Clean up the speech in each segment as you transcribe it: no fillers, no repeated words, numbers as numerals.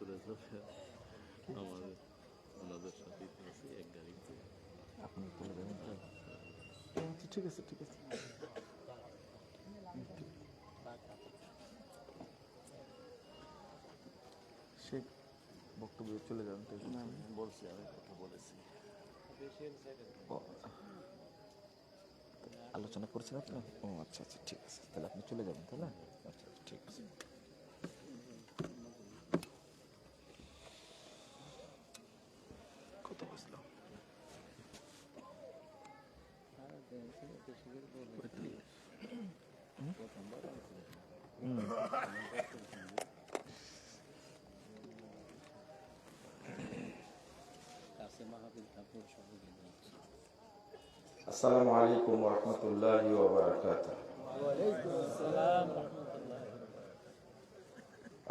করে যাবে আমাদের ওনাদের সাথেই তো আছি এক গাড়িতে। আপনি চলে যাবেন তো? আচ্ছা, ঠিক আছে, ঠিক আছে। সে বক্তব্য চলে যাবেন তো? বলছি, আমি কথা বলেছি। আলোচনা করছেন আপনি? ও আচ্ছা আচ্ছা, ঠিক আছে, তাহলে আপনি চলে যাবেন তাহলে। আচ্ছা, ঠিক আছে। কত বুঝলাম? আসসালামু আলাইকুম ওয়া রাহমাতুল্লাহি ওয়া বারাকাতুহু।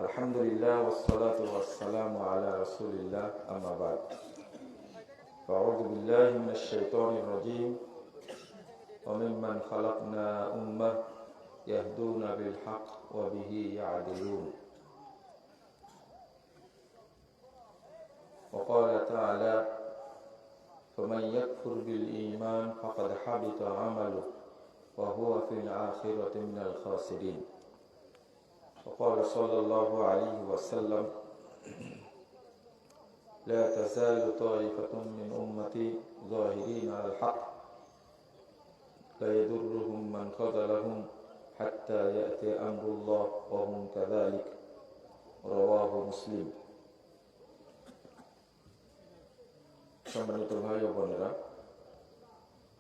আলহামদুলিল্লাহ ওয়াসসালাতু ওয়াসসালামু আলা রাসূলিল্লাহ, আম্মা বা'দ। আউযু বিল্লাহি মিনাশ শাইতানির রাজীম। ওয়া মিম্মান খালাকনা উম্মাহ ইয়াহদুনা বিল হক ওয়া বিহি ইয়া'দিলুন। ওয়া ক্বালা তাআলা فمن يكفر بالإيمان فقد حبط عمله وهو في الآخرة من الخاسرين. وقال صلى الله عليه وسلم لا تزال طائفة من أمتي ظاهرين على الحق لا يضرهم من خذلهم حتى يأتي أمر الله وهم كذلك. رواه مسلم. সম্মানিত ভাই ও বোনেরা,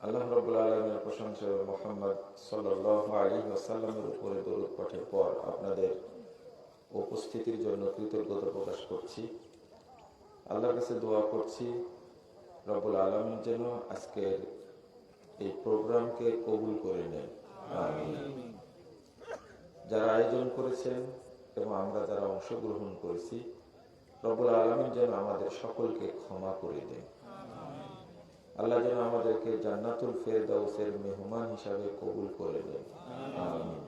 আল্লাহ রাব্বুল আলামিনের প্রশংসা মুহাম্মদ সাল্লাল্লাহু আলাইহি ওয়াসাল্লামের উপরে দরুদ পাঠের পর আপনাদের উপস্থিতির জন্য কৃতজ্ঞতা প্রকাশ করছি। আল্লাহর কাছে দোয়া করছি রব্বুল আলামিন যেন আজকের এই প্রোগ্রামকে কবুল করে নেন। আমিন। যারা আয়োজন করেছেন এবং আমরা যারা অংশগ্রহণ করেছি, রব্বুল আলামিন যেন আমাদের সকলকে ক্ষমা করে দেন। আল্লাহ যেন আমাদেরকে জান্নাতুল ফেরদাউসের মেহমান হিসাবে কবুল করে নেন। আমিন।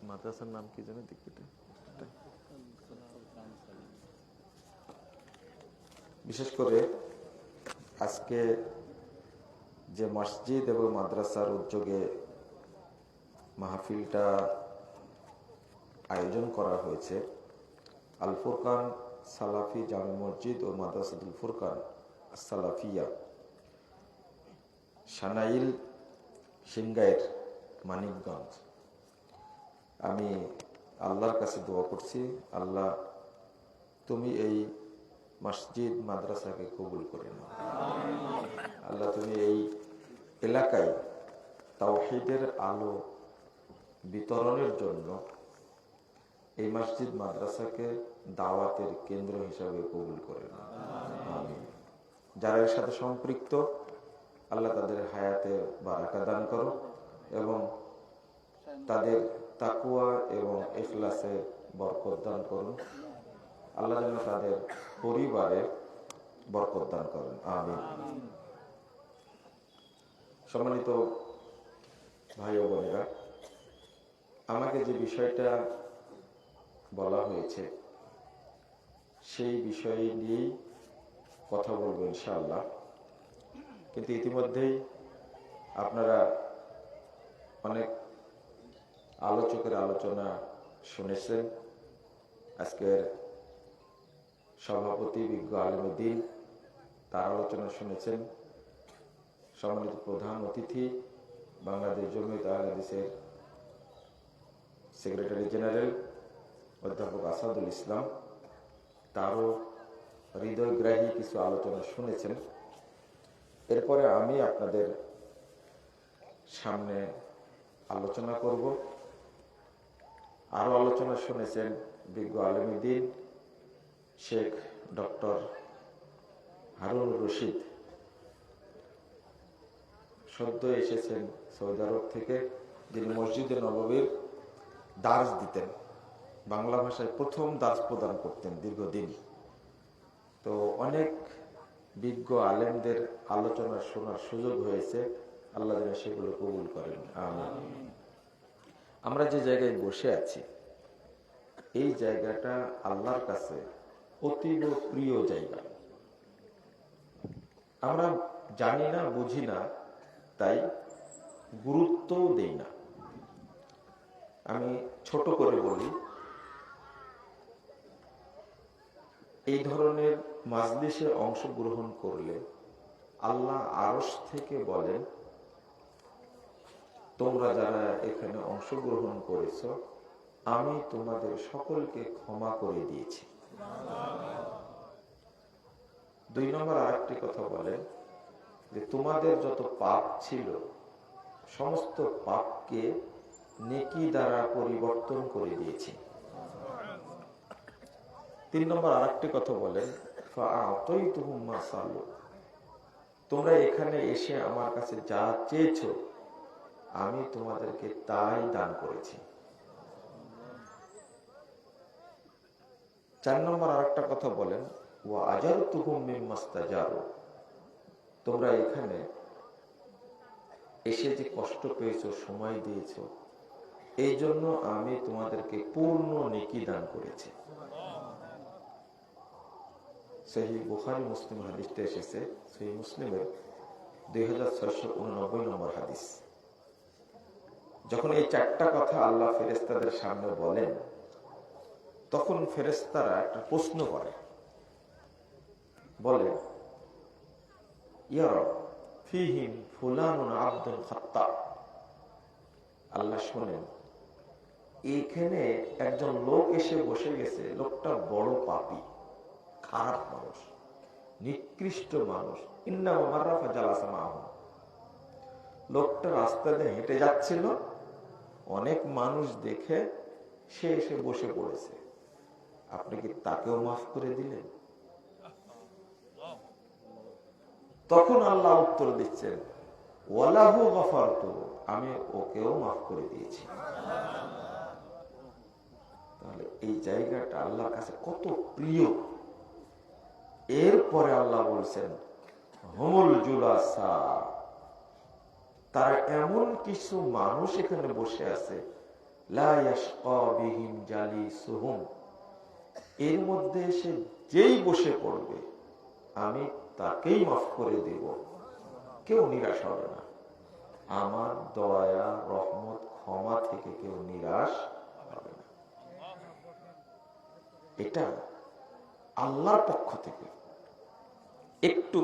মাদ্রাসার নাম কি জানেন? দিকটা বিশেষ করে আজকে যে মসজিদ এবং মাদ্রাসার উদ্যোগে মাহফিলটা আয়োজন করা হয়েছে, আল ফুরকান সালাফি জামে মসজিদ ও মাদ্রাসাতুল ফুরকান সালাফিয়া, সানাইল, সিংগাইর, মানিকগঞ্জ। আমি আল্লাহর কাছে দোয়া করছি, আল্লাহ তুমি এই মসজিদ মাদ্রাসাকে কবুল করে নাও। আল্লাহ তুমি এই এলাকায় তাওহীদের আলো বিতরণের জন্য এই মসজিদ মাদ্রাসাকে দাওয়াতের কেন্দ্র হিসাবে কবুল করে নাও। আমিন। যারা এর সাথে সম্পৃক্ত, আল্লাহ তাদের হায়াতে বারাকা দান করো এবং তাদের তাকওয়া এবং ইখলাসে বরকত দান করুন। আল্লাহ যেন তাদের পরিবারে বরকত দান করেন। আমিন। সম্মানিত ভাই ও বোনেরা, আমাকে যে বিষয়টা বলা হয়েছে সেই বিষয় নিয়েই কথা বলবো ইনশাআল্লাহ। কিন্তু ইতিমধ্যেই আপনারা অনেক আলোচকের আলোচনা শুনেছেন। আজকের সভাপতি বিজ্ঞ আলিমউদ্দিন, তার আলোচনা শুনেছেন। সম্মানিত প্রধান অতিথি বাংলাদেশ জমিয়ত আহলে হাদিসের সেক্রেটারি জেনারেল অধ্যাপক আসাদুল ইসলাম, তারও হৃদয়গ্রাহী কিছু আলোচনা শুনেছেন। এরপরে আমি আপনাদের সামনে আলোচনা করব। আরো আলোচনা শুনেছেন বিজ্ঞ আলিমউদ্দিন শেখ ডক্টর হারুন রশিদ, সদ্য এসেছেন সৌদি আরব থেকে, যিনি মসজিদে নববীর দার্স দিতেন, বাংলা ভাষায় প্রথম দার্স প্রদান করতেন দীর্ঘদিন। তো অনেক বিজ্ঞ আলেমদের আলোচনা শোনার সুযোগ হয়েছে, আল্লাহ যেন সেগুলো কবুল করেন। আমিন। আমরা যে জায়গায় বসে আছি এই জায়গাটা আল্লাহর কাছে অতীব প্রিয় জায়গা। আমরা জানি না, বুঝি না, তাই গুরুত্বও দেই না। আমি ছোট করে বলি, এই ধরনের মাজলিসে অংশগ্রহণ করলে আল্লাহ আরশ থেকে বলেন, তোমরা যারা এখানে অংশগ্রহণ করেছ আমি তোমাদের সকলকে ক্ষমা করে দিয়েছি। 2 নম্বর আরেকটি কথা বলেন যে তোমাদের যত পাপ ছিল সমস্ত পাপকে নেকি দ্বারা পরিবর্তন করে দিয়েছি। 3 নম্বর আরেকটি কথা বলেন, ফাআতাইতুহুম মা সালু, তোমরা এখানে এসে আমার কাছে যা চেয়েছো আমি তোমাদেরকে তাই দান করেছি। 4 নম্বর আরেকটা কথা বলেন, ওয়া আজারতুহুম মিম্মাস্তাজারু, তোমরা এখানে এসে যে কষ্ট পেয়েছো, সময় দিয়েছো, এই জন্য আমি তোমাদেরকে পূর্ণ নেকি দান করেছি। সহিহ বুখারী মুসলিম হাদিসটা এসেছে, সহিহ মুসলিমের 2689 নম্বর হাদিস। যখন এই 4টা কথা আল্লাহ ফেরেশতাদের সামনে বলেন, তখন ফেরেশতারা একটা প্রশ্ন করে, বলে, ইয়া রব ফীহিম ফুলানুন আবদুন খাত্তা, আল্লাহ শুনেন, এখানে একজন লোক এসে বসে গেছে, লোকটা বড় পাপী, খারাপ মানুষ, নিকৃষ্ট মানুষ। ইন্নাহু মাররা ফাজালাসা মাআহুম, লোকটা রাস্তা দিয়ে হেঁটে যাচ্ছিল, অনেক মানুষ দেখে সে এসে বসে পড়েছে, আপনি কি তাকেও মাফ করে দিলেন? তখন আল্লাহ উত্তর দিচ্ছেন, ওয়ালাহু গফারতু, আমি ওকেও মাফ করে দিয়েছি। তাহলে এই জায়গাটা আল্লাহর কাছে কত প্রিয়। এরপরে আল্লাহ বলছেন, হুমুল জুলাসা, তারা এমন কিছু মানুষ এখানে বসে আছে, লা ইয়াশকা বিহিম জালিসুহুম, এর মধ্যে এসে যেই বসে পড়বে আমি তাকেই মাফ করে দেব, কেউ নিরাশ হবে না। আমার দয়া, রহমত, ক্ষমা থেকে কেউ নিরাশ হবে না। এটা আল্লাহর পক্ষ থেকে। একটু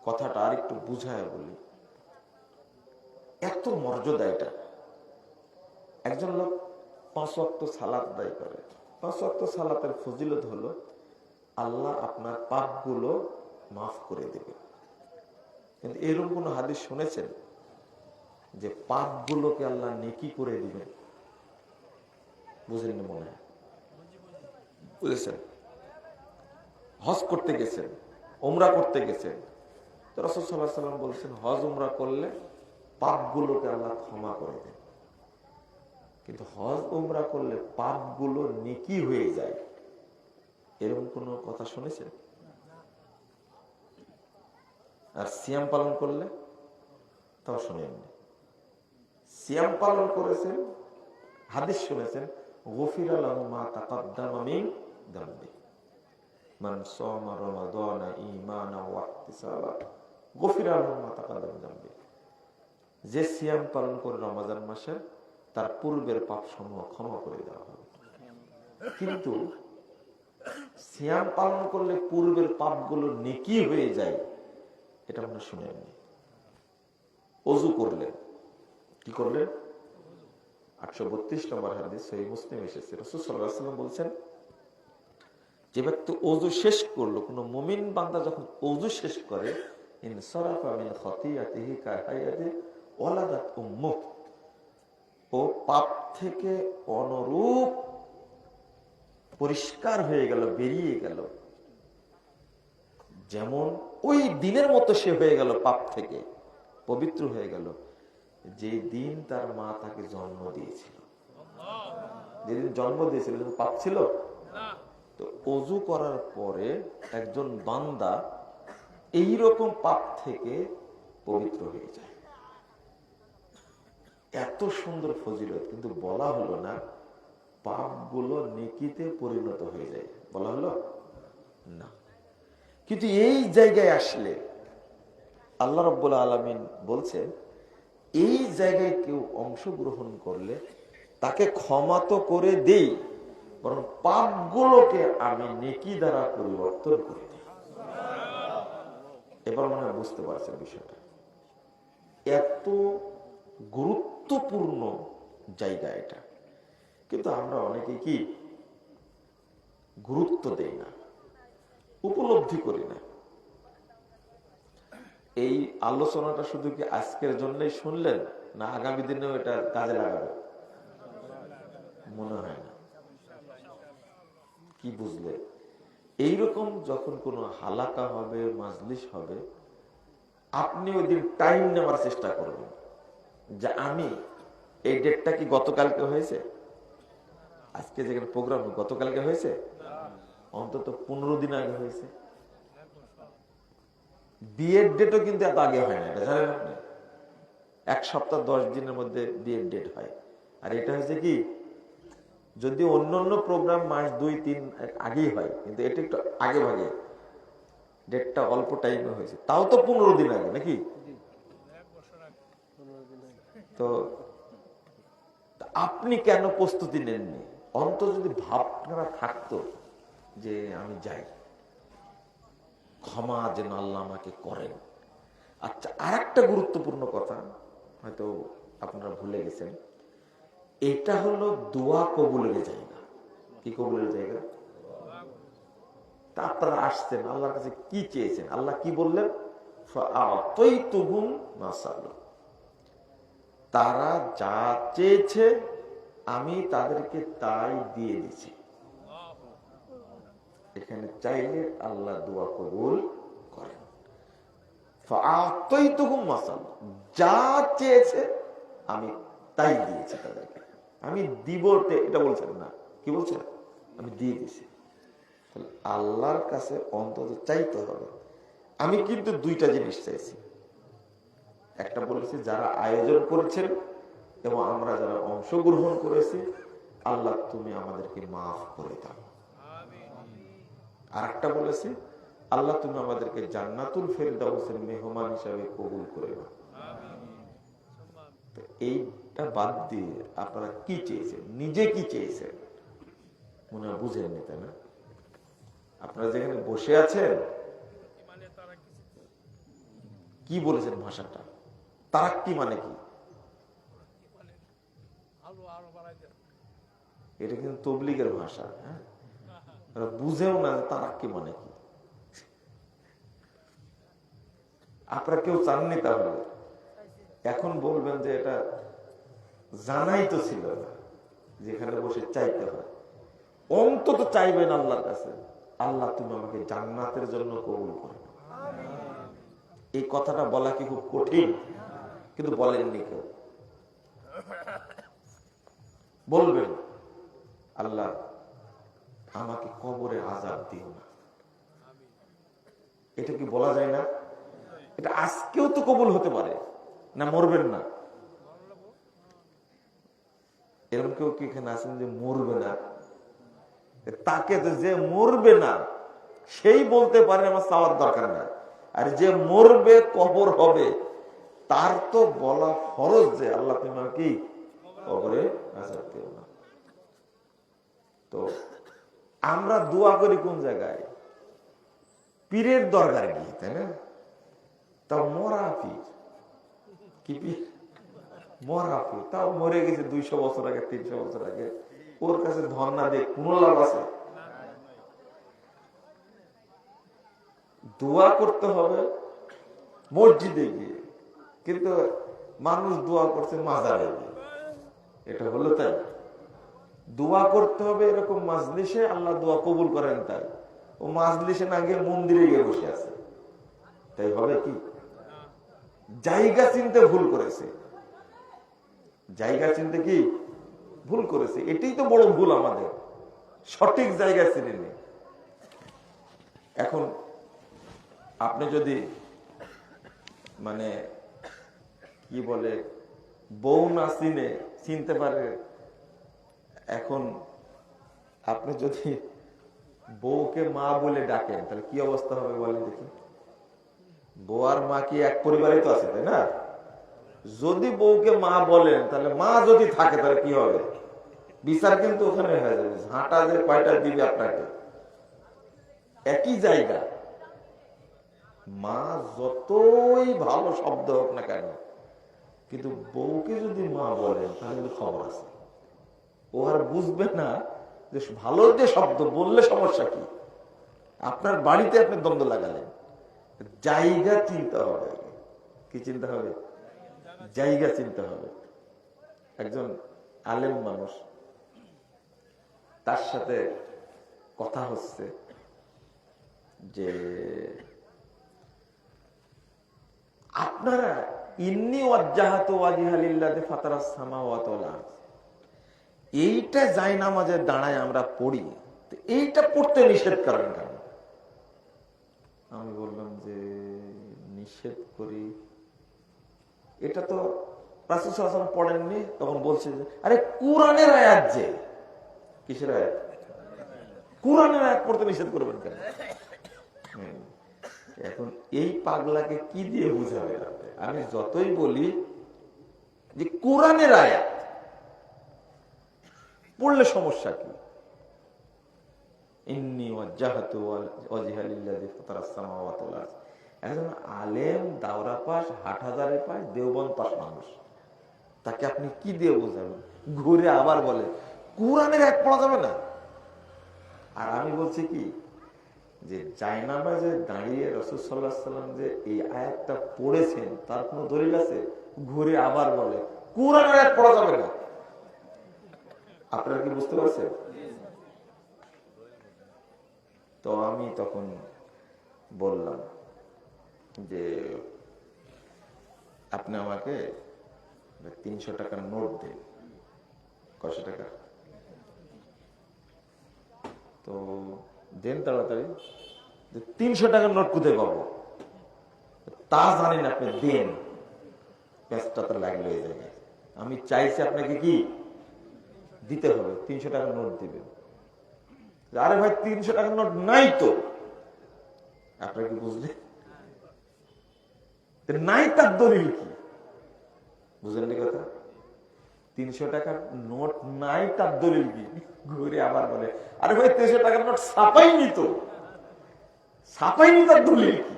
কথাটা আর একটু বুঝায় বলি, এত মর্যাদা এটা। একজন লোক 5 ওয়াক্ত সালাত আদায় করে, 5 ওয়াক্ত সালাতের ফজিলত হলো আল্লাহ আপনার পাপগুলো মাফ করে দেবে। কিন্তু এরকম কোন হাদিস শুনেছেন যে পাপগুলোকে আল্লাহ নেকি করে দিবেন? বুঝেননি মনে হয়, বুঝেছেন? হজ করতে গেছেন, উমরা করতে গেছেন, তো রাসূল সাল্লাল্লাহু আলাইহি ওয়াসাল্লাম বলছেন হজ উমরা করলে পাপগুলোকে আল্লাহ ক্ষমা করে দেন। কিন্তু হজ উমরা করলে পাপগুলো নেকি হয়ে যায়, এরকম কোন কথা শুনেছেন? আর সিয়াম পালন করলে তাও শুনেননি। সিয়াম পালন করেছেন, হাদিস শুনেছেন, গফিরা লাহু মা তাকাদ্দামা মিন যামবি, মান সামা রমাদানা ঈমানান ওয়া ইহতিসাবা গফিরা লাহু মা তাকাদ্দামা মিন যামবি, যে সিয়াম পালন করে রমজান মাসে তার পূর্বের পাপসমূহ ক্ষমা করে দেওয়া হবে। কিন্তু সিয়াম পালন করলে পূর্বের পাপগুলো নেকি হয়ে যায়, এটা আমরা শুনেননি। ওযু করলেন, কি করলেন? 832 নম্বর হাদিস সহিহ মুসলিম এসেছে, রাসূল সাল্লাল্লাহু আলাইহি ওয়াসাল্লাম বলছেন, যে ব্যক্তি ওযু শেষ করলো, কোন মুমিন বান্দা যখন ওযু শেষ করে, ইনসারাফা মিন খাতিয়াতিহি কাহায়াতি ওয়ালাদাত উম্মুহ, ও পাপ থেকে অনুরূপ পরিষ্কার হয়ে গেল, বেরিয়ে গেল, যেমন ওই দিনের মতো সে হয়ে গেল, পাপ থেকে পবিত্র হয়ে গেল যে দিন তার মা তাকে জন্ম দিয়েছিল। যেদিন জন্ম দিয়েছিল পাপ ছিল? তো ওযু করার পরে একজন বান্দা এইরকম পাপ থেকে পবিত্র হয়ে যায়। এত সুন্দর ফজিলত, কিন্তু বলা হলো না পাপগুলো নেকিতে পরিণত হয়ে যায়, বলা হলো না। কিন্তু এই জায়গায় আসলে আল্লাহ রাব্বুল আলামিন বলছেন, এই জায়গায় কেউ অংশগ্রহণ করলে তাকে ক্ষমা তো করে দেই, বরং পাপগুলোকে আমি নেকি দ্বারা পরিবর্তন করে দিই। এবার মনে হয় বুঝতে পারছেন বিষয়টা। এত গুরুত্বপূর্ণ জায়গা এটা, কিন্তু আমরা অনেকে কি গুরুত্ব দেই না, উপলব্ধি করি না। এই আলোচনাটা শুধু কি আজকের জন্যই শুনলেন, না আগামী দিনেও এটা কাজে লাগাবে? মনে হয় না। কি বুঝলে? এইরকম যখন কোনো হালাকা হবে, মাজলিস হবে, আপনি ওই দিন টাইম নেওয়ার চেষ্টা করবেন যে আমি এই ডেটটা কি গতকালকে হয়েছে, আজকে যেখানে প্রোগ্রাম গতকালকে হয়েছে, অন্তত 15 দিন আগে হয়েছে। বিয়ের ডেটও কিন্তু এত আগে হয় না, এটা জানেন আপনি? 1 সপ্তাহ 10 দিনের মধ্যে বিয়ের ডেট হয়। আর এটা হচ্ছে কি, যদি অন্যান্য প্রোগ্রাম মাস 2-3 আগেই হয়, কিন্তু এটা একটু আগে ভাগে, ডেটটা অল্প টাইমে হয়েছে, তাও তো 15 দিন আগে নাকি? তো আপনি কেন প্রস্তুতি নেননি? অন্তত যদি ভাবনা থাকতো যে আমি যাই, ক্ষমা যেন আল্লাহ আমাকে করেন। আচ্ছা, আর একটা গুরুত্বপূর্ণ কথা হয়তো আপনারা ভুলে গেছেন, এটা হলো দোয়া কবুলের জায়গা। কি কবুলের জায়গা? তা আপনারা আসছেন, আল্লাহর কাছে কি চেয়েছেন? আল্লাহ কি বললেন? ফাআতাইতুহুম মা সাআলু। তারা যা চেয়েছে আমি তাদেরকে তাই দিয়ে দিছি। এখানে চাইলে আল্লাহ দোয়া কবুল করেন। ফাআতাইতুহুম মা সাআলু, যা চেয়েছে আমি তাই দিয়েছি তাদেরকে। আমি দিব এটা বলছেন না, কি বলছেন? আমি দিয়ে দিছি। আল্লাহর কাছে অন্তত চাইতে হবে। আমি কিন্তু 2টা জিনিস চাইছি। একটা বলেছি যারা আয়োজন করেছেন এবং আমরা যারা অংশগ্রহণ করেছি, আল্লাহ তুমি আমাদেরকে মাফ করে দাও। আর একটা বলেছি, আল্লাহ তুমি আমাদেরকে জান্নাতুল ফেরদাউসের মেহমান হিসাবে কবুল করে নাও। এইটা বাদ দিয়ে আপনারা কি চেয়েছেন, নিজে কি চেয়েছেন মনে হয় বুঝেননি, তাই না? আপনারা যেখানে বসে আছেন কি বলেছেন ভাষাটা? তারাক্কি মানে কি? এটা কিন্তু তবলিগের ভাষা। হ্যাঁ, বুঝেও না তারাক্কি মানে কি। আপনারা কেউ চাননি, তাহলে এখন বলবেন যে এটা জানাই তো ছিল না, যেখানে বসে চাইতে হয়। অন্তত চাইবেন আল্লাহর কাছে, আল্লাহ তুমি আমাকে জান্নাতের জন্য কবুল করো। এই কথাটা বলা কি খুব কঠিন? কিন্তু বলেননি কেউ। বলবেন আল্লাহ আমাকে কবরে আযাব দিও না। এটা কি বলা যায় না? এটা আজকেও তো কবুল হতে পারে না, মরবেন না? এরকম কেউ কি এখানে আছেন যে মরবে না? তাকে তো যে মরবে না সেই বলতে পারে আমার চাওয়ার দরকার নাই। আর যে মরবে, কবর হবে, তার তো বলা ফরজ যে আল্লাহ তুমি কি কবরে আযাব দিও না। তো আমরা দোয়া করি কোন জায়গায়? পীরের দরবারে গিয়ে, তাই না? তাও মরা পীর। কি পীর? মরা পীর। তাও মরে গেছে 200 বছর আগে, 300 বছর আগে। ওর কাছে ধন না দিয়ে কোন লাভ আছে? দোয়া করতে হবে মসজিদে গিয়ে, কিন্তু মানুষ দোয়া করছে মাজারে গিয়ে। এটা হলো তাই? দোয়া করতে হবে এরকম মাজলিসে, আল্লাহ দোয়া কবুল করেন তাই। ও মাজলিসে না গিয়ে মন্দিরে গিয়ে বসে আছে, তাই হবে কি? জায়গা চিনতে ভুল করেছে। জায়গা চিনতে কি ভুল করেছে? এটাই তো বড় ভুল আমাদের, সঠিক জায়গা চিনে নেই। এখন আপনি যদি মানে কি বলে বউ না চিনতে পারে, এখন আপনি যদি বউকে মা বলে ডাকেন তাহলে কি অবস্থা হবে বলেন দেখি। বউ আর মা কি এক পরিবারে তো আছে, তাই না? যদি বউকে মা বলেন তাহলে মা যদি থাকে তাহলে কি হবে? বিচার কিন্তু ওখানে হয়ে যাবে। ঝাঁটা যে কয়টা দিবে আপনাকে, একই জায়গা। মা যতই ভালো শব্দ হোক না কেন, কিন্তু বউকে যদি মা বলেন তাহলে কিন্তু খবর আছে। ও আর বুঝবে না যে ভালো যে শব্দ বললে সমস্যা কি। আপনার বাড়িতে আপনি দ্বন্দ্ব লাগালেন, জায়গা চিন্তা হবে। কি চিন্তা হবে? জায়গা চিন্তা হবে। একজন আলেম মানুষ, তার সাথে কথা হচ্ছে যে আপনারা ইন্নী ওয়াজ্জাহাতু ওয়াজহিয়া লিল্লাযী ফাতারাস সামাওয়াতি ওয়াল আরদ, এইটা জায়নামাজে দাঁড়ায় আমরা পড়ি, তো এইটা পড়তে নিষেধ করেন কেন? আমি বললাম যে নিষেধ করি, এটা তো রাসূল সাল্লাল্লাহু আলাইহি ওয়াসাল্লাম পড়েননি। তখন বলছে যে আরে কোরআনের আয়াত, যে কিসের আয়াত? কোরআনের আয়াত পড়তে নিষেধ করবেন কেন? এখন এই পাগলাকে কি দিয়ে বুঝাবে? আমি যতই বলি যে কোরআনের আয়াত পড়লে সমস্যা কি, ইন্নী ওয়াজ্জাহাতু ওয়াজহিয়া লিল্লাযী ফাতারাস সামাওয়াতি ওয়াল আরদ। একজন আলেম দাওরা পাস, হাটহাজারে পাস, দেওবন্দ পাস মানুষ, তাকে আপনি কি দিয়ে বোঝাবেন? ঘুরে আবার বলে কোরআনের আয়াত পড়া যাবে না। আর আমি বলছি কি যে জায়নামাজে দাঁড়িয়ে রাসূল সাল্লাল্লাহু আলাইহি ওয়াসাল্লাম যে এই আয়াতটা পড়েছেন তার কোনো দলিল আছে? ঘুরে আবার বলে কোরআনের আয়াত পড়া যাবে না। আপনারা কি বুঝতে পারছেন? তো আমি তখন বললাম যে আপনি আমাকে 300 টাকার নোট দেন। কয়শো টাকা? তো দেন তাড়াতাড়ি। 300 টাকার নোট কোথায় পাবো তা জানি না, আপনি দেন। পেঁচটা তো লাগলো এই জায়গায়। আমি চাইছি আপনাকে কি দিতে হবে, 300 টাকার নোট দিবেন। আরে ভাই 300 টাকার নোট নাই তো। আপনারা কি বুঝলেন? নাই তার দলিল কি? বুঝলেন এই কথা? 300 টাকার নোট নাই তার দলিল কি? ঘুরে আবার বলে আরে ভাই 300 টাকার নোট ছাপাইনি তো, ছাপাইনি তার দলিল কি?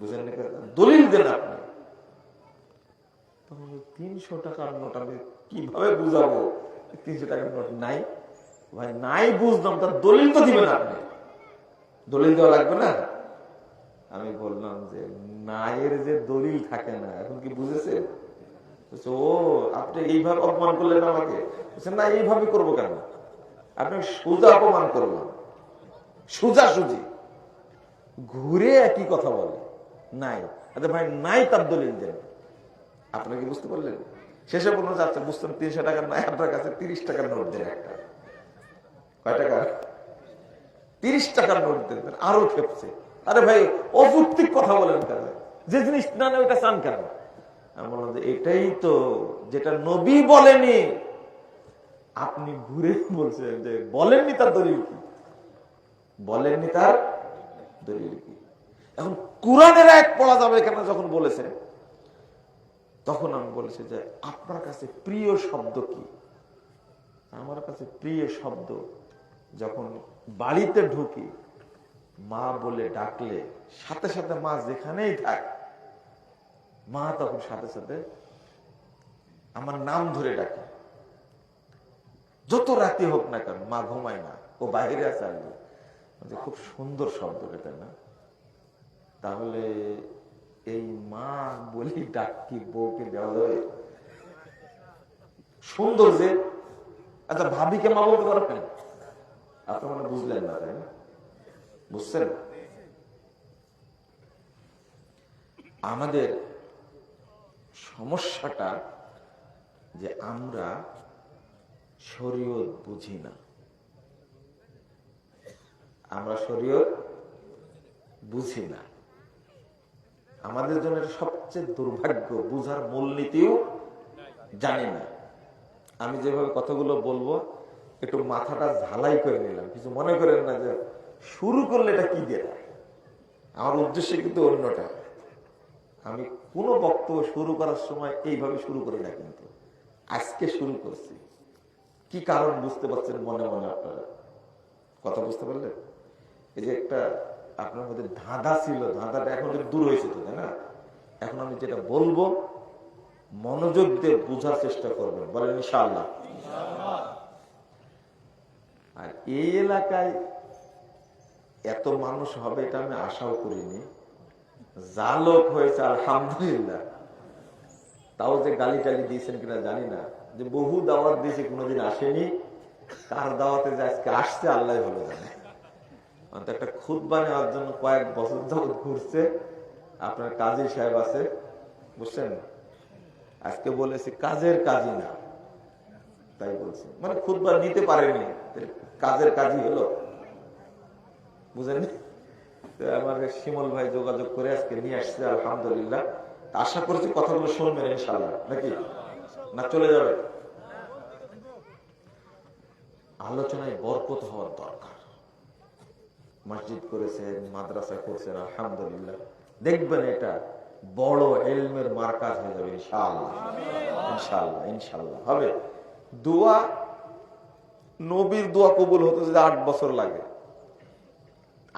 বুঝলেন এই কথা? দলিল দেন আপনি। 300 টাকার নোট আমি কিভাবে বুঝাবো 300 টাকার নোট নাই? ভাই নাই বুঝলাম, তার দলিল তো দিবেন আপনি। দলিল দেওয়া লাগবে না? আমি বললাম যে নায়ের যে দলিল থাকে না, এখন কি বুঝেছে? ও আপনি এইভাবে অপমান করলেন আমাকে। না এইভাবে করবো কেন? আপনি সোজা অপমান করলাম, সোজা সুজি। ঘুরে একই কথা বলে নাই। আচ্ছা ভাই নাই তার দলিল দেন। আপনাকে বুঝতে পারলেন? শেষে বলুন যাচ্ছে বুঝতেন 300 টাকার নাই, আপনার কাছে 30 টাকার নোট দেন একটা। কয় টাকা? 30 টাকার নোট দেন। আরো খেপছে, আরে ভাই অযৌক্তিক কথা বলেন কেন? যে জিনিস না না ওইটা চান কেন? আমি বললাম যে এটাই তো যেটা নবী বলেনি, আপনি ঘুরে বলছেন যে বলেননি তার দলিল কি? বলেননি তার দলিল কি? এখন কোরআনের আয়াত পড়া যাবে কেন যখন বলেছে, তখন আমি বলেছি যে আপনার কাছে প্রিয় শব্দ কি? আমার কাছে প্রিয় শব্দ যখন বাড়িতে ঢুকি মা বলে ডাকলে সাথে সাথে মা যেখানেই থাক, মা তখন সাথে সাথে আমার নাম ধরে ডাকে। যত রাতে হোক না কেন, মা ঘুমায় না, ও বাইরে আছে। খুব সুন্দর শব্দ এটা না? তাহলে এই মা বলি ডাক কি বউকে দেওয়া যাবে? সুন্দর যে। আচ্ছা ভাবিকে মা বলতে পারবেন? আপনার মানে বুঝলেন না, তাই না? বুঝছেন? আমাদের সমস্যাটা যে আমরা শরীয়ত বুঝি না। আমরা শরীয়ত বুঝি না। আমাদের জন্য সবচেয়ে দুর্ভাগ্য, বুঝার মূলনীতিও জানি না। আমি যেভাবে কথাগুলো বলবো একটু মাথাটা ঝালাই করে নিলাম, কিছু মনে করেন না যে শুরু করলে এটা কি দিয়ে দেয়। আমার উদ্দেশ্য কিন্তু অন্যটা। আমি কোনো বক্তব্য শুরু করার সময় এইভাবে শুরু করি না, কিন্তু আজকে শুরু করছি। কি কারণ বুঝতে পারছেন মনে মনে আপনারা? কথা বুঝতে পারলেন? এই যে একটা আপনার মধ্যে ধাঁধা ছিল, ধাঁধাটা এখন দূর হয়েছে তো, তাই না? এখন আমি যেটা বলবো মনোযোগ দিয়ে বোঝার চেষ্টা করবেন, বলেন ইনশাআল্লাহ। আর এই এলাকায় এত মানুষ হবে এটা আমি আশাও করিনি। যা লোক হয়েছে আলহামদুলিল্লাহ। তাও যে গালি টালি দিয়েছেন কিনা জানি না, যে বহু দাওয়াত দিয়েছে কোনোদিন আসেনি, কার দাওয়াতে যে আজকে আসছে আল্লাহ ভালো জানে। অন্তত একটা খুতবা নেওয়ার জন্য কয়েক বছর যাবত ঘুরছে। আপনার কাজী সাহেব আছে, বুঝছেন, আজকে বলেছি কাজের কাজই না, তাই বলছি, মানে খুতবা নিতে পারেনি, কাজের কাজই হলো, বুঝেন? আমার শিমল ভাই যোগাযোগ করে আজকে নিয়ে আসছে, আলহামদুলিল্লাহ। আশা করছি কথাগুলো শুনবেন ইনশাআল্লাহ, নাকি না চলে যাবে? আলোচনায় বরকত হওয়ার দরকার। মসজিদ করেছেন, মাদ্রাসা করছেন, আলহামদুলিল্লাহ। দেখবেন এটা বড় ইলমের মারকাজ হয়ে যাবে ইনশাআল্লাহ, ইনশাআল্লাহ, ইনশাআল্লাহ হবে। দোয়া, নবীর দোয়া কবুল হতে যদি 8 বছর লাগে,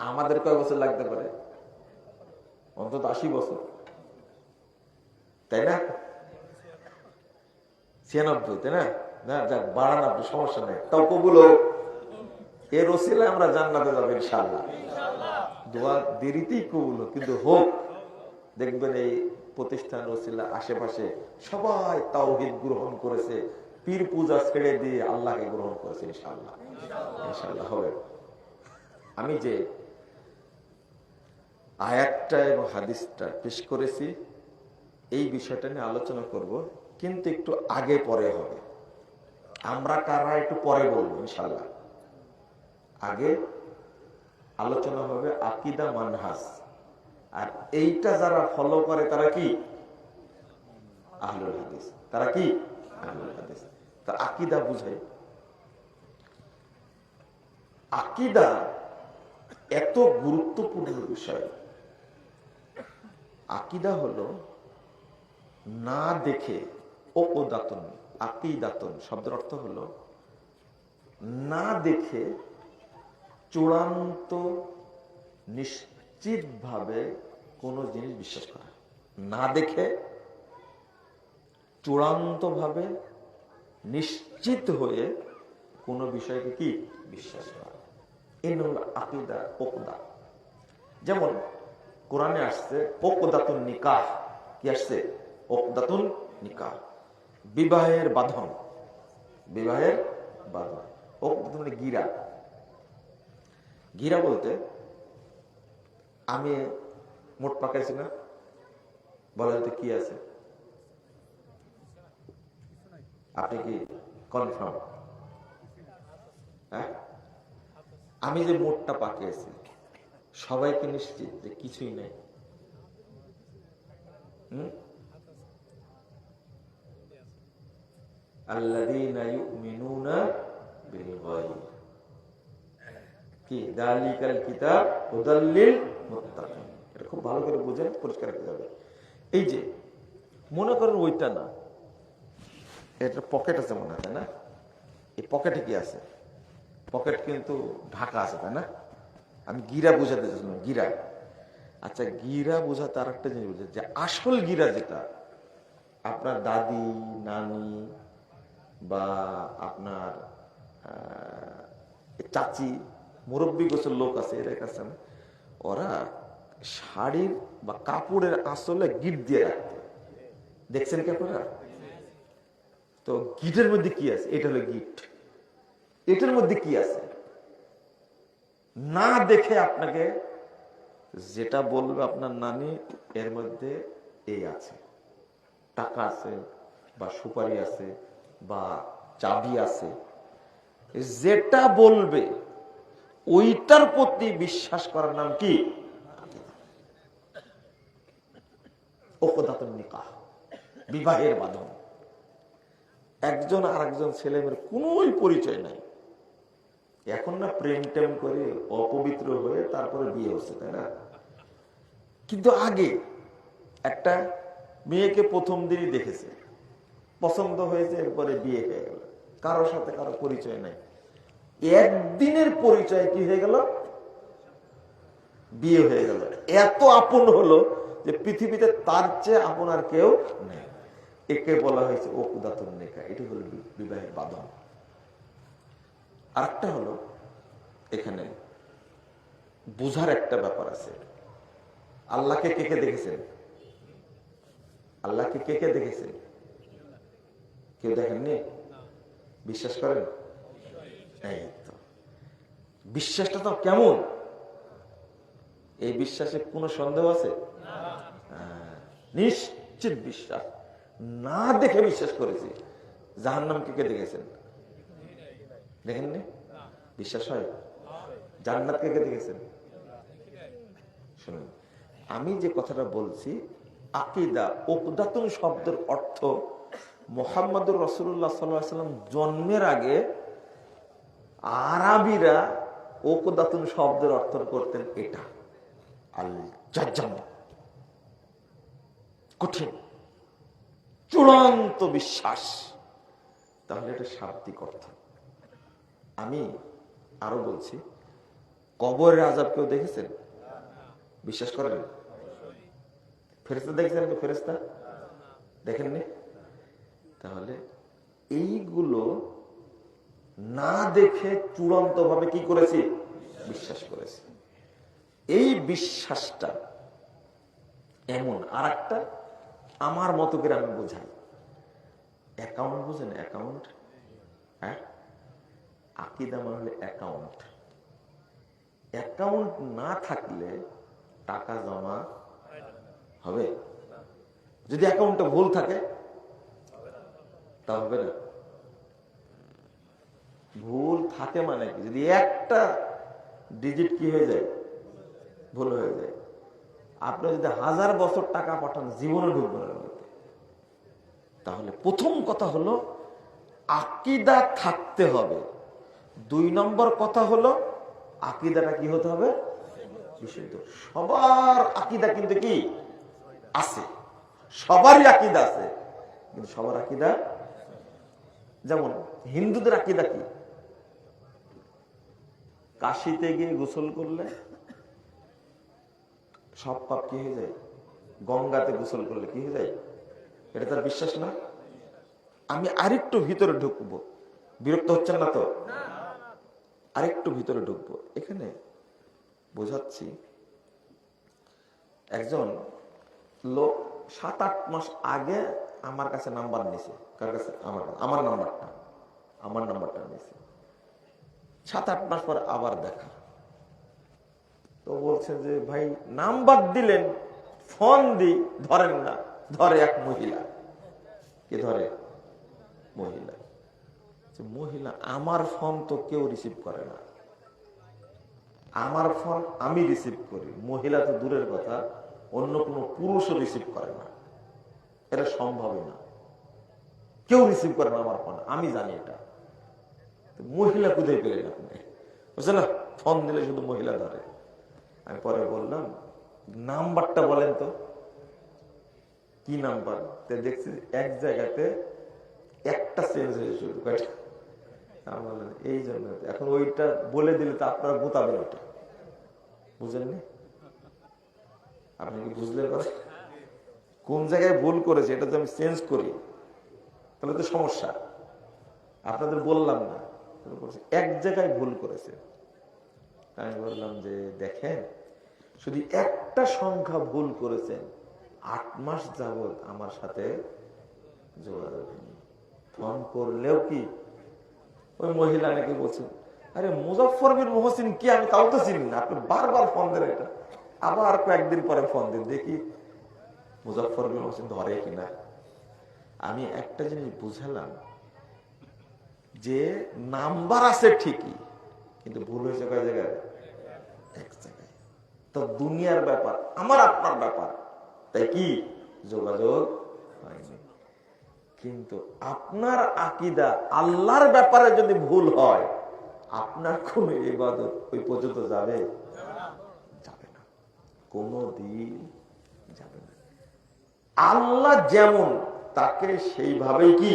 আমাদের কয় বছর লাগতে পারে? অন্তত 80 বছর, তাই না? 96, তাই না? না যাক, 92, সমস্যা নেই, তাও কবুল হোক। এর ওসিলায় আমরা জান্নাতে যাবো ইনশাআল্লাহ। দোয়া দেরিতেই কবুল হোক, কিন্তু হোক। দেখবেন এই প্রতিষ্ঠান ওসিলা আশেপাশে সবাই তাওহীদ গ্রহণ করেছে, পীর পূজা ছেড়ে দিয়ে আল্লাহকে গ্রহণ করেছে ইনশাআল্লাহ, ইনশাআল্লাহ হবে। আমি যে আয়াতটা এবং হাদিসটা পেশ করেছি, এই বিষয়টা নিয়ে আলোচনা করব, কিন্তু একটু আগে পরে হবে। আমরা কারা একটু পরে বলবো ইনশাআল্লাহ। আগে আলোচনা হবে আকীদা মানহাজ, আর এইটা যারা ফলো করে তারা কি? আহলুল হাদিস। তারা কি? আহলুল হাদিস। তা আকীদা বুঝাই। আকীদা এত গুরুত্বপূর্ণ বিষয়। আকীদা হলো না দেখে ওকদাতুন, আকীদাতুন শব্দের অর্থ হলো না দেখে চূড়ান্ত নিশ্চিতভাবে কোনো জিনিস বিশ্বাস করা। না দেখে চূড়ান্তভাবে নিশ্চিত হয়ে কোনো বিষয়কে কি বিশ্বাস করা, এই হলো আকীদা, ওকদা। যেমন কোরআনে আসছে ওকদাতুন নিকাহ। কি আসছে? ওকদাতুন নিকাহ, বিবাহের বাঁধন, বিবাহের বাঁধন। ওকদাতুন মানে গিরা। গিরা বলতে আমি মোট পাকাইছি না, বলেন তো কি আছে? আপনি কি কনফার্ম? হ্যাঁ, আমি যে মোটটা পাকিয়েছি, সবাইকে নিশ্চিত যে কিছুই নাই? আল্লাযীনা ইউমিনুনা বিল গায়ব, কি যালিকাল কিতাব হুদাল লিল মুত্তাকিন। এটা খুব ভালো করে বুঝেন, পরিষ্কার হয়ে যাবে। এই যে মনে করেন ওইটা না, এটা পকেট আছে মনে হয়, তাই না? এই পকেটে কি আছে? পকেট কিন্তু ঢাকা আছে, তাই না? আমি গিরা বুঝাতে চাইছিলাম, গিরা। আচ্ছা, গিরা বোঝাতে আর একটা জিনিস বুঝে, যে আসল গিরা যেটা আপনার দাদি, নানি বা আপনার চাচি, মুরব্বী গোছের লোক আছে, এরা কাছে ওরা শাড়ির বা কাপড়ের আঁচলে গিট দিয়ে রাখতে, দেখছেন কি আপনারা? তো গিটের মধ্যে কি আছে? এটা হলো গিট। এটার মধ্যে কি আছে না দেখে আপনাকে যেটা বলবে আপনার নানি, এর মধ্যে এই আছে, টাকা আছে বা সুপারি আছে বা চাবি আছে, যেটা বলবে ওইটার প্রতি বিশ্বাস করার নাম কি? ওকদাতুন নিকাহ, বিবাহের বাঁধন। একজন আর একজন ছেলে মেয়ের কোন পরিচয় নাই, এখন না প্রেম টেম করে অপবিত্র হয়ে তারপরে বিয়ে হচ্ছে, তাই না? কিন্তু আগে একটা মেয়েকে প্রথম দিনই দেখেছে, পছন্দ হয়েছে, এরপরে বিয়ে হয়ে গেল, কারোর সাথে কারো পরিচয় নাই, একদিনের পরিচয় কি হয়ে গেল, বিয়ে হয়ে গেল। এত আপন হলো যে পৃথিবীতে তার চেয়ে আপন আর কেউ নেই। একে বলা হয়েছে ওকুদাতুন নিকাহ, এটি হলো বিবাহের বাঁধন। আরেকটা হলো এখানে বুঝার একটা ব্যাপার আছে। আল্লাহকে কে কে দেখেছেন? আল্লাহকে কে কে দেখেছেন? কেউ দেখেননি? বিশ্বাস করেন? এই তো বিশ্বাসটা তো কেমন, এই বিশ্বাসে কোনো সন্দেহ আছে? নিশ্চিত বিশ্বাস, না দেখে বিশ্বাস করেছি। জাহান্নাম কে কে দেখেছেন? দেখেননি? বিশ্বাস হয়? জান্নাত কে কে দেখেছেন? শুনুন, আমি যে কথাটা বলছি আকীদা, উকদাতুন শব্দের অর্থ মুহাম্মদুর রাসূলুল্লাহ সাল্লাল্লাহু আলাইহি ওয়াসাল্লাম জন্মের আগে আরবিরা উকদাতুন শব্দের অর্থ করতেন এটা, আল জাজম, কঠিন চূড়ান্ত বিশ্বাস। তাহলে এটা শাব্দিক অর্থ। আমি আরো বলছি, কবরের আযাব কেউ দেখেছেন? বিশ্বাস করেন? ফেরেশতা দেখেছেন? ফেরেশতা দেখেননি? তাহলে এইগুলো না দেখে চূড়ান্ত ভাবে কি করেছি? বিশ্বাস করেছি। এই বিশ্বাসটা এমন। আর একটা আমার মতো করে আমি বোঝাই, অ্যাকাউন্ট বুঝেন? অ্যাকাউন্ট, হ্যাঁ, আকীদা মানে হলো অ্যাকাউন্ট। অ্যাকাউন্ট না থাকলে টাকা জমা হবে? যদি অ্যাকাউন্টে ভুল থাকে তা হবে না। ভুল থাকে মানে কি? যদি একটা ডিজিট কি হয়ে যায়, ভুল হয়ে যায়, আপনি যদি 1000 বছর টাকা পাঠান জীবনে ঢুকবে না। তাহলে প্রথম কথা হলো আকীদা থাকতে হবে। 2 নম্বর কথা হলো আকীদাটা কি হতে হবে? বিশুদ্ধ। সবার আকীদা কিন্তু কি আছে, সবারই আকীদা আছে, কিন্তু সবার আকীদা, যেমন হিন্দুদের আকীদা কি? কাশিতে গিয়ে গোসল করলে সব পাপ কি হয়ে যায়? গঙ্গাতে গোসল করলে কি হয়ে যায়? এটা তার বিশ্বাস না? আমি আরেকটু ভিতরে ঢুকবো, বিরক্ত হচ্ছেন না তো? আরেকটু ভিতরে ঢুকবো। এখানে বোঝাচ্ছি, একজন লোক 7-8 মাস আগে আমার কাছে নাম্বার নিছে। কার কাছে? আমার নাম্বারটা নিছে। 7-8 মাস পর আবার দেখা, তো বলছে যে ভাই নাম্বার দিলেন, ফোন দি, ধরেন না। ধরে এক মহিলা। কে ধরে? মহিলা। মহিলা, আমার ফোন তো কেউ রিসিভ করে না, আমার ফোন আমি রিসিভ করি। মহিলা তো দূরের কথা, অন্য কোনো পুরুষও রিসিভ করে না, এটা সম্ভবই না। কেউ রিসিভ করে না আমার ফোন, আমি জানি এটা। মহিলা কোথায় পেলেন আপনি? বুঝছেন না, ফোন দিলে শুধু মহিলা ধরে। আমি পরে বললাম নাম্বারটা বলেন তো, কি নাম্বার? দেখছি এক জায়গাতে একটা চেঞ্জ হয়ে শুধু কয়টা। বললেন এই জন্য এখন ওইটা বলে দিলে তো আপনারা গোতাবেন, ওটা বুঝেননি? আপনি কি বুঝলেন কথা? কোন জায়গায় ভুল করেছে এটা তো আমি চেঞ্জ করি, তাহলে তো সমস্যা। আপনাদের বললাম না, এক জায়গায় ভুল করেছে। আমি বললাম যে দেখেন, শুধু একটা সংখ্যা ভুল করেছেন, 8 মাস যাবত আমার সাথে যোগাযোগ, ফোন করলেও কি? ওই মহিলা নাকি বলছেন, আরে মুজফফর বিন মুহসিন কি, আমি তাও তো চিনি না, আপনি বারবার ফোন দেন। এটা আবার কয়েকদিন পরে ফোন দিন, দেখি মুজফফর বিন মুহসিন ধরে কিনা। আমি একটা জিনিস বুঝালাম যে নাম্বার আছে ঠিকই, কিন্তু ভুল হয়েছে কয় জায়গায়? এক জায়গায়। তো দুনিয়ার ব্যাপার, আমার আপনার ব্যাপার, তাই কি যোগাযোগ হয়নি। কিন্তু আপনার আকীদা আল্লাহর ব্যাপারে যদি ভুল হয়, আপনার কোন ইবাদত ওই পর্যন্ত যাবে? যাবে না, কোনদিন যাবে না। আল্লাহ যেমন, তাকে সেইভাবেই কি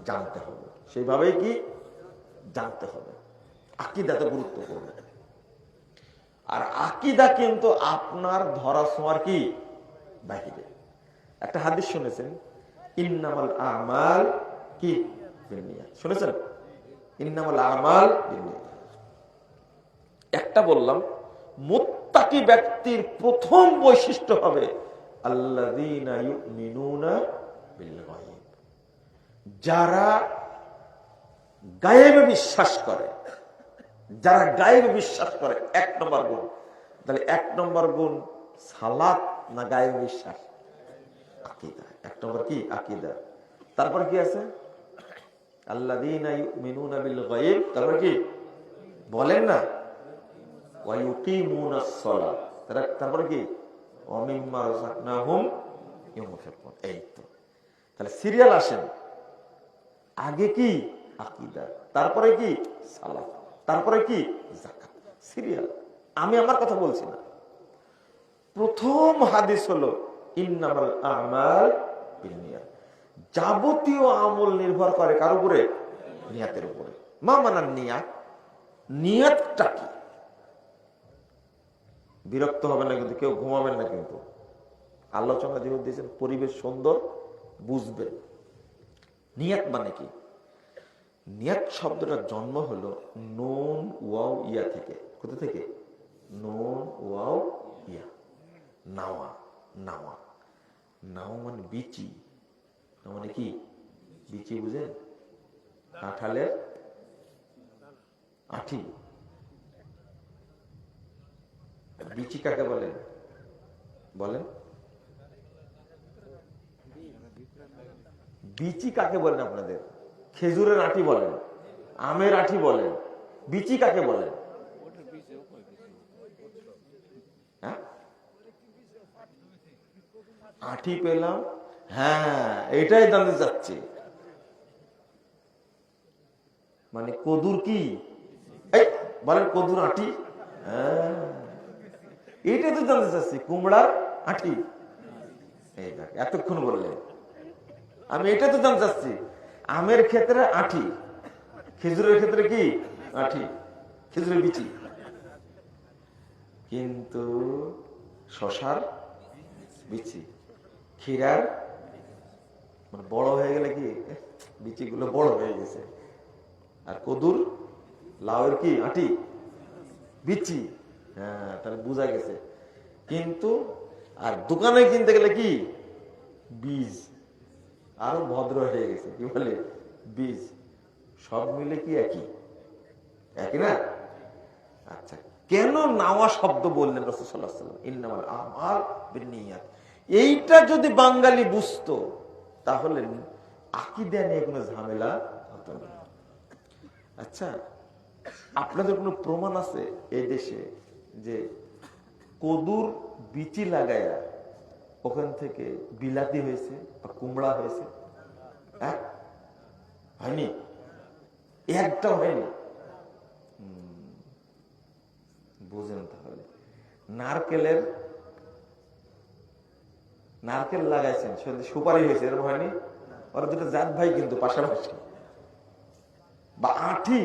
জানতে হবে, সেইভাবেই কি জানতে হবে। আকীদাতে গুরুত্বপূর্ণ। আর আকীদা কিন্তু আপনার ধরা ছোঁয়ার কি বাহিরে। একটা হাদিস শুনেছেন, ইন্নামাল আমাল কি বিন্নিয়াত, শুনেছেন? ইন্নামাল আমাল বিন্নিয়াত। একটা বললাম, মুত্তাকি ব্যক্তির প্রথম বৈশিষ্ট্য হবে আল্লাযীনা ইউমিনুনা বিল গায়ব, যারা গায়েবে বিশ্বাস করে। যারা গায়েবে বিশ্বাস করে, এক নম্বর গুণ। তাহলে এক নম্বর গুণ সালাত না গায়েবে বিশ্বাস? আকীদা। এক নম্বর কি? আকীদা। তারপর কি আছে? আল্লাযীনা ইউমিনুনা বিল গায়ব, তারপর কি বলেন না? ওয়া ইউকিমুনাস সালাত, তারপর কি? ওয়া মিম্মা রাযাকনাহুম ইউনফিকুন। এই তো, তাহলে সিরিয়াল আসেন, আগে কি আকীদা, তারপরে কি সালাত, তারপরে কি যাকাত। সিরিয়াল। আমি আমার কথা বলছি না। প্রথম হাদিস হলো ইন্নামাল আমাল বিন্নিয়াত। যাবতীয় আমল নির্ভর করে কার উপরে? নিয়াতের উপরে। মা মানান নিয়াত, নিয়াতটা কি? বিরক্ত হবে না কিন্তু, কেউ ঘুমাবেন না কিন্তু। আলোচনা যেহেতু দিয়েছেন, পরিবেশ সুন্দর, বুঝবেন। নিয়াত মানে কি? নিয়াত শব্দটার জন্ম হলো নুন ওয়াও ইয়া থেকে। কোথা থেকে? নুন ওয়াও ইয়া, নাওয়া। নাওয়া, নাও মানে বিচি। মানে কি? বিচি বুঝেন? কাঁঠালের আঠি। বিচি কাকে বলেন? বলেন, বিচি কাকে বলেন আপনাদের? খেজুরের আঠি বলেন, আমের আঠি বলেন, বিচি কাকে বলেন? হ্যাঁ, আঠি পেলাম, হ্যাঁ এটাই জানতে চাচ্ছি। মানে কদুর কি বলেন? কদুর আঠি, হ্যাঁ এটাই তো জানতে চাচ্ছি। কুমড়ার আঠি, এই দেখ এতক্ষণ বললেন। আমি এটা তো জানতে চাচ্ছি, আমের ক্ষেত্রে আঠি, খেজুরের ক্ষেত্রে কি আঠি, খেজুরের বিচি। কিন্তু শশার বিচি, ক্ষীরার মানে বড় হয়ে গেলে কি বিচিগুলো বড় হয়ে গেছে। আর কদুর, লাউয়ের কি আঠি, বিচি। হ্যাঁ, তাহলে বোঝা গেছে। কিন্তু আর দোকানে কিনতে গেলে কি বীজ, আরো ভদ্র হয়ে গেছে, কি বলে বীজ। সব মিলে কি একই? একই না? আচ্ছা, কেন নাওয়া শব্দ বললেন রাসূল সাল্লাল্লাহু আলাইহি ওয়াসাল্লাম? ইন্নামাল আমাল বিন্নিয়াত। এইটা যদি বাঙালি বুঝতো, তাহলে আকীদা নিয়ে কোনো ঝামেলা হতো না। আচ্ছা, আপনাদের কোনো প্রমাণ আছে এই দেশে যে কদুর বিচি লাগায়া ওখান থেকে বিলাতি হয়েছে বা কুমড়া হয়েছে? হ্যাঁ, হয়নি, একটাও হয়নি। বুঝেন তাহলে। নারকেল লাগাইছেন, সুপারি হয়েছে, এরকম হয়নি? ওরা দুটো জাত ভাই কিন্তু পাশাপাশি। বা আঠি,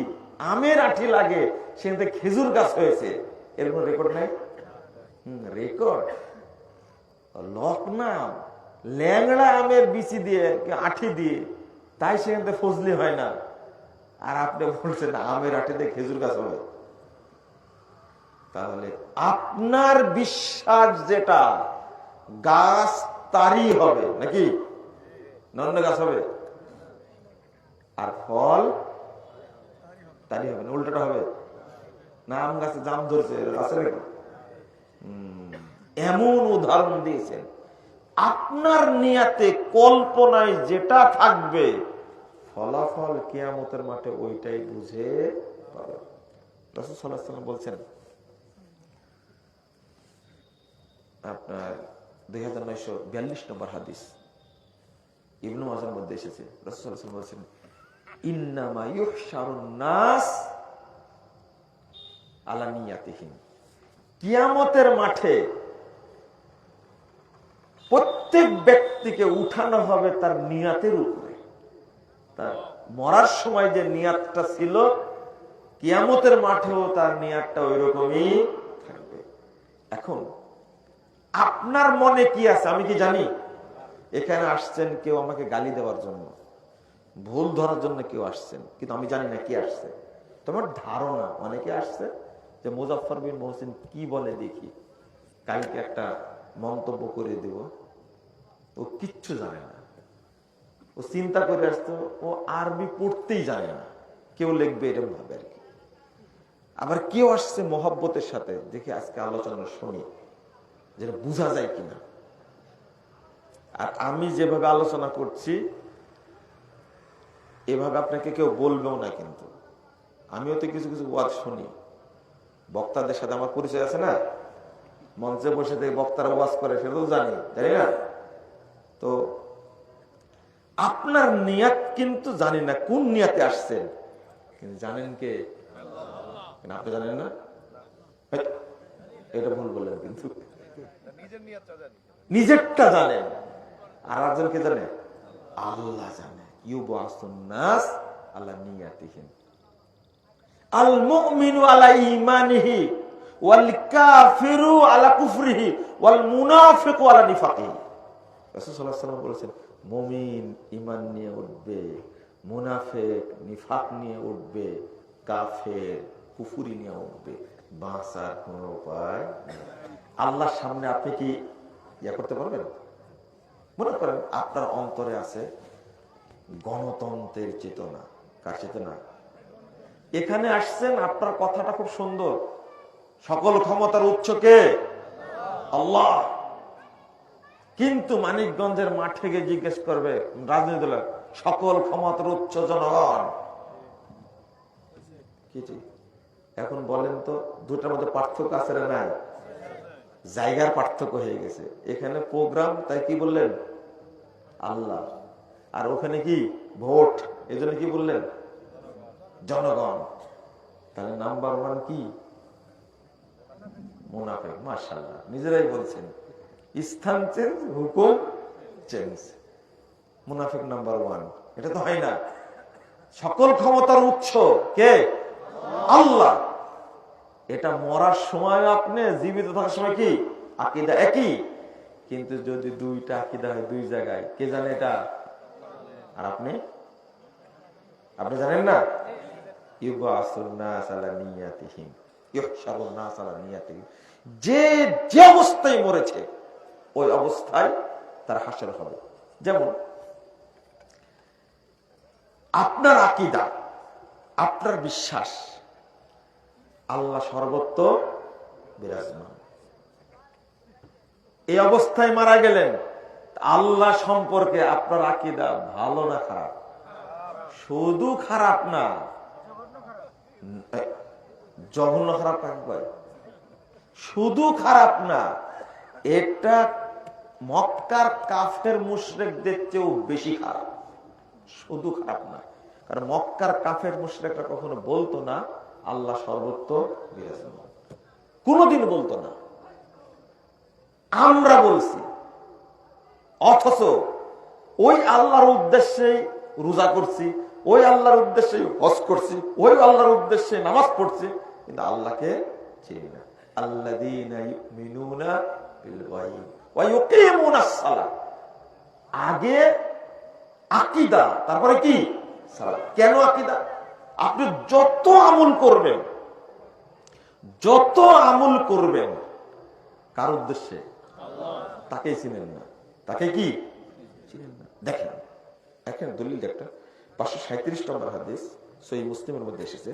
আমের আঠি লাগে, সেখান থেকে খেজুর গাছ হয়েছে, এরকম রেকর্ড নাই? রেকর্ড লকনাম ল্যাংড়া আমের বিচি দিয়ে, আঠি দিয়ে, তাই সেখান থেকে ফজলি হয় না। আর আপনি বলছেন আমের আঠি দিয়ে খেজুর গাছ হবে। তাহলে আপনার বিশ্বাস যেটা, গাছ তারই হবে নাকি? নন্দ গাছ হবে আর ফল তারই হবে না, উল্টোটা হবে না? আম গাছে জাম ধরছে, আছে নাকি? এমন উদাহরণ দিয়েছেন। আপনার নিয়াতে, কল্পনায় যেটা থাকবে, ফলাফল কিয়ামতের মাঠে ওইটাই বুঝে পাবে। রাসূল সাল্লাল্লাহু আলাইহি ওয়াসাল্লাম বলছেন, আপনার 2942 নম্বর হাদিস, ইবনে মাজাহর মধ্যে এসেছে। রাসূল সাল্লাল্লাহু আলাইহি ওয়াসাল্লাম বলছেন, ইন্নামা ইউহশারুন নাস আলা নিয়াতিহিম, কিয়ামতের মাঠে প্রত্যেক ব্যক্তিকে উঠানো হবে তার নিয়াতের উপরে। তার মরার সময় যে নিয়াতটা ছিল, কিয়ামতের মাঠেও তার নিয়াতটা ওই রকমই থাকবে। এখন আপনার মনে কি আছে আমি কি জানি? এখানে আসছেন কেউ আমাকে গালি দেওয়ার জন্য, ভুল ধরার জন্য কেউ আসছেন, কিন্তু আমি জানি না কি আসছে। তোমার ধারণা অনেকে আসছে যে মুজাফফর বিন মহসিন কি বলে দেখি, কালকে একটা মন্তব্য করে দেব। ও কিচ্ছু জানে না, ও চিন্তা করে আসতো, ও আরবি পড়তেই জানে না, কেউ লিখবে এরকম ভাবে আর কি। আবার কেউ আসছে মহব্বতের সাথে, দেখি আজকে আলোচনা শুনি যেটা বোঝা যায় কিনা। আর আমি যেভাবে আলোচনা করছি এভাবে আপনাকে কেউ বলবেও না, কিন্তু আমিও তো কিছু কিছু ওয়াজ শুনি, বক্তাদের সাথে আমার পরিচয় আছে না, মঞ্চে বসে থেকে বক্তারা ওয়াজ করে সেটাও জানি না। তো আপনার নিয়াত কিন্তু জানি না কোন নিয়াতে আসছেন, কিন্তু জানেন কে? আপনি জানেন না, এটা ভুল বললেন, কিন্তু নিজেরটা জানেন। আর একজনকে জানে আল্লাহ জানে। ইউবাসুন নাস আলা নিয়াতিহিম, আল মুমিনু আলা ঈমানিহি ওয়াল কাফিরু আলা কুফরিহি ওয়াল মুনাফিকু আলা নিফাকিহি। রাসূল সাল্লাল্লাহু আলাইহি ওয়াসাল্লাম বলেছেন, মুমিন ঈমান নিয়ে উঠবে, মুনাফিক নিফাক নিয়ে উঠবে, কাফের কুফরি নিয়ে উঠবে, বাঁচার কোনো উপায় নেই। আল্লাহর সামনে আপনি কি ইয়া করতে পারবেন? মনে করেন আপনার অন্তরে আছে গণতন্ত্রের চেতনা। কার চেতনা? এখানে আসছেন, আপনার কথাটা খুব সুন্দর, সকল ক্ষমতার উৎস কে? আল্লাহ। কিন্তু মানিকগঞ্জের মাঠে গিয়ে জিজ্ঞেস করবে রাজনীতি দলের, সকল ক্ষমতার উৎস জনগণ। কি ঠিক? এখন বলেন তো দুটার মধ্যে পার্থক্য আছে না নাই? জায়গার পার্থক্য হয়ে গেছে। এখানে প্রোগ্রাম, তাই কি বললেন? আল্লাহ। আর ওখানে কি ভোট, এই জন্য কি বললেন? জনগণ। তাহলে নাম্বার ওয়ান কি? মুনাফিক। মাশাআল্লাহ, নিজেরাই বলছেন স্থান চেঞ্জ, হুকুম চেঞ্জ। মুনাফিক নাম্বার ওয়ান। এটা তো হয় না। সকল ক্ষমতার উৎস কে? আল্লাহ। এটা মরার সময় আপনি, জীবিত থাকার সময় কি আকীদা একই, কিন্তু যদি দুইটা আকীদা হয় দুই জায়গায়, কে জানে এটা? আর আপনি জানেন না। ইউবাসুন নাস আলা নিয়াতিহিম, ইহশারুন নাস আলা নিয়াতিহিম। যে যে অবস্থায় মরেছে ওই অবস্থায় তার হাসর হবে। যেমন আপনার আকীদা, আপনার বিশ্বাস আল্লাহ সর্বত্র বিরাজমান, এই অবস্থায় মারা গেলেন, আল্লাহ সম্পর্কে আপনার আকীদা ভালো না খারাপ? শুধু খারাপ না, জঘন্য খারাপ কাকে কয়? শুধু খারাপ না, এটা মক্কার কাফের মুশরিকদের চেয়েও বেশি খারাপ। শুধু খারাপ না, কারণ মক্কার কাফের মুশরিকরা কখনো বলতো না আল্লাহ সর্বত্র বিরাজমান, কোনদিন বলতো না। আমরা বলছি, অথচ ওই আল্লাহর উদ্দেশ্যে রোজা করছি, ওই আল্লাহর উদ্দেশ্যে হজ করছি, ওই আল্লাহর উদ্দেশ্যে নামাজ পড়ছি, কিন্তু আল্লাহকে চিনি না। আল্লাযীনা ইউমিনুনা বিল গায়ব ওয়া ইউকিমুনাস সালাহ। আগে আকীদা, তারপরে কি? সালাত। কেন আকীদা? আপনি যত আমল করবেন, কার উদ্দেশ্যে? তাকে চিনেন না। তাকে কি চিনেন না? দেখেন এখানে দলিল একটা 537 নম্বর হাদিস সহিহ মুসলিমের মধ্যে এসেছে।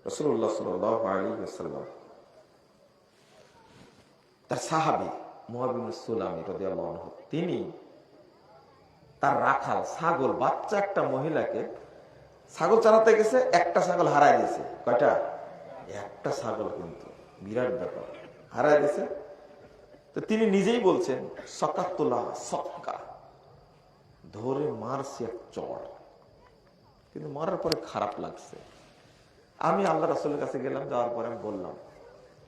রাসূলুল্লাহ সাল্লাল্লাহু আলাইহি ওয়াসাল্লাম তার সাহাবী মুআয বিন সুলামি রাদিয়াল্লাহু আনহু, তিনি তার রাখাল ছাগল, বাচ্চা একটা মহিলাকে ছাগল চালাতে গেছে, একটা ছাগল হারায় দিয়েছে। কয়টা? একটা ছাগল, কিন্তু বিরাট ব্যাপার, হারায় দিয়েছে। তো তিনি নিজেই বলছেন সকাতুল্লাহ সক্কা, ধরে মারছে এক চড়, কিন্তু মারার পরে খারাপ লাগছে। আমি আল্লাহ রাসূলের কাছে গেলাম, যাওয়ার পরে আমি বললাম,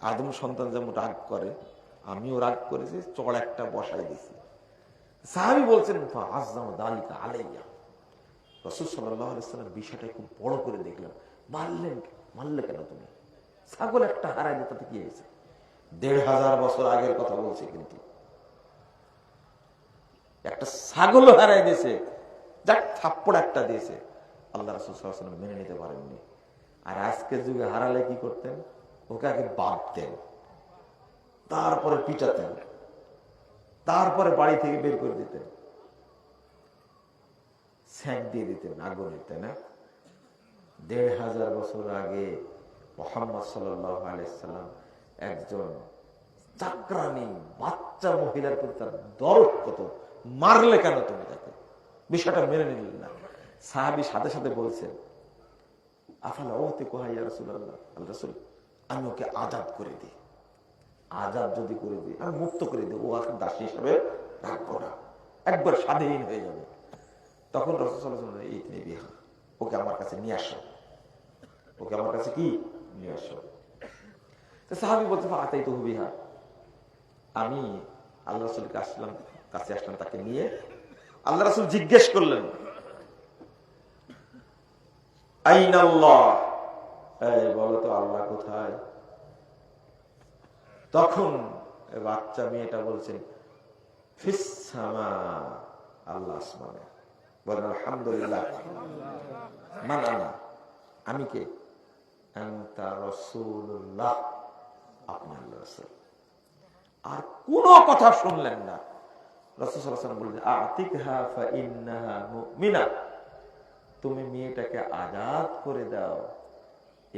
আদম সন্তান যেমন রাগ করে আমিও রাগ করেছি, চড় একটা বসাই দিছি। সাহাবী বলছেন দালিকা আলাইয়া, রাসূল সাল্লাল্লাহু আলাইহি ওয়াসাল্লাম বিষয়টা খুব বড় করে দেখলাম। মারলে কেন তুমি? ছাগল একটা হারাই দিতে কি হয়েছে? ১৫০০ বছর আগের কথা বলছে, কিন্তু একটা ছাগল হারাই দিয়েছে, যাক থাপ্পড় একটা দিয়েছে। আল্লাহ রাসূল সাল্লাল্লাহু আলাইহি ওয়াসাল্লাম মেনে নিতে পারেননি। আর আজকের যুগে হারালে কি করতেন? ওকে আগে বাঁধতেন, তারপরে পিটাতেন, তারপরে বাড়ি থেকে বের করে দিতেন, ছ্যাঁক দিয়ে দিতেন আগুনে, তাই না? ১৫০০ বছর আগে মুহাম্মদ সাল্লাল্লাহু আলাইহি সাল্লাম একজন চাকরানি বাচ্চা মহিলার প্রতি তার দরদ কত, মারলে কেন তুমি তাকে? বিষয়টা মেনে নিলেন না। সাহাবী সাথে সাথে বলছেন, আফালা ওয়াতিকু ইয়া রাসূলুল্লাহ, আল্লাহ রাসূল আমি ওকে আজাদ করে দিই, আজাদ যদি করে দিই, আমি মুক্ত করে দিই, ও আর দাসী হিসেবে রাখবো না, একবার স্বাধীন হয়ে যাবে। তখন রাসূল সাল্লাল্লাহু আলাইহি ওয়াসাল্লাম এই বিহা, ওকে আমার কাছে নিয়ে আসো, ওকে আমার কাছে কি নিয়ে আসো। তো সাহাবী বলতে আতাই তো বিহা, আমি আল্লাহ রাসূলের কাছে আসলাম তাকে নিয়ে। আল্লাহ রাসূল জিজ্ঞেস করলেন, আইনাল্লাহ, এই বলো তো আল্লাহ কোথায়? তখন বাচ্চা মেয়েটা বলছেন, ফিস সামা, আল্লাহ আসমানে। বলেন আলহামদুলিল্লাহ। মান আনা, আমি কে? আনতা রাসূলুল্লাহ, আপনি আল্লাহর রাসূল। আর কোনো কথা শুনলেন না। রাসূল সাল্লাল্লাহু আলাইহি ওয়াসাল্লাম বললেন, আতিকহা ফা ইন্নাহা মুমিনা, তুমি মেয়েটাকে আজাদ করে দাও,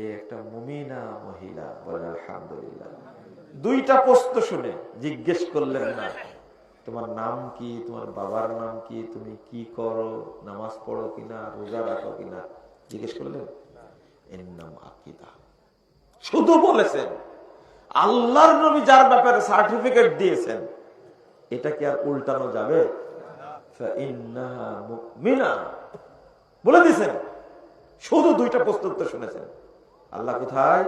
এ একটা মুমিনা মহিলা। বলেন আলহামদুলিল্লাহ। দুইটা প্রশ্ন শুনে জিজ্ঞেস করলেন না, তোমার নাম কি, তোমার বাবার নাম কি, তুমি কি করো, নামাজ পড়ো কিনা, রোজা রাখো কিনা, জিজ্ঞেস করলেন? এর নাম আকীদা। শুধু বলেছেন আল্লাহর নবী যার ব্যাপারে সার্টিফিকেট দিয়েছেন, এটা কি আর উল্টানো যাবে? ফাইন্নাহা মুমিনা বলে দিয়েছেন। শুধু দুইটা প্রশ্ন উত্তর শুনেছেন, আল্লাহ কোথায়?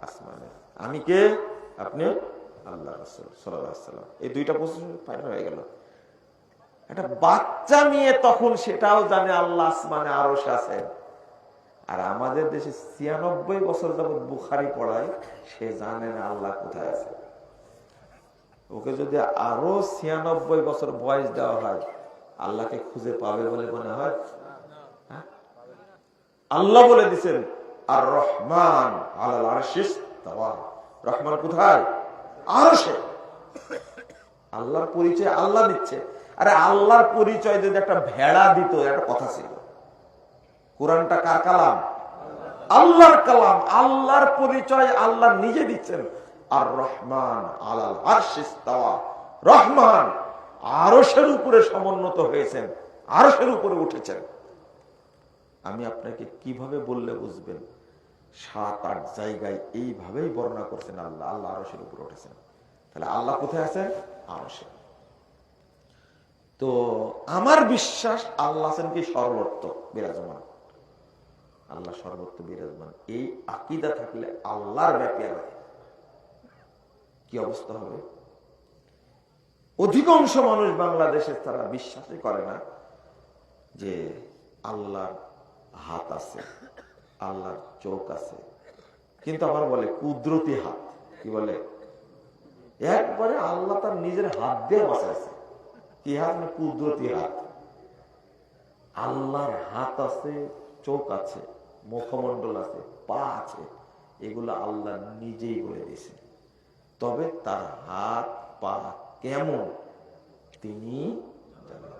আসমানে। আমি কে? আপনি আল্লাহ রাসূল সাল্লাল্লাহু আলাইহি ওয়াসাল্লাম। এই দুইটা প্রশ্ন ফাইনাল হয়ে গেল। একটা বাচ্চা মেয়ে তখন সেটাও জানে আল্লাহ আসমানে আরশে আছেন। আর আমাদের দেশে ৯৬ বছর যাবত বুখারী পড়ায়, সে জানে না আল্লাহ কোথায় আছে। ওকে যদি আরো ৯৬ বছর বয়স দেওয়া হয়, আল্লাহকে খুঁজে পাবে বলে মনে হয়? আল্লাহ বলে দিচ্ছেন, আর রহমান আলাল আরশিস তাওয়া, রহমান কোথায়? আরশে। আল্লাহর পরিচয় আল্লাহ দিচ্ছে। আরে আল্লাহর পরিচয় যদি একটা ভেড়া দিত, একটা কথা ছিল। কোরআনটা কার কালাম? আল্লাহর কালাম। আল্লাহর পরিচয় আল্লাহ নিজে দিচ্ছেন, আর রহমান আলাল আরশিস তাওয়া, রহমান আরশের উপরে সমুন্নত হয়েছেন, আরশের উপরে উঠেছেন। আমি আপনাকে কিভাবে বললে বুঝবেন? ৭-৮ জায়গায় এইভাবেই বর্ণনা করছেন আল্লাহ, আল্লাহ আরশের উপরে উঠেছেন। তাহলে আল্লাহ কোথায় আছেন? আরশে। তো আমার বিশ্বাস আল্লাহ আছেন কি সর্বত্র বিরাজমান, আল্লাহ সর্বত্র বিরাজমান। এই আকীদা থাকলে আল্লাহর ব্যাপারে কি অবস্থা হবে? অধিকাংশ মানুষ বাংলাদেশে তারা বিশ্বাসই করে না যে আল্লাহর হাত আছে, আল্লাহর চোখ আছে, কিন্তু আবার বলে কুদরতি হাত। কি বলে? একবারে আল্লাহ তার নিজের হাত দিয়ে বাঁচাইছে। কি হাত? না কুদরতি হাত। আল্লাহর হাত আছে, চোখ আছে, মুখমণ্ডল আছে, পা আছে, এগুলো আল্লাহ নিজেই বলে দিয়েছে। তবে তার হাত পা কেমন তিনি জানেন।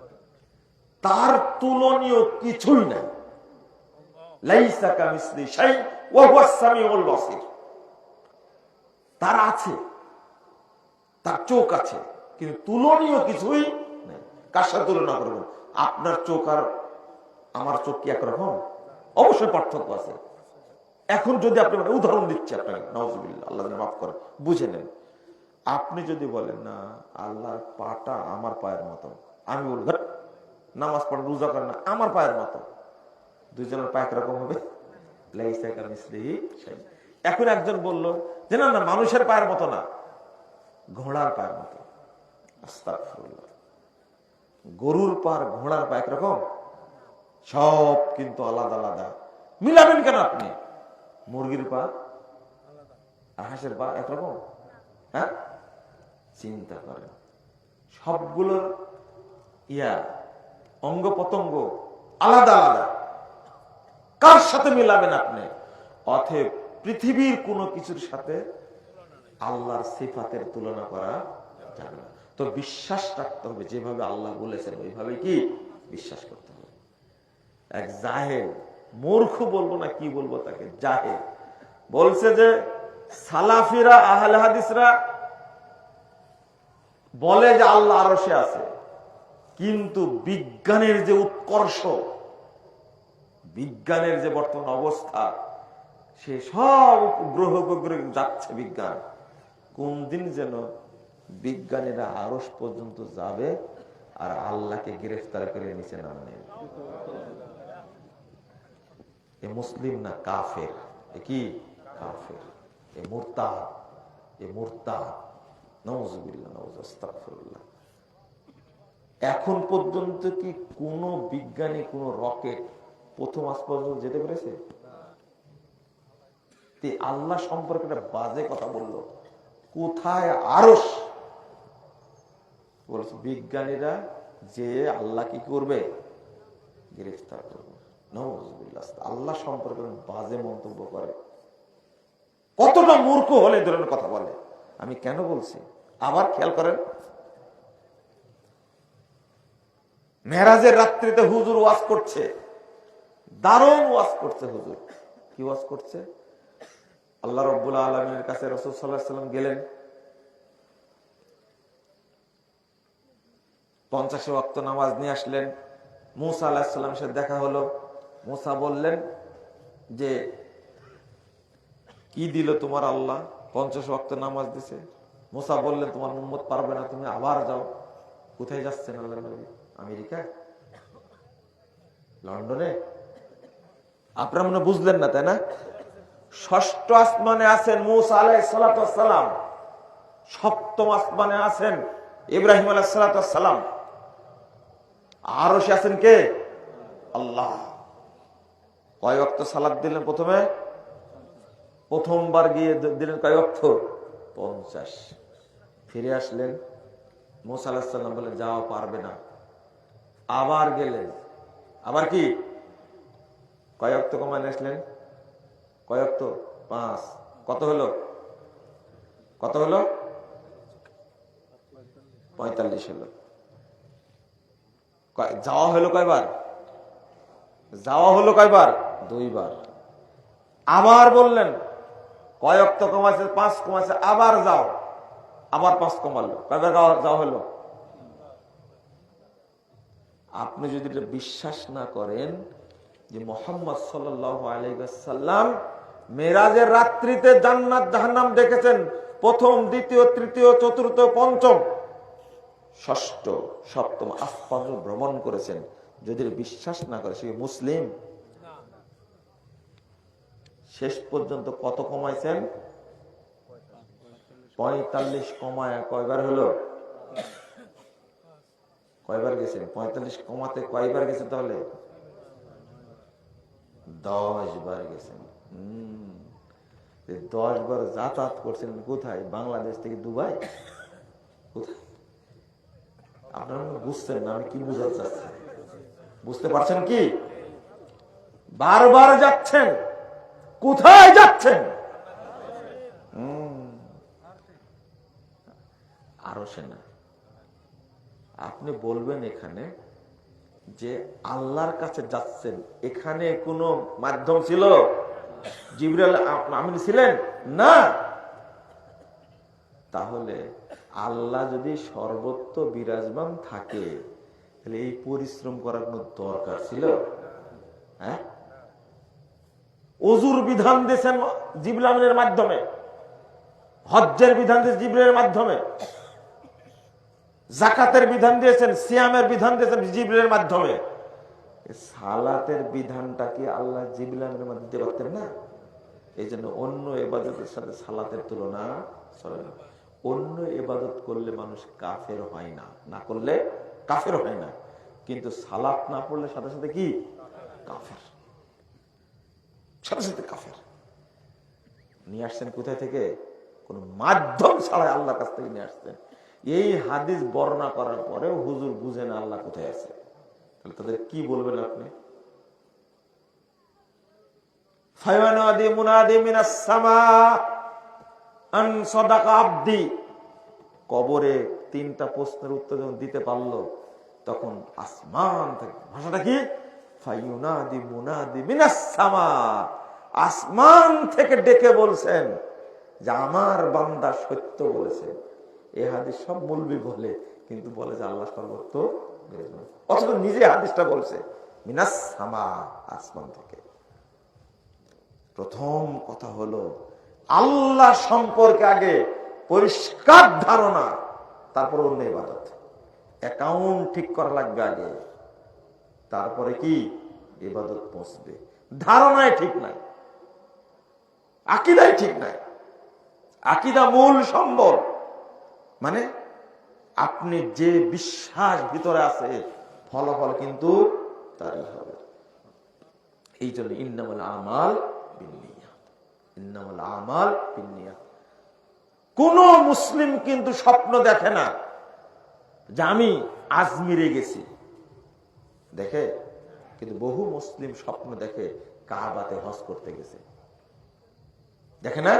তার তুলনীয় কিছুই নাই। লাইসা কামিসলি শাই ওয়া হুয়াস সামিউল বাসীর। তার আছে, তার চোখ আছে, কিন্তু তুলনীয় কিছুই নাই। কার সাথে তুলনা করবেন? আপনার চোখ আর আমার চোখ কি একরকম? অবশ্যই পার্থক্য আছে। এখন যদি আপনি, উদাহরণ দিচ্ছি আপনাকে, নাউজুবিল্লাহ, আল্লাহ মাফ করে, বুঝে নেন। আপনি যদি বলেন না আল্লাহর পাটা আমার পায়ের মতো, আমি বলবো নামাজ পড়েন, রোজা করেন না, আমার পায়ের মতো, দুইজনের পা একরকম হবে? লাইসা কামিসলিহি শাই। এখন একজন বলল যে না না, মানুষের পায়ের মতো না, ঘোড়ার পায়ের মতো। আস্তাগফিরুল্লাহ। গরুর পা আর ঘোড়ার পা একরকম? সব কিন্তু আলাদা আলাদা। মিলাবেন কেন আপনি? মুরগির পা আর হাঁসের পা একরকম? হ্যাঁ, চিন্তা করেন। সবগুলোর অঙ্গ প্রত্যঙ্গ আলাদা আলাদা, কার সাথে মিলাবেন আপনি? অতএব পৃথিবীর কোন কিছুর সাথে আল্লাহর সিফাতের তুলনা করা যাবে না। তো বিশ্বাস রাখতে হবে, যেভাবে আল্লাহ বলেছেন ওইভাবে কি বিশ্বাস করতে হবে। এক জাহেল, মূর্খ বলবো না কি বলবো তাকে, জাহেল বলছে যে সালাফিরা আহলে হাদিসরা বলে যে আল্লাহ আরশে আছে, কিন্তু বিজ্ঞানের যে উৎকর্ষ, বিজ্ঞানের যে বর্তমান অবস্থা, সে সব গ্রহ উপগ্রহে যাচ্ছে বিজ্ঞান, কোন দিন যেন বিজ্ঞানীরা আরশ পর্যন্ত যাবে আর আল্লাহকে গ্রেফতার করে নিচে নামাবে। এ মুসলিম না কাফের? এ কি কাফের? এ মুরতাদ, এ মুরতাদ। নাউযুবিল্লাহ, আস্তাগফিরুল্লাহ। এখন পর্যন্ত কি কোন বিজ্ঞানী কোন রকেট প্রথম আসমান পর্যন্ত যেতে পেরেছে? আল্লাহ সম্পর্কে একটা বাজে কথা বললো, কোথায় আরশ? বলছে বিজ্ঞানীরা যে আল্লাহ কি করবে, গ্রেফতার করবে। নাউযুবিল্লাহ। আল্লাহ সম্পর্কে বাজে মন্তব্য করে। কতটা মূর্খ হলে এই ধরনের কথা বলে? আমি কেন বলছি আবার খেয়াল করেন। মেরাজের রাত্রিতে হুজুর ওয়াজ করছে, দারুণ ওয়াজ করছে। হুজুর কি ওয়াজ করছে? আল্লাহ রাব্বুল আলামিনের কাছে রাসূল সাল্লাল্লাহু আলাইহি ওয়াসাল্লাম গেলেন, 50 ওয়াক্ত নামাজ নিয়ে আসলেন। মুসা আলাইহিস সালামের সাথে দেখা হলো। মুসা বললেন যে কি দিল তোমার আল্লাহ? 50 ওয়াক্ত নামাজ দিছে। মুসা বললেন তোমার উম্মত পারবে না, তুমি আবার যাও। কোথায় যাচ্ছেন আল্লাহর নবী? আমেরিকা, লন্ডনে? আপনারা মনে বুঝলেন না, তাই না? ষষ্ঠ আসমানে আছেন মুসা আলাইহিস সালাতু ওয়াস সালাম, সপ্তম আসমানে আছেন ইব্রাহিম আলাইহিস সালাতু ওয়াস সালাম, আরশে আছেন কে? আল্লাহ। কয় ওয়াক্ত সালাত দিলেন প্রথমে? প্রথমবার গিয়ে দিলেন কয় ওয়াক্ত? 50। ফিরে আসলেন, মুসা আলাইহিস সালাম বলে যাও, পারবে না। আবার গেলেন, আবার কি কয় ওয়াক্ত কমায় আসলেন? কয় ওয়াক্ত? 5। কত হলো? কত হলো? 45 হলো। যাওয়া হলো কয়বার? যাওয়া হলো কয়বার? 2 বার। আবার বললেন কয় ওয়াক্ত কমাইছে? 5 কমাইছে, আবার যাও, আবার 5 কমালো। কয়বার যাওয়া হলো? আপনি যদি এটা বিশ্বাস না করেন যে মুহাম্মদ সাল্লাল্লাহু আলাইহি ওয়াসাল্লাম মেরাজের রাত্রিতে জান্নাত জাহান্নাম দেখেছেন, প্রথম, দ্বিতীয়, তৃতীয়, চতুর্থ, পঞ্চম, ষষ্ঠ, সপ্তম আসমান ভ্রমণ করেছেন, যদি বিশ্বাস না করে সে মুসলিম। শেষ পর্যন্ত কত কমাইছেন? 45 কমায় কয়বার হলো? কয়বার গেছেন? 45 কমাতে কয়বার গেছেন? তাহলে 10 বার গেছেন। 10 বার যাতায়াত করছেন কোথায়? বাংলাদেশ থেকে দুবাই? কোথায়? আপনারা বুঝছেন না আমি কি বুঝাতে চাচ্ছি? বুঝতে পারছেন কি? বারবার যাচ্ছেন, কোথায় যাচ্ছেন? আরশে না। আপনি বলবেন এখানে যে আল্লাহর কাছে যাচ্ছেন, এখানে কোনো মাধ্যম ছিল? জিবরাইল আমিন ছিলেন না? তাহলে আল্লাহ যদি সর্বত্র বিরাজমান থাকে, তাহলে এই পরিশ্রম করার কোনো দরকার ছিল? হ্যাঁ, ওযুর বিধান দিয়েছেন জিবরাইল আমিনের মাধ্যমে, হজ্জের বিধান দিয়েছেন জিবরাইলের মাধ্যমে, যাকাতের বিধান দিয়েছেন, সিয়ামের বিধান দিয়েছেন জিবরাইলের মাধ্যমে। সালাতের বিধানটা কি আল্লাহ জিবরিলের মধ্যে দিতে পারতেন না? এই জন্য অন্য ইবাদতের সাথে সালাতের তুলনা চলে না। অন্য ইবাদত করলে মানুষ কাফের হয় না, না করলে কাফের হয় না, কিন্তু সালাত না পড়লে সাথে সাথে কি কাফের, সাথে সাথে কাফের। নিয়ে আসছেন কোথায় থেকে? কোন মাধ্যম ছাড়াই আল্লাহর কাছ থেকে নিয়ে আসছেন। এই হাদিস বর্ণনা করার পরেও হুজুর বুঝে না আল্লাহ কোথায় আছে, তাহলে তাদের কি বলবেন আপনি? ফায়ুনাদি মুনাদি মিনাস সামা আন সাদাকা আবদি। কবরে তিনটা প্রশ্নের উত্তর যখন দিতে পারলো, তখন আসমান থেকে ভাষাটা কি? ফায়ুনাদি মুনাদি মিনাস সামা, আসমান থেকে ডেকে বলছেন যে আমার বান্দা সত্য বলেছে। এই হাদিস সব মৌলবি বলে, কিন্তু বলে যে আল্লাহ সর্বত্র বিরাজমান, অথচ নিজে হাদিসটা বলছে মিনাস সামা, আসমান থেকে। প্রথম কথা হলো আল্লাহ সম্পর্কে আগে পরিষ্কার ধারণা, তারপর অন্য ইবাদত। অ্যাকাউন্ট ঠিক করা লাগবে আগে, তারপরে কি ইবাদত পৌঁছবে। ধারণায় ঠিক নাই, আকীদায় ঠিক নাই। আকীদা মূল সম্বল, মানে আপনি যে বিশ্বাস ভিতরে আছে ফলাফল কিন্তু তারই হবে। এই জন্য ইন্নামাল আমাল বিন্নিয়াত, ইন্নামাল আমাল বিন্নিয়াত। কোন মুসলিম কিন্তু স্বপ্ন দেখে না যে আমি আজমিরে গেছি, দেখে? কিন্তু বহু মুসলিম স্বপ্ন দেখে কাবাতে হজ করতে গেছে, দেখে না?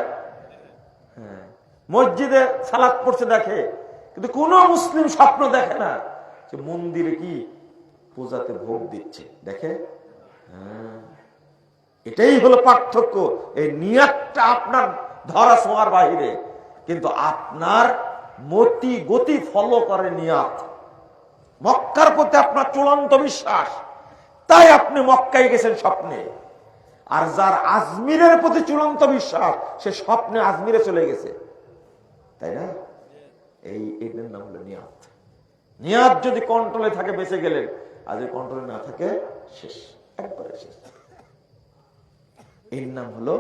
হ্যাঁ, মসজিদে সালাত পড়ছে দেখে, কিন্তু কোন মুসলিম স্বপ্ন দেখে না যে মন্দিরে কি পূজাতে ভোগ দিচ্ছে, দেখে? হ্যাঁ, এটাই হলো পার্থক্য। এই নিয়াতটা আপনার ধরা ছোঁয়ার বাহিরে, কিন্তু আপনার মতি গতি ফলো করে নিয়াত। মক্কার প্রতি আপনার চূড়ান্ত বিশ্বাস, তাই আপনি মক্কায় গেছেন স্বপ্নে। আর যার আজমিরের প্রতি চূড়ান্ত বিশ্বাস, সে স্বপ্নে আজমিরে চলে গেছে, তাই না? এটার নাম হলো নিয়াত। নিয়াত যদি কন্ট্রোলে থাকে বেঁচে গেলেন, আর যদি কন্ট্রোলে না থাকে শেষ, একবারে শেষ। এর নাম হলো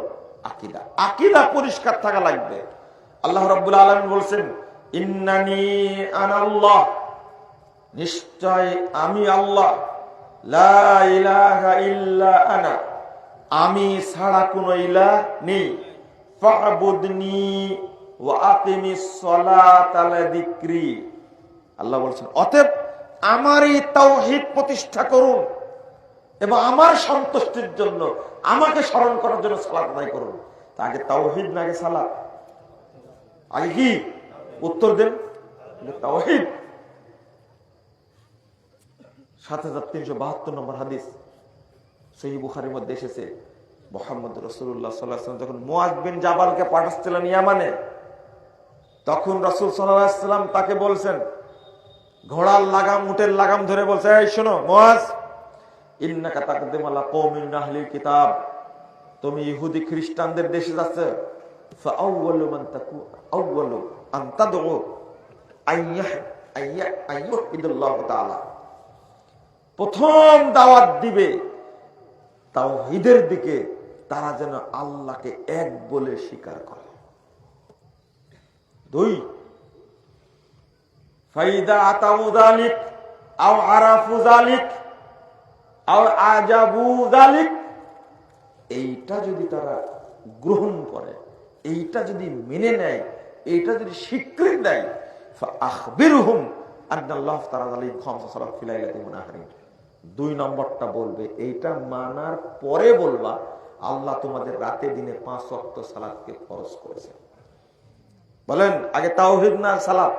আকীদা। আকীদা পরিষ্কার থাকা লাগবে। আল্লাহ রাব্বুল আলামিন বলছেন ইন্নানি আনাল্লাহ, নিশ্চয় আমি আল্লাহ, লা ইলাহা ইল্লা আনা, আমি ছাড়া কোনো ইলাহ নেই, ফা'বুদনি ওয়া আকিমিস সালাতা লিযিকরি। আল্লাহ বলছেন অতএব আমারই তাওহীদ প্রতিষ্ঠা করুন এবং আমার সন্তুষ্টির জন্য আমাকে স্মরণ করার জন্য সালাত আদায় করুন। আগে তাওহীদ না আগে সালাত? আগে কি? উত্তর দেন। তাওহীদ। ৭৩৭২ নম্বর হাদিস সহিহ বুখারীর মধ্যে এসেছে, মুহাম্মদ রাসূলুল্লাহ সাল্লাল্লাহু আলাইহি ওয়াসাল্লাম যখন মুআয বিন জাবালকে পাঠাচ্ছিলেন ইয়ামানে, তখন রাসূল সাল্লাল্লাহু আলাইহি ওয়াসাল্লাম তাকে বলছেন, ঘোড়ার লাগাম, উটের লাগাম ধরে বলছে, এই শোনো মুআয, ইন্নাকা তাকদিমু আলা কওমিন আহলিল কিতাব, তুমি ইহুদি খ্রিস্টানদের দেশে যাচ্ছ, ফাআউয়ালু মান তাকু আউয়ালু আন তাদউ আইয়াহিদুল্লাহ তাআলা, প্রথম দাওয়াত দিবে তাওহীদের দিকে, তারা যেন আল্লাহকে এক বলে স্বীকার করে। ২, ফাইদা আতাউ যালিক আও আরাফু যালিক আও আজাবু যালিক, এইটা যদি তারা গ্রহণ করে, এইটা যদি মেনে নেয়, এইটা যদি স্বীকৃতি দেয়, ফাআখবিরহুম আন্নাল্লাহ তাআলা আলাইহিম খামসা সালাত ফিল লাইলাতি ওয়া নাহারি। ২ নম্বরটা বলবে, এইটা মানার পরে বলবা আল্লাহ তোমাদের রাতে দিনে ৫ ওয়াক্ত সালাতকে ফরজ করেছে। বলেন আগে তাওহীদ না সালাত?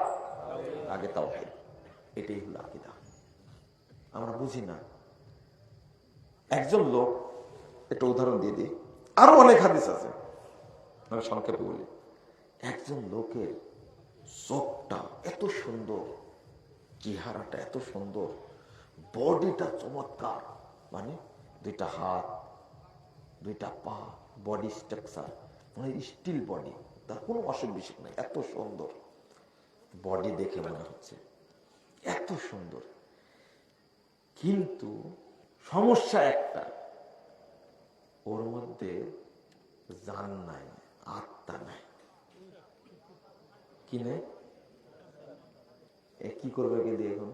আগে তাওহীদ। এটাই হলো আকীদা। আমরা বুঝি না। একজন লোক, একটা উদাহরণ দিয়ে দিই, আরো অনেক হাদিস আছে, আমি সংক্ষেপে বলি। একজন লোকের চোখটা এত সুন্দর, চেহারাটা এত সুন্দর, বডিটা চমৎকার, মানে 2টা হাত, 2টা পা, বডি স্ট্রাকচার মানে স্টিল বডি, তার কোনো অসুখ বিসুখ নাই, এত সুন্দর বডি দেখে মনে হচ্ছে এত সুন্দর। কিন্তু সমস্যা একটা, ওর মধ্যে জান নাই, আত্মা নাই। কি নেই? কি করবে কে দিয়ে? এখন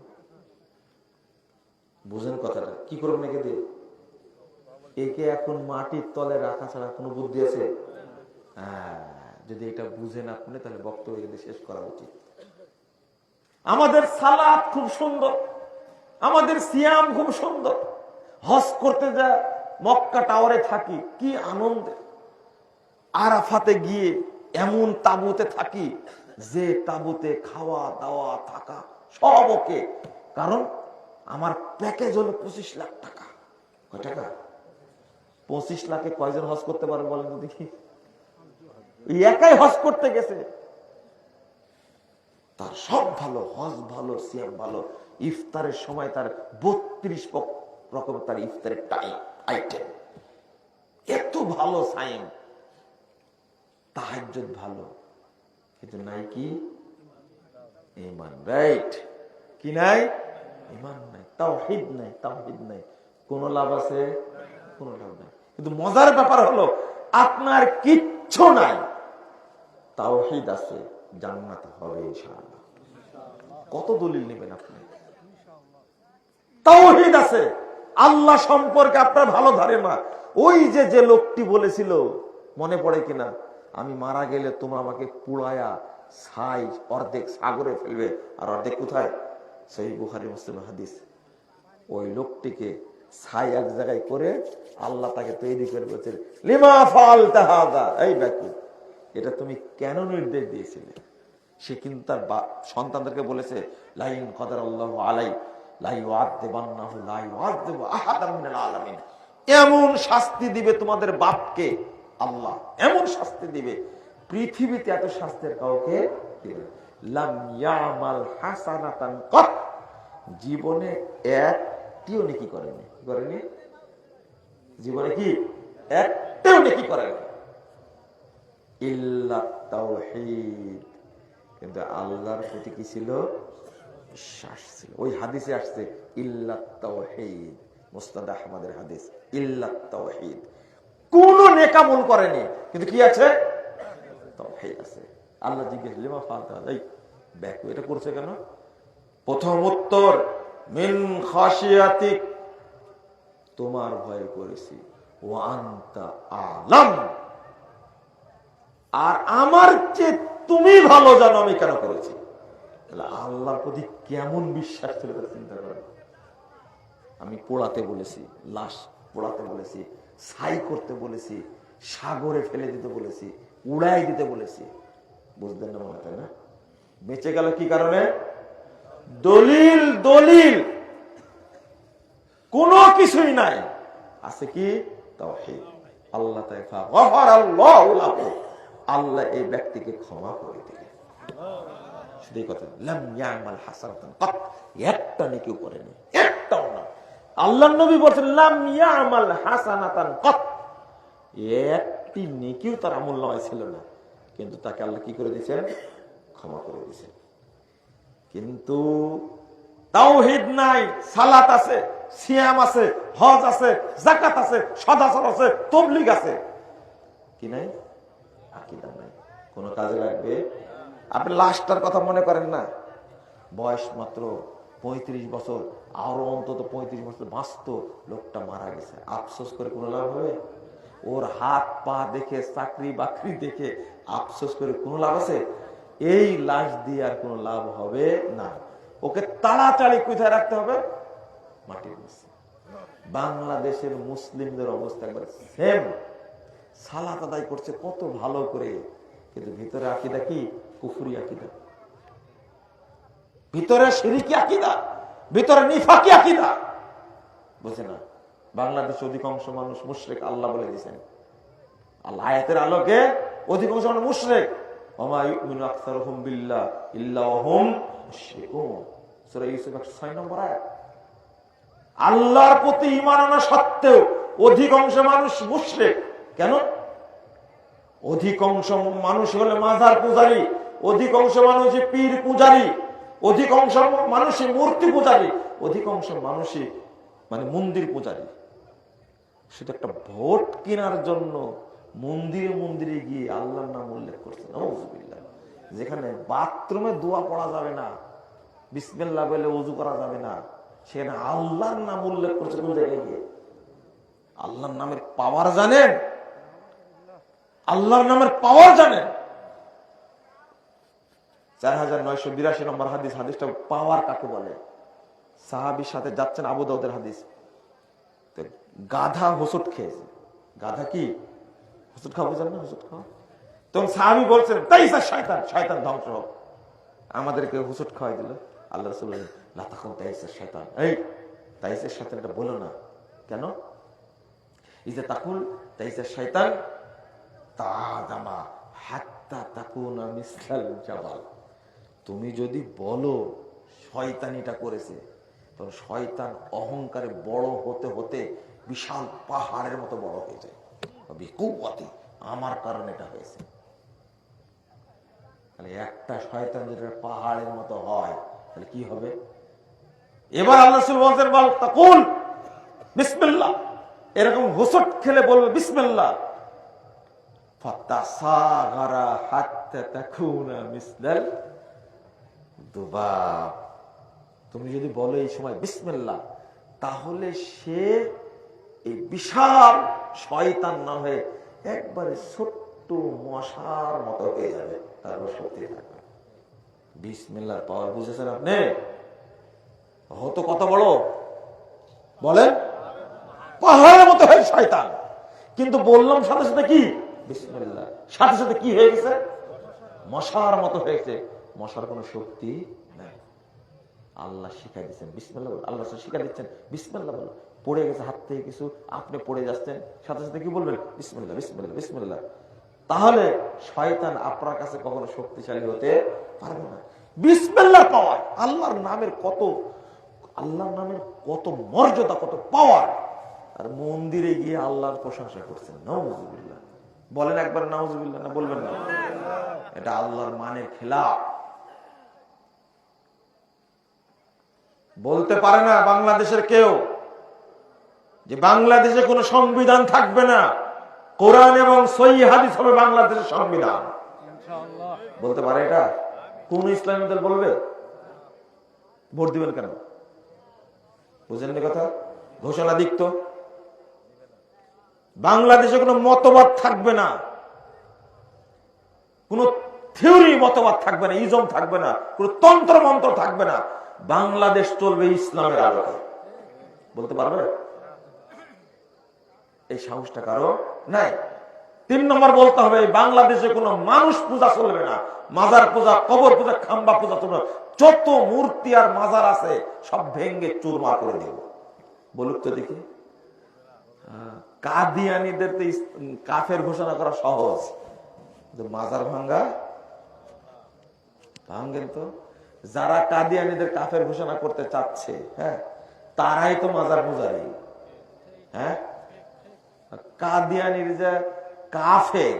বুঝেন কথাটা, কি করবে না কে দিয়ে? একে এখন মাটির তলে রাখা ছাড়া কোনো বুদ্ধি আছে? হ্যাঁ, যদি এটা বুঝেন আপনি, তাহলে বক্তব্য শেষ করা উচিত। আমাদের সালাত খুব সুন্দর, আমাদের সিয়াম খুব সুন্দর, হজ করতে যা মক্কা টাওয়ারে থাকি কি আনন্দে, আরাফাতে গিয়ে এমন তাঁবুতে থাকি যে তাঁবুতে খাওয়া দাওয়া থাকা সব ওকে, কারণ আমার প্যাকেজ হলো 25 লাখ টাকা। কয় টাকা? 25 লাখে কয়জন হজ করতে পারে বলেন তো দেখি? একাই হজ করতে গেছে, তার সব ভালো, হজ ভালো, সিয়াম ভালো, ইফতারের সময় তার 32 রকমের তার ইফতারের আইটেম, এত ভালো সাইম, তাহাজ্জুদ ভালো, কিন্তু নাই কি? ঈমান। রাইট, কি নাই? ঈমান নাই, তাওহীদ নাই, তাওহীদ নাই। কোন লাভ আছে? কোন লাভ নাই। কিন্তু মজার ব্যাপার হলো আপনার কিচ্ছু নাই, তাওহীদ আছে, জান্নাত হবে ইনশাআল্লাহ। কত দলিল নেবেন আপনি? তাওহীদ আছে, আল্লাহ সম্পর্কে আপনার ভালো ধারণা। ওই যে লোকটি বলেছিল, মনে পড়ে কিনা, আমি মারা গেলে তোমরা আমাকে পুড়ায়া ছাই অর্ধেক সাগরে ফেলবে, আর অর্ধেক কোথায়? সেই বুখারী মুসলিম হাদিস। ওই লোকটিকে ছাই এক জায়গায় করে আল্লাহ তাকে তৈরি করে বলছেন, লিমা ফাআলতা হাযা, এই ব্যক্তি, এটা তুমি কেন নির্দেশ দিয়েছিলে? সে কিন্তু তার সন্তানদেরকে বলেছে, লাইন কদারাল্লাহু আলাই লা ইউআযযিবান্নাহু লা ইউআযযিবু আহাদাম মিনাল আলামিন। এমন শাস্তি দিবে তোমাদের বাপকে আল্লাহ, এমন শাস্তি দিবে, পৃথিবীতে এত শাস্তির কাউকে দিবে। লাম ইয়ামাল হাসানাতান কত, জীবনে একটিও নেকি করেনি, করেনি জীবনে, কি একটাও নেকি করেনি, ইল্লা তাওহীদ। কিন্তু আল্লাহর প্রতি কি ছিল? বিশ্বাস ছিল। ওই হাদিসে আসছে ইল্লা তাওহীদ, মুসনাদ আহমদের হাদিস, ইল্লা তাওহীদ। কোন নেক আমল করেনি, কিন্তু কি আছে? তাওহীদ আছে। আল্লাহ জিজ্ঞেস, লিমা ফাআলতা, এই ব্যাকু এটা করছে কেন? প্রথম উত্তর, মিন খাশিয়াতিক, তোমার ভয় করেছি, ওয়া আনতা আ'লাম, আর আমার চেয়ে তুমি ভালো জানো আমি কেন করেছি। আল্লাহর প্রতি কেমন বিশ্বাস ছিল তার চিন্তা করেন। আমি পোড়াতে বলেছি, লাশ পোড়াতে বলেছি, ছাই করতে বলেছি, সাগরে ফেলে দিতে বলেছি, উড়াই দিতে বলেছি, বুঝলেন না মনে হয় না? বেঁচে গেল কি কারণে? দলিল, দলিল কোনো কিছুই নাই, আছে কি? তাওহীদ। আল্লাহ তাআলা গফারাল্লাহু লাহু, আল্লাহ এই ব্যক্তিকে ক্ষমা করে দিলেন। শুধু এই কথা, লাম ইয়ামাল হাসানাতান কত, একটা নেকিও করেনি, একটাও না। আল্লাহর নবী বলেন, লাম ইয়ামাল হাসানাতান কত, একটি নেকিও তার আমলনামায় ছিল না, কিন্তু তাকে আল্লাহ কি করে দিয়েছেন? ক্ষমা করে দিয়েছেন। কিন্তু তাওহীদ নাই, সালাত আছে, সিয়াম আছে, হজ আছে, যাকাত আছে, সদাচরণ আছে, তাবলীগ আছে, কি নাই? আকীদা নাই। কোন কাজে লাগবে? আপনি লাশটার কথা মনে করেন না, বয়স মাত্র 35 বছর, আরো অন্তত 35 বছর বাঁচত, লোকটা মারা গেছে, আফসোস করে কোনো লাভ হবে? ওর হাত পা দেখে, চাকরি বাকরি দেখে আফসোস করে কোনো লাভ আছে? এই লাশ দিয়ে আর কোনো লাভ হবে না। ওকে তাড়াতাড়ি কোথায় রাখতে হবে? মাটির নিচে। বাংলাদেশের মুসলিমদের অবস্থা একবার সেম, সালাত আদায় করছে কত ভালো করে, কিন্তু ভিতরে আকীদা কি? কুফরি আকীদা, ভিতরে শিরকি আকীদা, ভিতরে নিফাকি আকীদা। বুঝে না? বাংলাদেশে অধিকাংশ মানুষ মুশরিক, আল্লাহ বলে দিয়েছেন। আল্লাহ আয়াতের আলোকে অধিকাংশ মানুষ মুশরিক। ওমা ইউমিনু আকসারুহুম বিল্লাহ ইল্লা ওয়া হুম মুশরিকুন, সূরা ইউসুফ 6 নম্বর আয়াত। আল্লাহর প্রতি ঈমান আনা সত্ত্বেও অধিকাংশ মানুষ মুশরিক। কেন? অধিকাংশ মানুষ হলে মাজার পূজারী, অধিকাংশ মানুষ পীর পূজারী, অধিকাংশ মানুষই মূর্তি পূজারী, অধিকাংশ মানুষই মানে মন্দির পূজারী, শুধু একটা ভোট কেনার জন্য মন্দিরে মন্দিরে গিয়ে আল্লাহর নাম উল্লেখ করছে। নাউযুবিল্লাহ। যেখানে বাথরুমে দোয়া পড়া যাবে না, বিসমিল্লাহ বলে ওযু করা যাবে না, সেখানে আল্লাহর নাম উল্লেখ করছে। কোন জায়গায় গিয়ে? আল্লাহর নামের পাওয়ার জানেন? আল্লাহর নামের পাওয়ার জানেন? 4982 নম্বর হাদিস। হাদিসটা পাওয়ার কাকে বলে? সাহাবীর সাথে যাচ্ছেন, আবু দাউদের হাদিস। গাধা হোঁচট খেয়েছে। গাধা কি হোঁচট খাওয়া বোঝেন না? হোঁচট খাওয়া। তখন সাহাবী বলছেন, তাইসা শয়তান, শয়তান ধ্বংস হোক। আমাদেরকে হোঁচট খাওয়াই দিল। আল্লাহ রাসূল বললেন, লা তাকুন তাইসা শয়তান। এই তাইসা শয়তান, এটা বলো না। কেন? ইজা তাকুল তাইসা শয়তান তাদামা হাত্তা তাকুনা মিসলাল জাবাল। তুমি যদি বলো শয়তানিটা করেছে, তখন শয়তান অহংকারে বড় হতে হতে বিশাল পাহাড়ের মতো বড় হয়ে যায়। বিকুওয়াতি, আমার কারণে এটা হয়েছে। তাহলে একটা শয়তান যেটা পাহাড়ের মতো হয়, তাহলে কি হবে? এবার আল্লাহ রাসূল বলছেন, বল তাকুল বিসমিল্লাহ। এরকম হোঁচট খেলে বলবে বিসমিল্লাহ। ফাতাসাগারা হাত্তা তাকুনা মিসলাল দুবাব। তুমি যদি বলো এই সময় বিসমিল্লাহ, তাহলে সে এই বিশাল শয়তান না হয়ে একবারে ছোট্ট মশার মতো হয়ে যাবে, তারপর শক্তি থাকবে। বিসমিল্লাহর পাওয়ার বুঝেছেন আপনি? হতো কত বড় বলেন? পাহাড়ের মতো হয়ে শয়তান। কিন্তু বললাম সাথে সাথে কি বিসমিল্লাহ, সাথে সাথে কি হয়ে গেছে? মশার মতো হয়েছে। মশার কোনো শক্তি নাই। আল্লাহ শিখাই দিচ্ছেন বিসমিল্লাহ বলো। আল্লাহ শিখাই দিচ্ছেন বিসমিল্লাহ বলো। পড়ে গেছে হাত থেকে কিছু, আপনি পড়ে যাচ্ছেন, সাথে সাথে কি বলবেন? বিসমিল্লাহ বিসমিল্লাহ বিসমিল্লাহ। তাহলে শয়তান আপনার কাছে কখনো শক্তিশালী হতে পারবে না। বিসমিল্লাহর পাওয়ার, আল্লাহর নামের কত, আল্লাহর নামের কত মর্যাদা, কত পাওয়ার। আর মন্দিরে গিয়ে আল্লাহর প্রশংসা করছেন। নাউযুবিল্লাহ। বলেন একবার নাউযুবিল্লাহ, না বলবেন না? এটা আল্লাহর মানের খেলাফ। বলতে পারে না বাংলাদেশের কেউ যে বাংলাদেশে কোনো সংবিধান থাকবে না, কোরআন এবং সহিহ হাদিস হবে বাংলাদেশের সংবিধান। বলতে পারে এটা? কোন ইসলামী দল বলবে? ভোট দিবেন কেন? বুঝেননি কথা? ঘোষণা দিক তো। বাংলাদেশে কোনো মতবাদ থাকবে না, কোন থিওরি মতবাদ থাকবে না, ইজম থাকবে না, কোন তন্ত্র মন্ত্র থাকবে না। বাংলাদেশ চলবে ইসলামের আলোকে। বলতে পারবে? এই সাহসটা কারো নাই। 3 নম্বর বলতে হবে, বাংলাদেশে কোনো মানুষ পূজা চলবে না, মাজার পূজা, কবর পূজা, খাম্বা পূজা চলবে না। যত মূর্তি আর মাজার আছে সব ভেঙ্গে চুরমার করে দেব। বলুক তো দেখি। কাদিয়ানীদের তো কাফের ঘোষণা করা সহজ, মাজার ভাঙ্গা ভাঙ্গেন তো। যারা কাদিয়ানীদের কাফের ঘোষণা করতে চাচ্ছে, হ্যাঁ, তারাই তো মাজার পূজারী। হ্যাঁ, কাদিয়ানীর যে কাফের,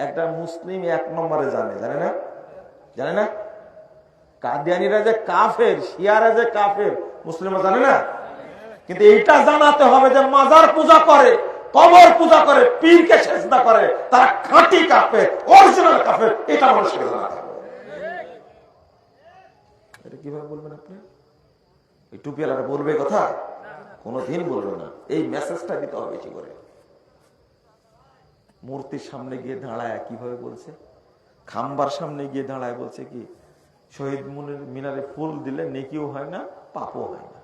একটা মুসলিম 1 নম্বরে জানে, জানে না? জানে না? কাদিয়ানীরা যে কাফের, শিয়ারা যে কাফের, মুসলিমরা জানে না? কিন্তু এইটা জানাতে হবে যে মাজার পূজা করে, কবর পূজা করে, পীরকে সেজদা করে, তারা খাঁটি কাফের, অরিজিনাল কাফের। এটা মানুষকে জানাতে হবে। এটা কিভাবে বলবেন আপনি? এই টুপিওয়ালারা বলবে কথা? কোনদিন বলবে না। এই মেসেজটা দিতে হবে কি করে? মূর্তির সামনে গিয়ে দাঁড়ায় কিভাবে বলছে? খাম্বার সামনে গিয়ে দাঁড়ায় বলছে কি, শহীদ মিনারে ফুল দিলে নেকিও হয় না, পাপও হয় না।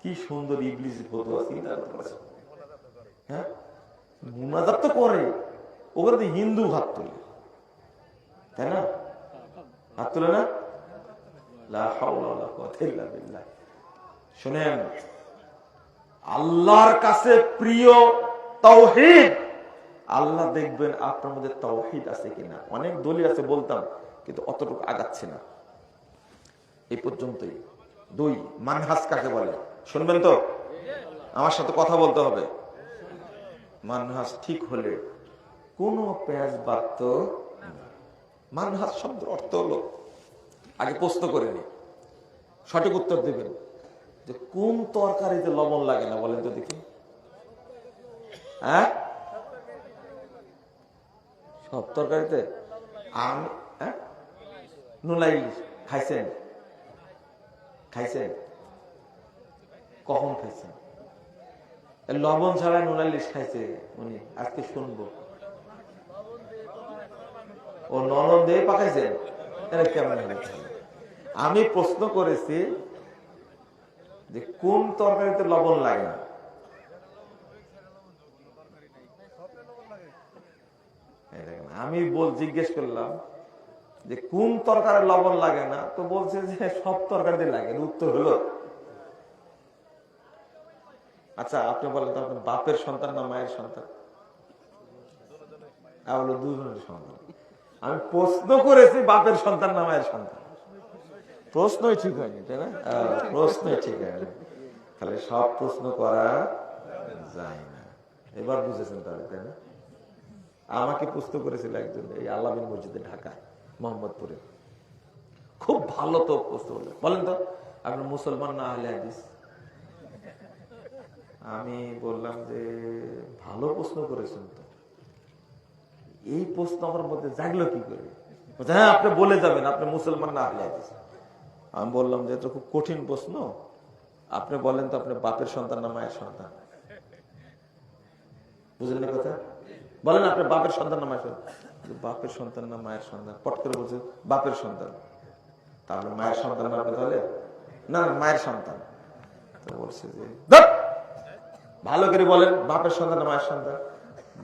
কি সুন্দর ইবলিস ফতোয়া। হ্যাঁ, মুনাজাত তো করে, ওগুলো তো হিন্দু হাত তোলে, তাই না? হাত তোলে না? লা হাওলা ওয়ালা কুওয়াতা ইল্লা বিল্লাহ। শুনেন, আল্লাহর কাছে প্রিয় তাওহীদ। আল্লাহ দেখবেন আপনার মধ্যে তাওহীদ আছে কিনা। অনেক দলিল আছে বলতাম, কিন্তু অতটুকু আগাচ্ছে না। এই পর্যন্তই। 2, মানহাজ কাকে বলে শুনবেন তো? আমার সাথে কথা বলতে হবে। মানহাজ ঠিক হলে কোনো পেঁয়াজ বাড়ত। মানহাজ শব্দের অর্থ হলো, আগে প্রশ্ন করে নি, সঠিক উত্তর দেবেন যে কোন তরকারিতে লবণ লাগে না বলেন তো দেখি? হ্যাঁ, সব তরকারিতে। আমি নোলা ইলিশ খাইছেন? খাইছেন? কখন খাইছেন? লবণ ছাড়া নোলা ইলিশ খাইছে উনি, আজকে শুনবো। ও নরম দিয়ে পাকাইছেন? এটা কেমন হলো? আমি প্রশ্ন করেছি যে কোন তরকারিতে লবণ লাগে না? আমি জিজ্ঞেস করলাম যে কোন তরকারি লবণ লাগে না, তো বলছে যে সব তরকারিতে লাগে। উত্তর হলো, আচ্ছা আপনি বলেন তো, আপনার বাপের সন্তান না মায়ের সন্তান? বলো দুজনের সন্তান। আমি প্রশ্ন করেছি বাপের সন্তান না মায়ের সন্তান। প্রশ্নই ঠিক হয়নি, তাই না? প্রশ্নই ঠিক হয়নি। তাহলে সব প্রশ্ন করা যায় না। এবার বুঝেছেন তাহলে, তাই না? আমাকে প্রশ্ন করেছিল একজন এই আলামিন মসজিদে, ঢাকায়, মোহাম্মদপুরে। খুব ভালো তো প্রশ্ন হলো। বলেন তো আপনি মুসলমান না আহলে হাদিস? আমি বললাম যে ভালো প্রশ্ন করেছেন তো, এই প্রশ্ন আমার মধ্যে জাগলো কি করে? হ্যাঁ আপনি বলে যাবেন আপনি মুসলমান না আহলে হাদিস। আমি বললাম যে এটা খুব কঠিন প্রশ্ন, আপনি বলেন তো আপনি বাপের সন্তান না মায়ের সন্তান? বুঝলেন না কথা? বলেন আপনি বাপের সন্তান না মায়ের সন্তান? বাপের সন্তান না মায়ের সন্তান? পট করে বলছে বাপের সন্তান। তাহলে মায়ের সন্তান না আপনি? তাহলে না, মায়ের সন্তান। তো বলছে যে ভালো করে বলেন বাপের সন্তান না মায়ের সন্তান?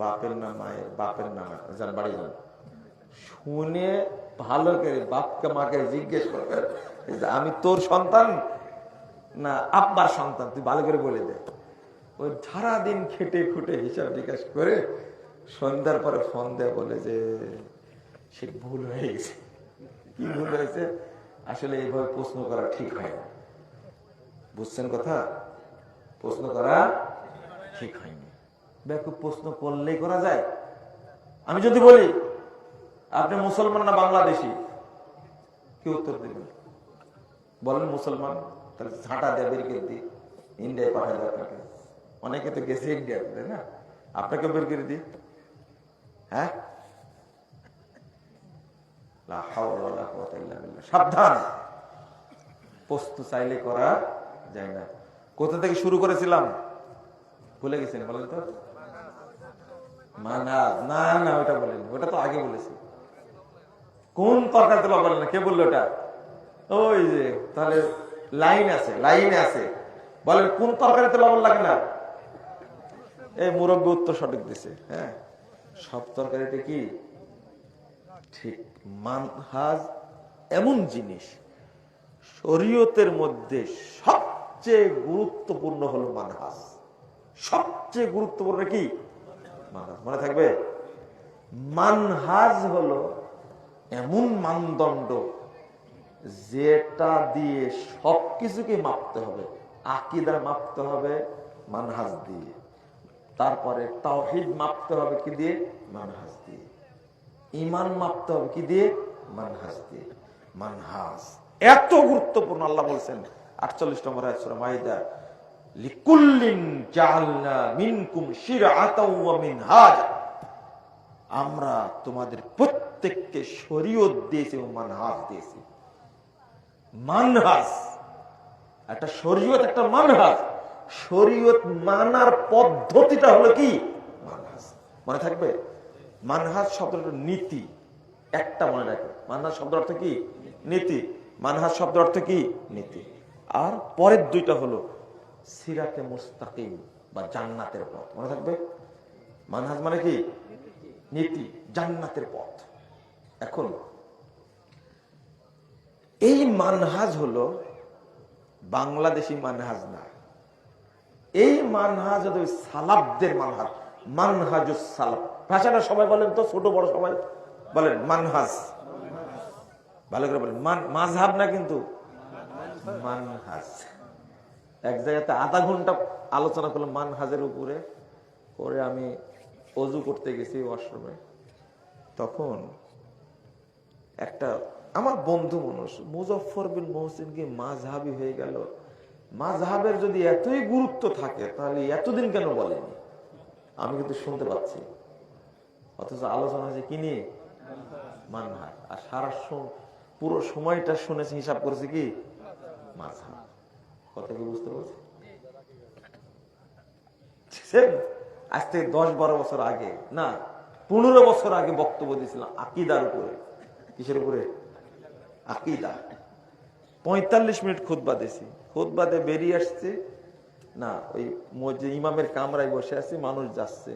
বাপের না মায়ের? বাপের না মায়ের? যান বাড়ি যান, শুনে ভালো করে বাপকে মাকে জিজ্ঞেস করবেন আমি তোর সন্তান না আব্বার সন্তান, তুই ভালো করে বলে দে। ওই সারাদিন খেটে খুটে হিসাব নিকাশ করে সন্ধ্যার পরে ফোন দেয়, বলে যে সে ভুল হয়ে গেছে। কি ভুল হয়েছে? আসলে এইভাবে প্রশ্ন করা ঠিক হয় না। বুঝছেন কথা? প্রশ্ন করা ঠিক হয়নি। বেকুব প্রশ্ন করলেই করা যায়। আমি যদি বলি আপনি মুসলমান না বাংলাদেশি, কি উত্তর দেবেন? বলেন মুসলমান, তাহলে ঝাঁটা দেয় বের করে দিই, ইন্ডিয়ায় পাঠায় দেয় আপনাকে। অনেকে তো গেছে ইন্ডিয়া, তাই না? আপনাকে বের করে দিই। হ্যাঁ, সাবধান, প্রশ্ন চাইলে করা যায় না। কোথা থেকে শুরু করেছিলাম ভুলে গেছেন? বলেন তো। না না ওটা বলেন, ওটা তো আগে বলেছি। কোন তরকারিতে লবণ না, কে বললো ওটা? ওই যে, তাহলে লাইনে আছে বলেন কোন তরকারিতে লবণ লাগে না? এই মুরব্বী উত্তর সঠিক দিছে। হ্যাঁ, সব তরকারিতে কি ঠিক। মানহাজ এমন জিনিস, শরীয়তের মধ্যে সবচেয়ে গুরুত্বপূর্ণ হলো মানহাজ। সবচেয়ে গুরুত্বপূর্ণ কি? মানহাজ। মনে থাকবে, মানহাজ হলো এমন মানদণ্ড যেটা দিয়ে সবকিছুকে মাপতে হবে। আকীদা মাপতে হবে মানহাজ দিয়ে, তারপরে তাওহীদ মাপতে হবে কি দিয়ে? মানহাজ দিয়ে। ঈমান মাপতে হবে কি দিয়ে? মানহাজ দিয়ে। মানহাজ এত গুরুত্বপূর্ণ। আল্লাহ বলছেন 48 নম্বর আয়াত সূরা মাইদা, লিকুল্লিন জাআলনা মিনকুম শিরআতাও ওয়া মিনহাজা, আমরা তোমাদের প্রত্যেককে শরীয়ত দিয়েছি এবং মানহাজ দিয়েছি। মানহাজ একটা শরীয়ত, একটা মানহাজ। শরীয়ত মানার পদ্ধতিটা হলো কি? মানহাজ। মনে থাকবে, মানহাজ শব্দটা নীতি, একটা মনে রাখবে। মানহাজ শব্দের অর্থ কি? নীতি। মানহাজ শব্দের অর্থ কি? নীতি। আর পরের দুইটা হলো সিরাতে মুস্তাকিম বা জান্নাতের পথ। মনে থাকবে, মানহাজ মানে কি? নীতি, জান্নাতের পথ। এখন এই মানহাজ হলো বাংলাদেশি মানহাজ না। এই মানহাজ হলো সালাফদের মানহাজ, মানহাজুস সালাফ। ভাষাটা সবাই বলেন তো, ছোট বড় সবাই বলেন মানহাজ। ভালো করে বলেন, মাযহাব না কিন্তু মানহাজ। এক জায়গাতে আধা ঘন্টা আলোচনা করলাম মানহাজের উপরে। পরে আমি অজু করতে গেছি ওয়াশরুমে, তখন একটা আমার বন্ধু মানুষ মুজফফর বিন মহসিন কি মাযহাবী হয়ে গেল, মাযহাবের যদি এতই গুরুত্ব থাকে তাহলে এতদিন কেন বলেনি? আমি কিন্তু শুনতে পাচ্ছি, অথচ আলোচনা হচ্ছে কি নিয়ে? মানহাজ। আর সারা পুরো সময়টা শুনেছি, হিসাব করেছি কি? মাযহাব। কথা কি বুঝতে পারছি? আজ থেকে 10-12 বছর আগে না, 15 বছর আগে বক্তব্য দিয়েছিলাম আকীদার উপরে। কিসের উপরে? আকীদা। 45 মিনিট খুতবা দিয়েছি। খুতবা দিয়ে বেরিয়ে আসছে না, ওই ইমামের কামরায় বসে আছি, মানুষ যাচ্ছে,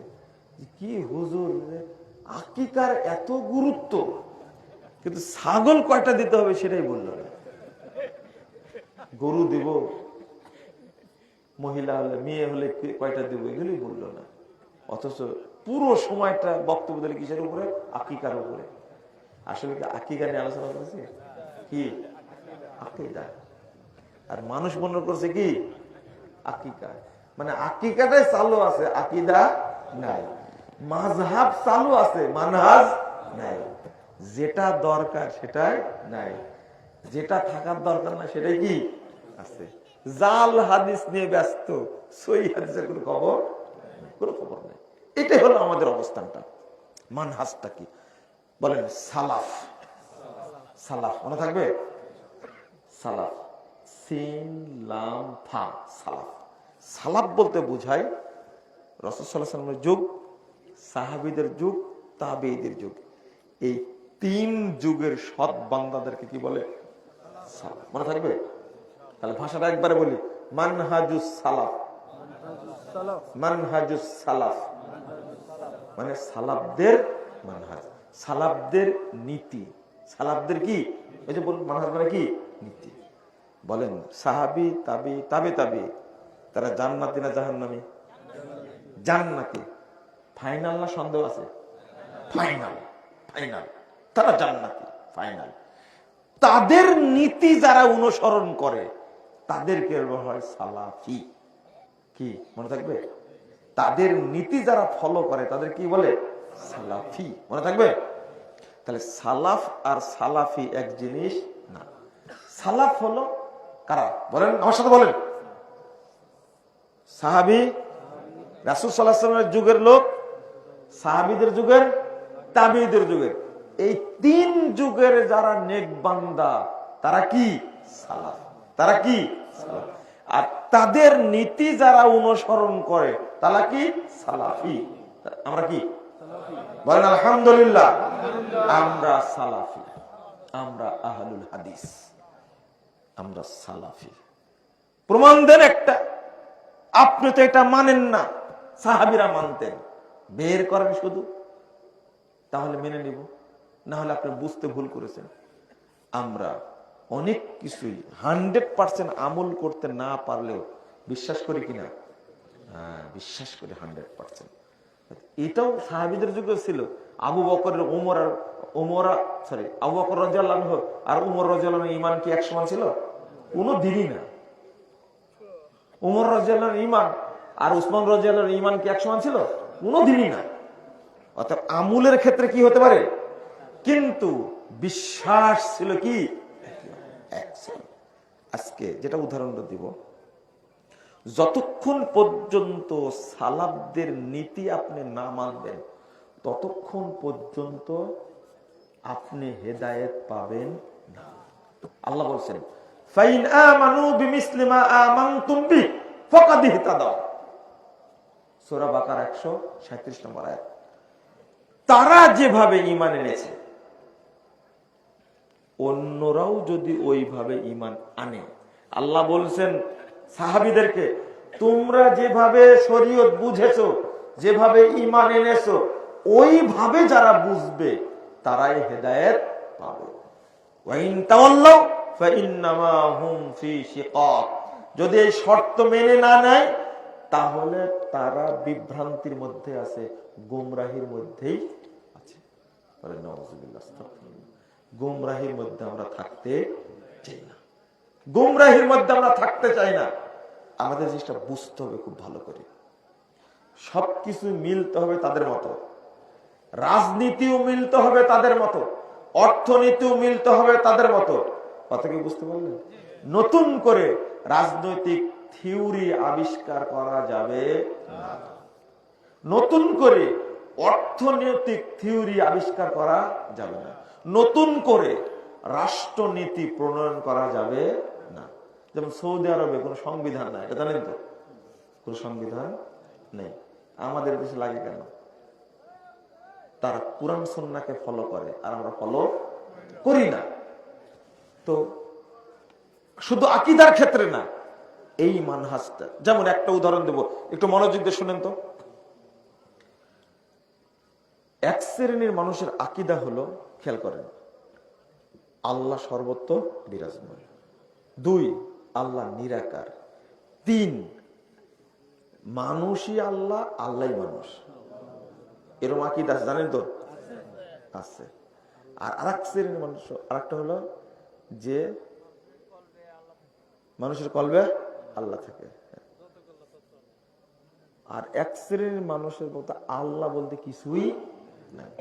কি হুজুর আকীদার এত গুরুত্ব, কিন্তু ছাগল কয়টা দিতে হবে সেটাই বললো না। গরু দিব, মহিলা হলে মেয়ে হলে কয়টা দিব, এগুলি বললো না। অথচ পুরো সময়টা বক্তব্য দিলে কিসের উপরে? আকীদার উপরে। আসলে কি আকীদা নিয়ে আলোচনা করেছে? কি আকীদা। আর মানুষ মনে করছে কি আকীদা, মানে আকীদাটাই চালু আছে, আকীদা নাই। মাযহাব চালু আছে, মানহাজ নাই। যেটা দরকার সেটাই নাই, যেটা থাকার দরকার না সেটাই কি আছে। জাল হাদিস নিয়ে ব্যস্ত, সহি হাদিসের কোনো খবর নেই। এটাই হলো আমাদের অবস্থানটা। মানহাজটা কি বলেন? সালাফ। সালাফ মনে থাকবে? সালাফ, সিন লাম ফা, সালাফ। সালাফ বলতে বোঝায় রাসূল সাল্লাল্লাহু আলাইহি ওয়াসাল্লামের যুগ, সাহাবীদের যুগ, তাবেঈদের যুগ। এই 3 যুগের সৎ বান্দাদেরকে কি বলে? সালাফ। মনে থাকবে? তাহলে ভাষাটা একবারে বলি, মানহাজুস সালাফ। মানহাজুস সালাফ মানে সালাফদের মানহাজ, সালাফদের নীতি। সালাফদের কি? এই যে বলুন, মানহাজ মানে কি? নীতি। বলেন সাহাবী, তাবে, তারা জান্নাতি না জাহান্নামী? জান্নাতি। ফাইনাল না সন্দেহ আছে? ফাইনাল। তারা জান্নাতি, ফাইনাল। তাদের নীতি যারা অনুসরণ করে তাদেরকে বলা হয় সালাফি। কি মনে থাকবে? তাদের নীতি যারা ফলো করে তাদের কি বলে? সালাফি। মনে থাকবে? তাহলে সালাফ আর সালাফি এক জিনিস না। সালাফ হলো কারা? বলেন আমার সাথে বলেন। সাহাবী, রাসূল সাল্লাল্লাহু আলাইহি ওয়াসাল্লামের যুগের লোক, সাহাবীদের যুগের, তাবেঈদের যুগের, এই 3 যুগের যারা নেক বান্দা তারা কি? সালাফ। তারা কি? সালাফ। আর তাদের নীতি যারা অনুসরণ করে তারা কি? সালাফি। আমরা কি বলেন? আলহামদুলিল্লাহ, আমরা সালাফি, আমরা আহলুল হাদিস, আমরা সালাফি। প্রমাণ দেন একটা। আপনি তো এটা মানেন না, সাহাবীরা মানতেন, বের করেন শুধু, তাহলে মেনে নিব, না হলে আপনি বুঝতে ভুল করেছেন। আমরা অনেক কিছুই 100% আমল করতে না পারলেও বিশ্বাস করি কিনা? হ্যাঁ, বিশ্বাস করি 100%। এটাও সাহাবীদের যুগে ছিল। আবু বকর রাদিয়াল্লাহু আনহু আর উমর রাদিয়াল্লাহু আনহু ঈমান কি এক সমান ছিল? কোনো দিনই না। উমর রাদিয়াল্লাহু আনহু ঈমান আর উসমান রাদিয়াল্লাহু আনহু ঈমান কি এক সমান ছিল? কোনো দিনই না। অর্থাৎ আমলের ক্ষেত্রে কি হতে পারে, কিন্তু বিশ্বাস ছিল কি? আজকে যেটা উদাহরণটা দিব, যতক্ষণ পর্যন্ত সালাফদের নীতি আপনি না মানবেন ততক্ষণ পর্যন্ত আপনি হেদায়েত পাবেন না। আল্লাহ বলছেন ফাইন আমানু বিমিসলি মা আমানতুম বি ফাকাদ ইহতাদাও, সূরা বাকারা 137 নম্বর আয়াত। তারা যেভাবে ঈমান এনেছে অন্যরাও যদি ওইভাবে ঈমান আনে, আল্লাহ বলছেন সাহাবীদেরকে, তোমরা যেভাবে শরীয়ত বুঝেছো, যেভাবে ঈমান এনেছো, ওইভাবে যারা বুঝবে তারাই হেদায়েত পাবে। ওয়া ইন তাওয়াল্লাউ ফাইন্নামা হুম ফি শিকাক, যদি এই শর্ত মেনে না নেয় তাহলে তারা বিভ্রান্তির মধ্যে আছে, গোমরাহির মধ্যেই আছে। নাউযুবিল্লাহ, গোমরাহির মধ্যে আমরা থাকতে চাই না, গোমরাহির মধ্যে আমরা থাকতে চাই না। আমাদের জিনিসটা বুঝতে হবে খুব ভালো করে। সবকিছু মিলতে হবে তাদের মতো, রাজনীতিও মিলতে হবে তাদের মতো, অর্থনীতিও মিলতে হবে তাদের মতো। কথা কি বুঝতে পারলেন? নতুন করে রাজনৈতিক থিওরি আবিষ্কার করা যাবে না। নতুন করে অর্থনৈতিক থিওরি আবিষ্কার করা যাবে না। নতুন করে রাষ্ট্রনীতি প্রণয়ন করা যাবে না। যেমন সৌদি আরবে কোনো সংবিধান নাই, এটা জানেন তো? কোন সংবিধান নেই। আমাদের দেশে লাগে কেন? তারা কুরআন সুন্নাহকে ফলো করে, আর আমরা ফলো করি না। তো শুধু আকীদার ক্ষেত্রে না, এই মানহাজটা, যেমন একটা উদাহরণ দেব, একটু মনোযোগ দিয়ে শুনেন তো। এক শ্রেণীর মানুষের আকীদা হলো, খেয়াল করেন, আল্লাহ সর্বত্র বিরাজমান। 2, আল্লাহ নিরাকার। 3, মানুষই আল্লাহ, আল্লাহই মানুষ। এরকম আকীদা আছে, জানেন তো? আছে। আর আরেক শ্রেণীর মানুষ, আরেকটা হলো যে মানুষের কলবে আল্লাহ থাকে। আর এক শ্রেণীর মানুষের বলতে আল্লাহ বলতে কিছুই নাই।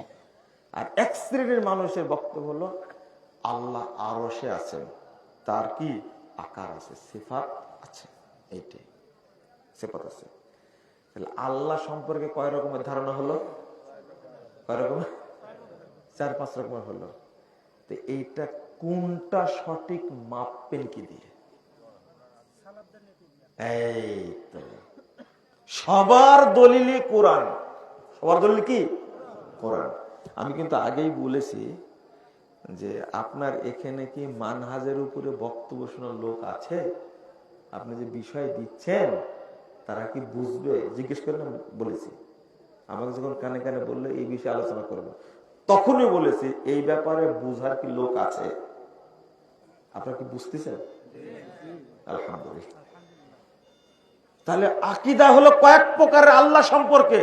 আর এক শ্রেণীর মানুষের বক্তব্য হলো আল্লাহ আরশে আছেন, তার কি আকার আছে, সিফাত আছে, এইটাই সিফাত আছে। তাহলে আল্লাহ সম্পর্কে কয় রকমের ধারণা হলো? কয় রকমের? 4-5 রকমের হলো। তো এইটা কোনটা সঠিক মাপবেন কি দিয়ে? এই তো সবার দলিলে কোরআন। সবার দলিল কি? কোরআন। আমি কিন্তু আগেই বলেছি যে আপনার এখানে কি মানহাজের উপরে বক্তব্য শোনার লোক আছে? আপনি যে বিষয় দিচ্ছেন তারা কি বুঝবে? জিজ্ঞেস করে বলেছি। আমাকে যখন কানে কানে বললে এই বিষয়ে আলোচনা করবো, তখনই বলেছি এই ব্যাপারে বুঝার কি লোক আছে? আপনারা কি বুঝতেছেন? আলহামদুলিল্লাহ। তাহলে আকীদা হলো কয়েক প্রকারের আল্লাহ সম্পর্কে।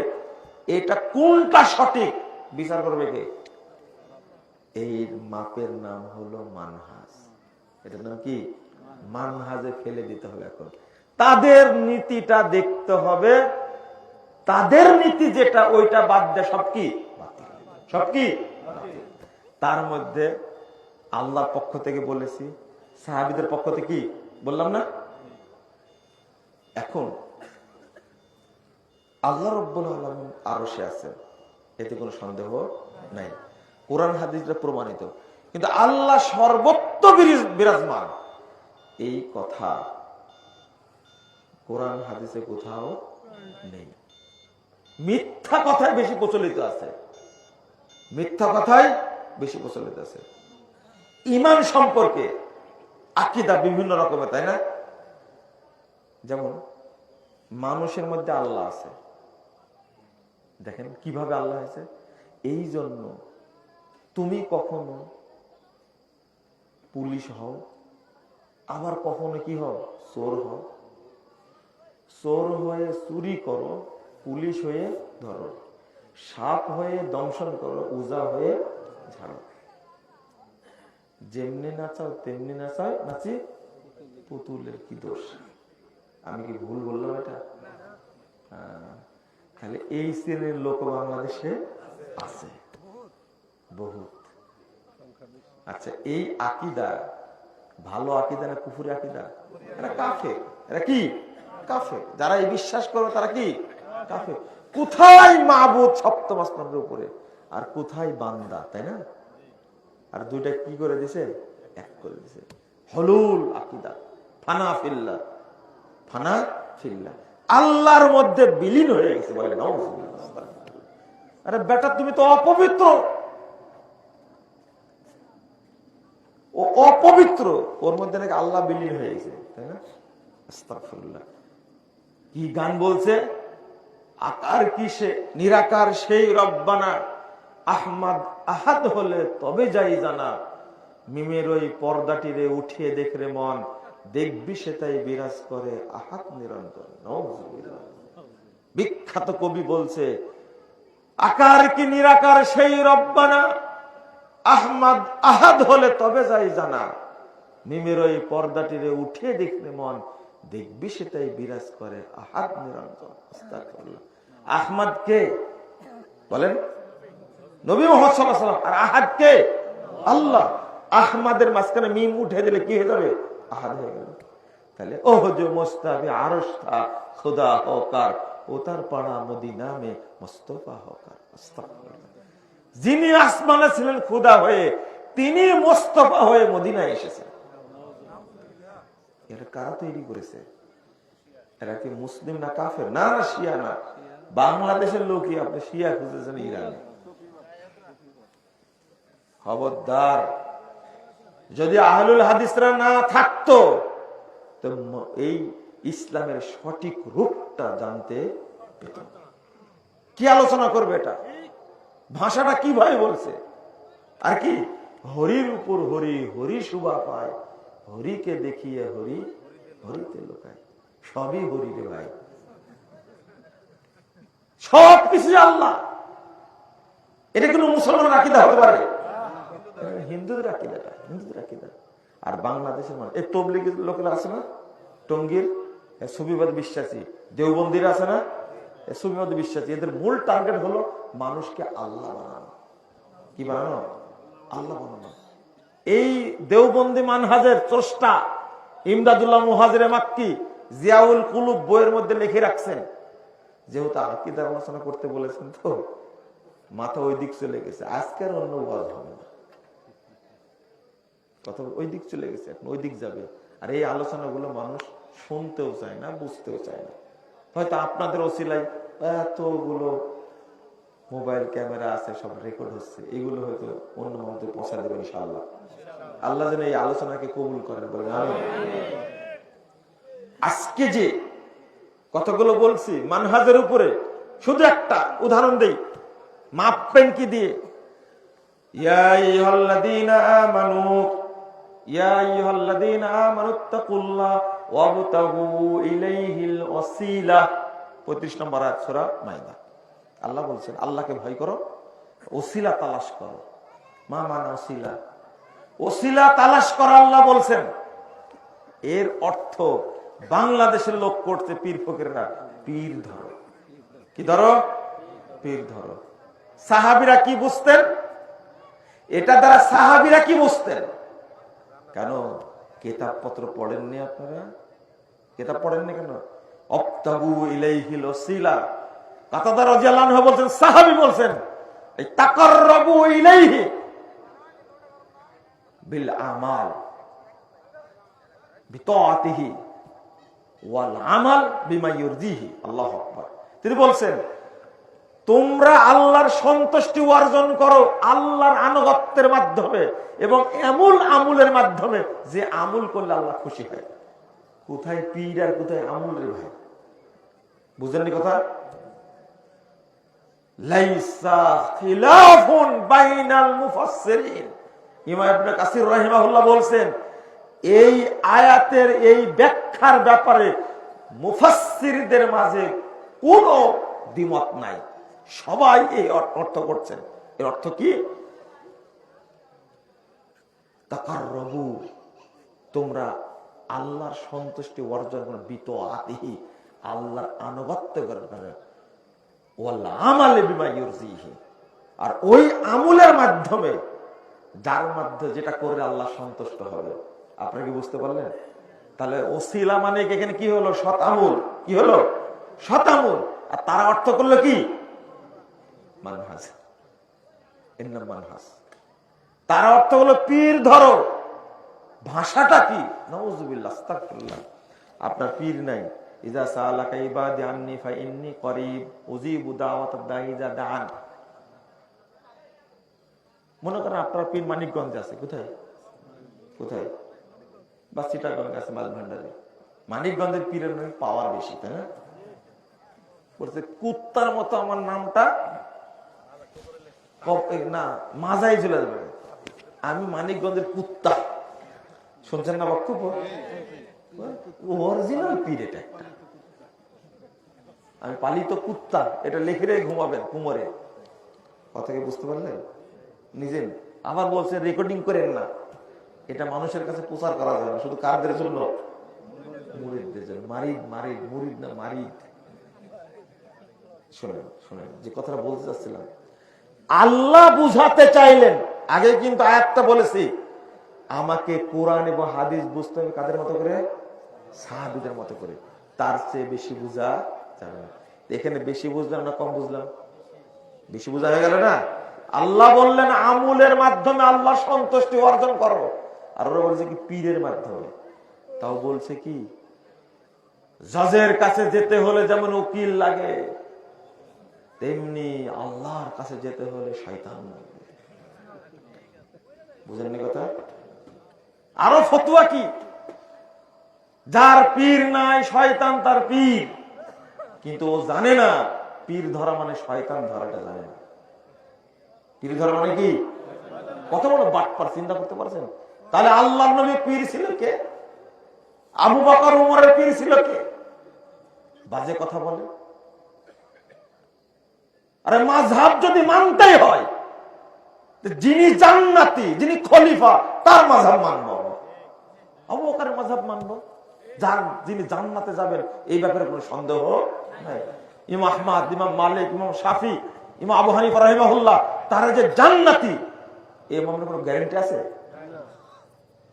এটা কোনটা সঠিক বিচার করবে কে? এই মাপের নাম হলো মানহাজ। এটার নাম কি? মানহাজে ফেলে দিতে হবে। এখন তাদের নীতিটা দেখতে হবে, তাদের নীতি যেটা ওইটা বাদ দেয় সব কি? সব কি? তার মধ্যে আল্লাহর পক্ষ থেকে বলেছি, সাহাবীদের পক্ষ থেকে কি বললাম না? এখন আল্লাহ রাব্বুল আলামিন আরশে আছেন, এতে কোনো সন্দেহ নাই, কোরআন হাদিসে প্রমাণিত। কিন্তু আল্লাহ সর্বত্র বিরাজমান, এই কথা কোরআন হাদিসে কোথাও নেই। মিথ্যা কথায় বেশি প্রচলিত আছে, মিথ্যা কথায় বেশি প্রচলিত আছে। ঈমান সম্পর্কে আকীদা বিভিন্ন রকমের, তাই না? যেমন মানুষের মধ্যে আল্লাহ আছে, দেখেন কিভাবে আল্লাহ আছে। এই জন্য তুমি কখনো পুলিশ হও, আবার কখনো কি হও? চোর হও। চোর হয়ে চুরি করো, পুলিশ হয়ে ধরো, সাপ হয়ে দংশন করো, উজা হয়ে ঝাড়ো। যেমনি নাচাও তেমনি নাচি পুতুলের কি দোষ? আমি কি ভুল বললাম এটা? খালি এই শ্রেণীর লোক বাংলাদেশে আছে বহুত। আচ্ছা, এই আকীদা ভালো আকীদা না কুফরি আকীদা? এরা কাফের। এরা কি? কাফের। যারা এই বিশ্বাস করে তারা কি? কাফের। কোথায় মাবুদ সপ্তম আসমানের উপরে, আর কোথায় বান্দা, তাই না? আর দুইটা কি করে দিছে? এক করে দিছে। হলুল আকীদা, ফানা ফিল্লাহ, ফানা ফিল্লাহ, আল্লাহর মধ্যে বিলীন হয়ে গেছে। বলে নাউযুবিল্লাহ। আরে বেটা, তুমি তো অপবিত্র। ও অপবিত্র, ওর মধ্যে নাকি আল্লাহ বিলীন হয়ে গেছে, তাই না? আস্তাগফিরুল্লাহ। কি গান বলছে? আকার কি সে নিরাকার সেই রব্বানা, আহমদ আহাদ হলে তবে যাই জানা, মিমের ওই পর্দাটিরে উঠিয়ে দেখরে মন, দেখবি সে তাই বিরাজ করে আহাদ নিরন্তর। নাউযুবিল্লাহ। বিখ্যাত কবি বলছে, আকার কি নিরাকার সেই রব্বানা, আহমদ আহাদ হলে তবে যাই জানা, মিমের ওই পর্দাটিরে উঠিয়ে দেখলে মন, দেখবি সে তাই বিরাজ করে আহাদ নিরন্তর। আস্তাগফিরুল্লাহ। আহমদ কে বলেন? নবী মুহাম্মদ সাল্লাল্লাহু আলাইহি ওয়াসাল্লাম। আর আহাদ কে? আল্লাহ। আহমদের মাঝখানে মিম উঠে দিলে কি হয়ে যাবে? আহাদ হয়ে গেল। তাহলে ও যে মোস্তাফি আরশ থা খুদা হোকার, ও তার পাড়া মদিনা মে মোস্তফা হোকার। যিনি আসমানে ছিলেন খুদা হয়ে, তিনি মোস্তফা হয়ে মদিনায় এসেছেন। এটা কারা তৈরি করেছে? এরা কি মুসলিম না কাফের? না না, শিয়া না। বাংলাদেশের লোকই আপনি শিয়া খুঁজেছেন ইরানে। খবরদার, যদি আহলুল হাদিসরা না থাকতো তো এই ইসলামের সঠিক রূপটা জানতে পেত। কি আলোচনা করবে এটা? ভাষাটা কিভাবে বলছে? আর কি হরির উপর হরি, হরি শুভা পায়, হরিকে দেখিয়ে হরি হরিতে লোকায়। সবই হরি রে ভাই, সব কিছু আল্লাহ। এটা কোনো মুসলমানের আকীদা হতে পারে? হিন্দুদের আকীদা, হিন্দুদের আকীদা। আর বাংলাদেশের মানুষ এই তবলিগের লোকেরা আছে না, টঙ্গীর সুফিবাদ বিশ্বাসী, দেওবন্দিরা আছে না, সুফিবাদ বিশ্বাসী, এদের মূল টার্গেট হলো মানুষকে আল্লাহ বানানো। কি বানানো? আল্লাহ বানানো। এই দেওবন্দি মানহাজের স্রষ্টা ইমদাদুল্লাহ মুহাজিরে মাক্কি জিয়াউল কুলুব বইয়ের মধ্যে লিখে রাখছেন, যেহেতু আকীদার আলোচনা করতে বলেছেন তো মাথা ওই দিক চলে গেছে, আজকের অন্য ওয়াজ হবে না, কথা ওই দিক চলে গেছে, এখন ওই দিক যাবে। আর এই আলোচনাগুলো মানুষ শুনতেও চায় না, বুঝতেও চায় না। হয়তো আপনাদের ওসিলায় এতগুলো মোবাইল ক্যামেরা আছে, সব রেকর্ড হচ্ছে, এগুলো হয়তো অন্য মানুষদের পৌঁছা দেবেন ইনশাআল্লাহ। আল্লাহ যেন এই আলোচনাকে কবুল করেন, বলেন আমিন। আজকে যে কথাগুলো বলছি মানহাজের উপরে, শুধু একটা উদাহরণ দেই মাপেন কি দিয়ে। ইয়া আইয়ুহাল্লাযীনা আমানু, ইয়া আইয়ুহাল্লাযীনা আমানুত্তাকুল্লাহ ওয়াবতাগু ইলাইহিল ওয়াসিলা, 35 নম্বর আয়াত সূরা মাইদা। আল্লাহ বলছেন আল্লাহকে ভয় করো, ওসিলা তালাশ করো। মা মানে ওসিলা, ওসিলা তালাশ করো আল্লাহ বলছেন। এর অর্থ বাংলাদেশের লোক করতে পীর ফকিররা, পীর ধরো। কি ধরো? পীর ধরো। সাহাবীরা কি বুঝতেন? এটা দ্বারা সাহাবীরা কি বুঝতেন? কেন কিতাবপত্র পড়েননি আপনারা? কিতাব পড়েননি কেন? অবতাগু ইলাইহিল ওসিলা। কাতাদা রাদিয়াল্লাহু আনহু বলছেন, সাহাবী বলছেন, এই তাকাররাবু ইলাইহি বিল আমাল বিতাআতিহি ওয়াল আমাল বিমা ইউরদিহি। আল্লাহু আকবার। তিনি বলছেন তোমরা আল্লাহর সন্তুষ্টি অর্জন করো আল্লাহর আনুগত্যের মাধ্যমে এবং এমন আমলের মাধ্যমে যে আমল করলে আল্লাহ খুশি হয়। কোথায় পীর আর কোথায় আমল রে ভাই? বুঝলেন কথা? লাইসা খিলাফুন বাইনাল মুফাসসিরিন। ইমাম ইবনে কাসির রাহিমাহুল্লাহ বলছেন এই আয়াতের এই ব্যাখ্যার ব্যাপারে মুফাসসিরদের মাঝে কোনো দ্বিমত নাই, সবাই এই অর্থ করছেন। এর অর্থ কি? তাকাররাবু, তোমরা আল্লাহর সন্তুষ্টি অর্জন করো, বিতাআতিহি, আল্লাহর আনুগত্য করো, ওয়াল আমাল বিমা ইউরদিহি, আর ওই আমলের মাধ্যমে যার মাধ্যমে যেটা করে আল্লাহ সন্তুষ্ট হবে। আপনারা কি বুঝতে পারলেন? তাহলে ওসিলা মানে এখানে কি হলো? সৎ আমল। কি হলো? সৎ আমল। আর তারা অর্থ করলো কি? মানহাজ। এর নাম মানহাজ। তারা অর্থ হলো পীর ধরো। ভাষাটা কি? নাউযুবিল্লাহ, আস্তাগফিরুল্লাহ। আপনার পীর নাই। ইযা সালাকা ইবাদি আন্নী ফাইন্নী করিব উজিবু দাওয়াতাদ দাঈ ইযা দাআন। মনে করেন আপনার পীর মানিকগঞ্জে আছে। কোথায়? কোথায়? বা চিটাগঞ্জে আছে, মাঝভান্ডারে। মানিকগঞ্জের পীরের পাওয়ার বেশি, তাই না? বলছে কুত্তার মতো আমার নামটা না মাজাই চলে যাবে, আমি মানিকগঞ্জের কুত্তা। শুনছেন না বক্তব্য? অরিজিনাল পীর এটা একটা। আমি পালিত কুত্তা, এটা লিখে রেখে ঘুমাবেন কুমোরে। কথা কি বুঝতে পারলেন? নিজে আবার বলছে রেকর্ডিং করেন না, এটা মানুষের কাছে প্রচার করা যাবে না। শুধু কারদের জন্য? মুরিদদের জন্য। মারিদ, মারিদ, মুরিদ না মারিদ। শোনেন শোনেন, যে কথাটা বলতে চাচ্ছিলাম, আল্লাহ বুঝাতে চাইলেন। আগে কিন্তু আয়াতটা বলেছি, আমাকে কোরআন এবং হাদিস বুঝতে হবে কাদের মতো করে? সাহাবীদের মতো করে। তার চেয়ে বেশি বুঝা যাবে না। এখানে বেশি বুঝলাম না কম বুঝলাম? বেশি বুঝা হয়ে গেল না? আল্লাহ বললেন আমলের মাধ্যমে আল্লাহ সন্তুষ্টি অর্জন করো, আর ওরা বলছে কি পীরের মাধ্যমে। তাও বলছে কি জজের কাছে যেতে হলে যেমন উকিল লাগে, তেমনি আল্লাহর কাছে যেতে হলে শয়তান লাগবে। বুঝেননি কথা? আরো ফতোয়া কি, যার পীর নাই শয়তান তার পীর, কিন্তু ও জানে না পীর ধরা মানে শয়তান ধরাটা জানে না। পীর ধরা মানে কি? কত বড় বাটপার চিন্তা করতে পারছেন? তাহলে আল্লাহর নবী পীর ছিল কে? আবু বকর উমরের পীর ছিল কে? বাজে কথা বলে। আরে মাযহাব যদি মানতেই হয়, যিনি জান্নাতি, যিনি খলিফা, তার মাযহাব মানব। আবু বকরের মাযহাব মানব, যিনি জান্নাতে যাবেন এই ব্যাপারে কোনো সন্দেহ নাই। ইমাম আহমদ, ইমাম মালিক, ইমাম শাফি, ইমাম আবু হানিফা রাহিমাহুল্লাহ, তারা যে জান্নাতি এই মামলার কোনো গ্যারান্টি আছে?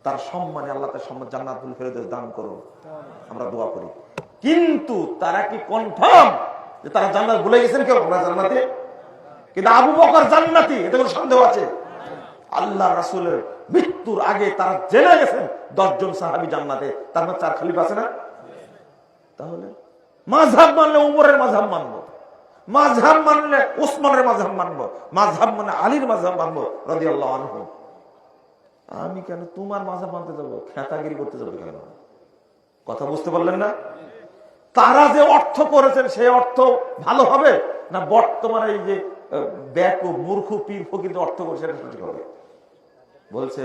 তার সম্মানে আল্লাহ তার সম্মান জান্নাতুল ফেরদৌস দান করুন, আমরা দোয়া করি। কিন্তু তারা কি কনফার্ম যে তারা জান্নাত ভুলে গেছেন? কেউ আমরা জান্নাতে, কিন্তু আবু বকর জান্নাতি, এতে কোনো সন্দেহ আছে? আল্লাহ রাসূলের মৃত্যুর আগে তারা জেনে গেছেন 10 জন সাহাবী জান্নাতে, তার মধ্যে 4 খলিফা আছে না? তাহলে মাযহাব মানলে উমরের মাযহাব মানবো, মাযহাব মানলে উসমানের মাযহাব মানবো, মাযহাব মানে আলীর মাযহাব মানবো রাদিয়াল্লাহু আনহু। আমি কেন তোমার মাযহাব মানতে যাবো? খেতাগিরি করতে যাবো কেন? কথা বুঝতে পারলেন না? তারা যে অর্থ করেছেন সেই অর্থ ভালো হবে না বর্তমানে এই যে বেকুব মূর্খ পীর ফকির অর্থ করে সেটা সঠিক হবে? বলছে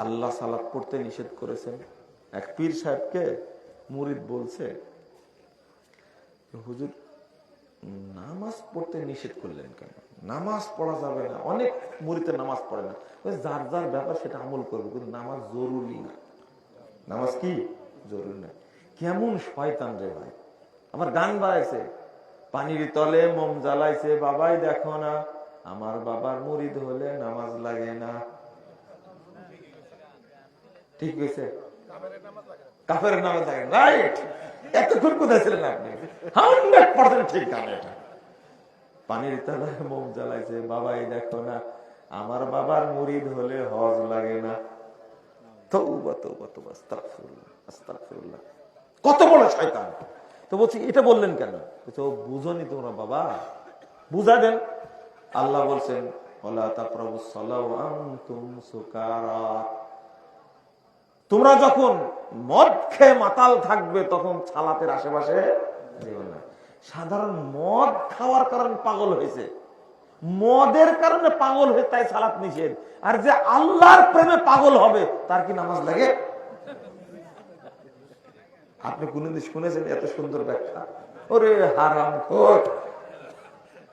আল্লাহ সালাত পড়তে নিষেধ করেছেন। এক পীর সাহেবকে মুরিদ বলছে, হুজুর নামাজ পড়তে নিষেধ করলেন কেন? নামাজ পড়া যাবে না। অনেক মুরিদের নামাজ পড়ে না, যার যার ব্যাপার সেটা আমল করবে, কিন্তু নামাজ জরুরি না। নামাজ কি জরুরি না? কেমন শয়তান রে ভাই! আমার গান বাড়াইছে, পানির তলে মোম জ্বালাইছে, বাবাই দেখো না, আমার বাবার মুরিদ হলে নামাজ লাগে না। ঠিক হয়েছে? কাফের নামাজ লাগে, রাইট। এতক্ষণ কোথায় ছিলেন আপনি? 100% ঠিক গান এটা। পানির তলে মোম জ্বালাইছে, বাবাই দেখো না, আমার বাবার মুরিদ হলে হজ লাগে না। তওবা তওবা তওবা, আস্তাগফিরুল্লাহ আস্তাগফিরুল্লাহ। কত বড় শয়তান! তো বলছি এটা বললেন কেন? তো বুঝনি তোমরা বাবা, বুঝা দেন। আল্লাহ বলছেন ওয়ালা তাকরাবুস সালাহ ওয়া আনতুম সুকারা, তোমরা যখন মদ খেয়ে মাতাল থাকবে তখন সালাতের আশেপাশে যেও না। সাধারণ মদ খাওয়ার কারণে পাগল হয়েছে, মদের কারণে পাগল হয়ে তাই সালাত নিষেধ। আর যে আল্লাহর প্রেমে পাগল হবে তার কি নামাজ লাগে? আপনি কোনদিন শুনেছেন এত সুন্দর ব্যাখ্যা? ওরে হারামখোর,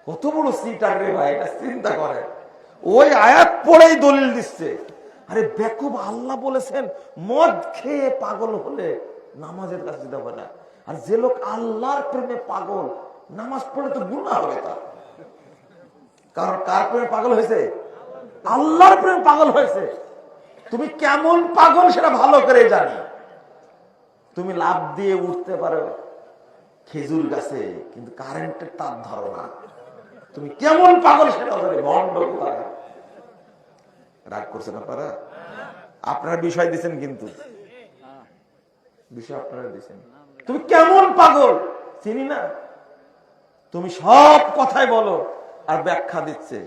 কত বড় সিটার রে ভাই! চিন্তা করে ওই আয়াত পড়েই দলিল দিচ্ছে। আরে বেকুব, আল্লাহ বলেছেন মদ খেয়ে পাগল হলে নামাজের কাছে যেতে হবে না। আর যে লোক আল্লাহর প্রেমে পাগল, নামাজ পড়লে তো গুনাহ হবে তার। কারণ কার প্রেমে পাগল হয়েছে? আল্লাহর প্রেমে পাগল হয়েছে। তুমি কেমন পাগল সেটা ভালো করে জানি। তুমি লাফ দিয়ে উঠতে পারো খেজুর গাছে, কিন্তু কারেন্টের তার ধরো না। তুমি কেমন পাগল সেটা ভণ্ড। রাগ করছেন আপনারা? আপনারা বিষয় দিচ্ছেন, কিন্তু বিষয় আপনারা দিচ্ছেন। তুমি কেমন পাগল চিনি না। তুমি সব কথাই বলো আর ব্যাখ্যা দিচ্ছে।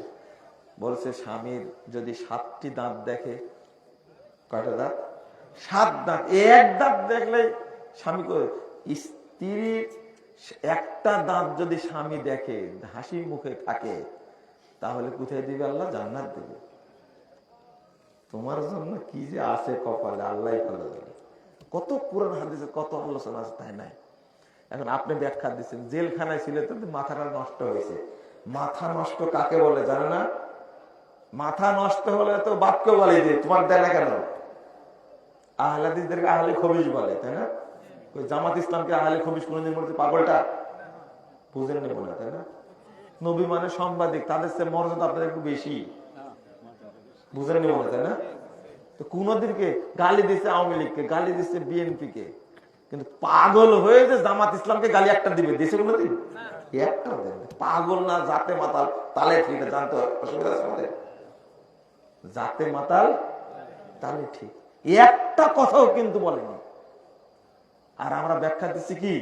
বলছে স্বামীর যদি 7টি দাঁত দেখে, কয়টা দাঁত? 7 দাঁত। এক দাঁত দেখলে স্বামী, স্ত্রীর একটা দাঁত যদি স্বামী দেখে হাসি মুখে থাকে, তাহলে কোথায় দিবে আল্লাহ? জান্নাত দিবে। তোমার জন্য কি যে আছে কপালে আল্লাহ ভালো জানে। কত কোরআন হাদিসে কত আলোচনা আছে, তাই নাই? এখন আপনি ব্যাখ্যা দিচ্ছেন জেলখানায় ছিল তো মাথাটা নষ্ট হয়েছে। মাথা নষ্ট কাকে বলে জানে না? মাথা নষ্ট হলে তো বাপকে বলে যে তোমার দেয় না কেন? আহলে হাদিসদেরকে আহলে খবিশ বলে, তাই না? ওই জামাত ইসলামকে আহলে খবিশ কোনদিন বলতে পাগলটা বুঝে নেব না, তাই না? নবী মানে সাংবাদিক, তাদের চেয়ে মর্যাদা আপনাদের একটু বেশি, বুঝে নেব না, তাই না? তো কোনদিনকে গালি দিচ্ছে আওয়ামী লীগকে, গালি দিচ্ছে বিএনপি কে, কিন্তু পাগল হয়ে যে জামাত ইসলামকে গালি একটা দিবে দেশে কোনদিন একটা দেবে? পাগল না জাতে মাতাল তালে ঠিক জানতে অসুবিধা আছে আমাদের? জাতে মাতাল তালে ঠিক, একটা কথাও কিন্তু বলেনি। আর আমরা ব্যাখ্যা দিচ্ছি কি,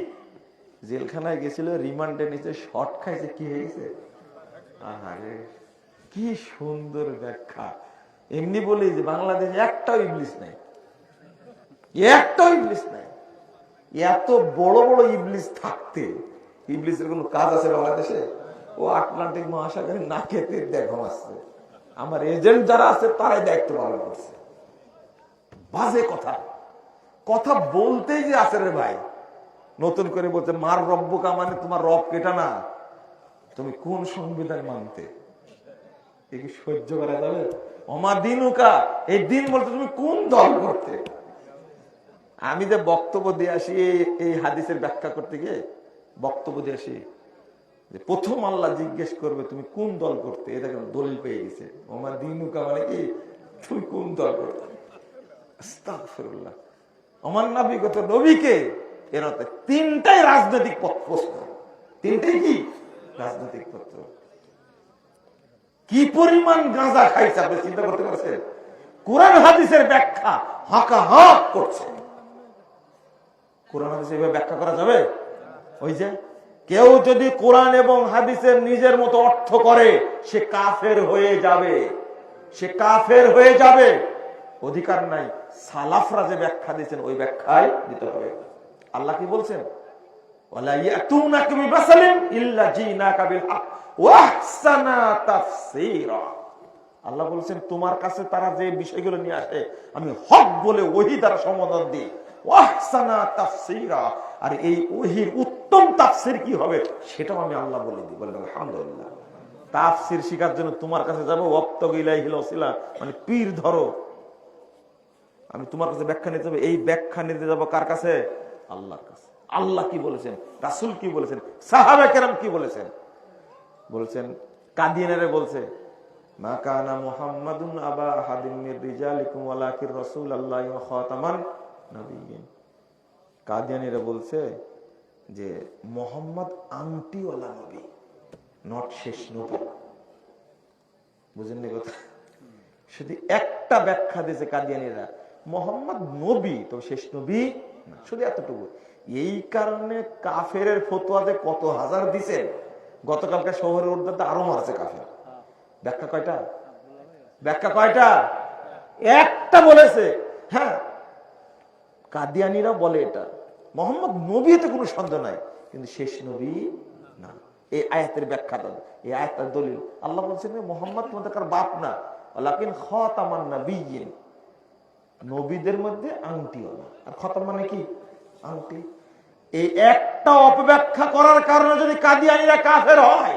জেলখানায় গেছিল, রিমান্ডে নিচে শর্ট খাইছে, কি হয়েছে? আরে কি সুন্দর ব্যাখ্যা। এমনি বলি যে বাংলাদেশে একটাও ইবলিস নাই, একটাও ইবলিস নাই। এত বড় বড় ইবলিস থাকতে ইবলিসের কোন কাজ আছে বাংলাদেশে? ও আটলান্টিক মহাসাগরে না খেতে দেখো আসছে। আমার এজেন্ট যারা আছে তারাই দায়িত্ব পালন করছে। বাজে কথা, কথা বলতেই যে আছে রে ভাই। নতুন করে বলছে মার রব্বুকা, মানে তোমার রব কেটা না, তুমি কোন সংবিধান মানতে? এ কি সহ্য করা যাবে? অমা দিনুকা, এই দিন বলতে তুমি কোন দল করতে? আমি যে বক্তব্য দিয়ে আসি এই হাদিসের ব্যাখ্যা করতে গিয়ে বক্তব্য দিয়ে আসি যে প্রথম আল্লাহ জিজ্ঞেস করবে তুমি কোন দল করতে, এটা কেন দলিল পেয়ে গেছে। ওমা দিনুকা মানে কি, তুমি কোন দল করতে? আস্তাগফিরুল্লাহ। আমার নবীগত নবীকে এর অর্থে তিনটাই রাজনৈতিক প্রশ্ন, তিনটাই কি রাজনৈতিক পত্র। কি পরিমাণ গাঁজা খাইছে আপনি চিন্তা করতে পারছেন? কোরআন হাদিসের ব্যাখ্যা হাঁকাহাঁক করছে। কোরআন হাদিস এভাবে ব্যাখ্যা করা যাবে? ওই যে কেউ যদি কোরআন এবং হাদিসের নিজের মতো অর্থ করে সে কাফের হয়ে যাবে, সে কাফের হয়ে যাবে। অধিকার নাই। সালাফরা যে ব্যাখ্যা দিয়েছেন ওই ব্যাখ্যায় দিতে হবে। আল্লাহ কি বলছেন? ওয়ালা ইয়াতুনাকা বিমাসালিন ইল্লা জিনাকা বিল হক ওয়া আহসানা তাফসীরা। আল্লাহ বলছেন তোমার কাছে তারা যে বিষয়গুলো নিয়ে আসে আমি হক বলে ওহী দ্বারা সমাধান দিই। ওয়া আহসানা তাফসীরা, আর এই ওহীর উত্তম তাফসীর কি হবে সেটাও আমি আল্লাহ বলে দিই। বলেন আলহামদুলিল্লাহ। তাফসীর শেখার জন্য তোমার কাছে যাবো, ওয়াক্তাগু ইলাইহিল ওসিলা, মানে পীর ধরো। আমি তোমার কাছে ব্যাখ্যা নিতে হবে, এই ব্যাখ্যা নিতে যাবো কার কাছে? আল্লাহর কাছে। আল্লাহ কি বলেছেন, রাসূল কি বলেছেন, সাহাবা কেরাম কি বলেছেন? বলছেন কাদিয়ানীরা বলছে মা কানা মুহাম্মাদুন আবা আহাদিন মির রিজালিকুম ওয়ালাকির রাসূলুল্লাহি ওয়া খাতামান নবিয়্যিন। কাদিয়ানীরা বলছে যে মুহাম্মদ আংটিওয়ালা নবী, নট শেষ নবী। বুঝেননি কথা? শুধু একটা ব্যাখ্যা দিয়েছে কাদিয়ানীরা, মুহাম্মদ নবী তবে শেষ নবী না, শুধু এতটুকু। এই কারণে কাফেরের ফতোয়াতে কত হাজার দিছেন। গতকালকে শহরের উর্দাতে আরো মারছে কাফের। ব্যাখ্যা কয়টা? ব্যাখ্যা কয়টা? একটা বলেছে। হ্যাঁ, কাদিয়ানীরা বলে এটা মুহাম্মদ নবী, এতে কোনো সন্দেহ নাই, কিন্তু শেষ নবী না। এই আয়াতের ব্যাখ্যা দেন, এই আয়াতের দলিল। আল্লাহ বলছেন মুহাম্মদ তোমাদের বাপ না, লাকিন খাতামান নাবিয়্যিন, নবীদের মধ্যে আংটিওয়ালা। আর খতম মানে কি? আংটি। এই একটা অপব্যাখ্যা করার কারণে যদি কাদিয়ানীরা কাফের হয়,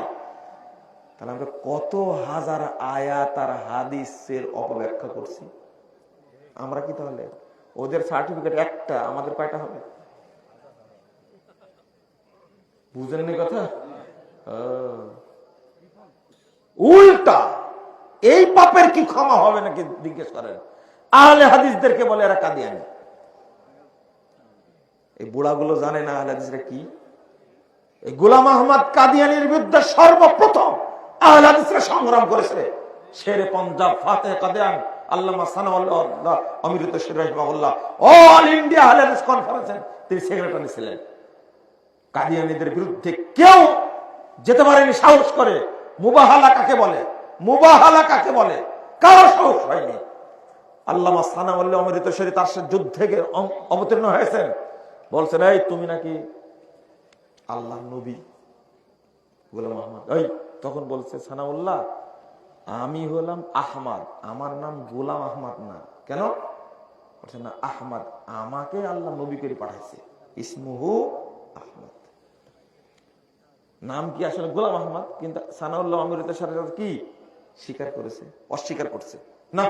তাহলে আমরা কত হাজার আয়াত আর হাদিসের অপব্যাখ্যা করছি। আমরা কি তাহলে ওদের সার্টিফিকেট একটা, আমাদের কয়টা হবে? বুঝলেন কথা? উল্টা এই পাপের কি ক্ষমা হবে নাকি জিজ্ঞেস করেন। আহলে হাদিসদেরকে বলে এরা কাদিয়ানী। এই বুড়াগুলো জানে না আহলে হাদিসরা কি। এই গোলাম আহমদ কাদিয়ানীর বিরুদ্ধে সর্বপ্রথম আহলে হাদিসরা সংগ্রাম করেছে। শেরে পাঞ্জাব, ফাতেহ কাদিয়ান, আল্লামা সানাউল্লাহ অমৃত শের রাহিমাহুল্লাহ, অল ইন্ডিয়া আহলে হাদিস কনফারেন্সের তিনি সেক্রেটারি ছিলেন। কাদিয়ানীদের বিরুদ্ধে কেউ যেতে পারেনি সাহস করে। মুবাহালা কাকে বলে? মুবাহালা কাকে বলে? কারো সাহস হয়নি। আল্লামা সানাউল্লাহ অমৃত শের তার সাথে যুদ্ধে অবতীর্ণ হয়েছেন, বলছেন এই তুমি নাকি আল্লাহর নবী গোলাম আহমদ। এই তখন বলছে সানাউল্লাহ আমি হলাম আহমদ, আমার নাম গোলাম আহমদ না। কেন? বলছে না আহমদ, আমাকে আল্লাহ নবী করে পাঠাইছে, ইসমুহু আহমদ, নাম কি আসলে গোলাম আহমদ। কিন্তু সানাউল্লাহ অমৃতের সাথে কি স্বীকার করেছে? অস্বীকার করছে। না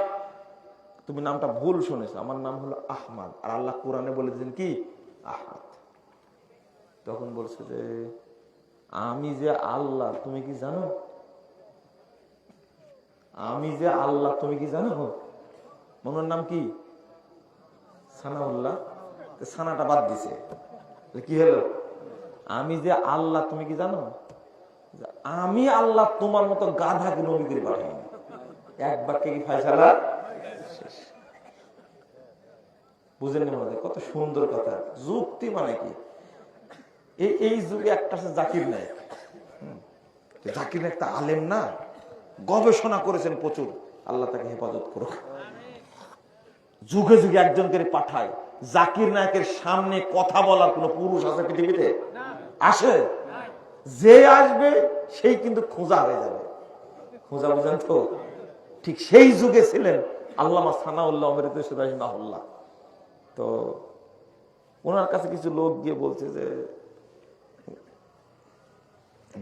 তুমি নামটা ভুল শুনেছো, আমার নাম হলো আহমদ, আর আল্লাহ কোরআনে বলে দিয়েছেন কি আহমদ। তখন বলছে যে আমি যে আল্লাহ তুমি কি জানো? আমি যে আল্লাহ তুমি কি জানো? মনুর নাম কি? সানাউল্লাহ। সানাটা বাদ দিছে, কি হলো? আমি যে আল্লাহ, তুমি কি জানো? আমি আল্লাহ তোমার মতো গাধাকে নবী করে পাঠাইনি। এক বাক্যে কি ফায়সালা শেষ। বুঝেন মনে? কত সুন্দর কথা। যুক্তি মানে কি? এই যুগে একটা জাকির নায়ক। জাকির নায়ক তা আলেম না, গবেষণা করেছেন প্রচুর। আল্লাহ তাকে হেফাজত করুক। যুগে যুগে একজন করে পাঠায়। জাকির নায়কের সামনে কথা বলার কোন পুরুষ আছে পৃথিবীতে? আসে? যে আসবে সেই কিন্তু খোঁজা হয়ে যাবে। খোঁজা বুঝেন তো? ঠিক সেই যুগে ছিলেন আল্লামা সানাউল্লাহ রাহিমাহুল্লাহ। তো ওনার কাছে কিছু লোক গিয়ে বলছে যে,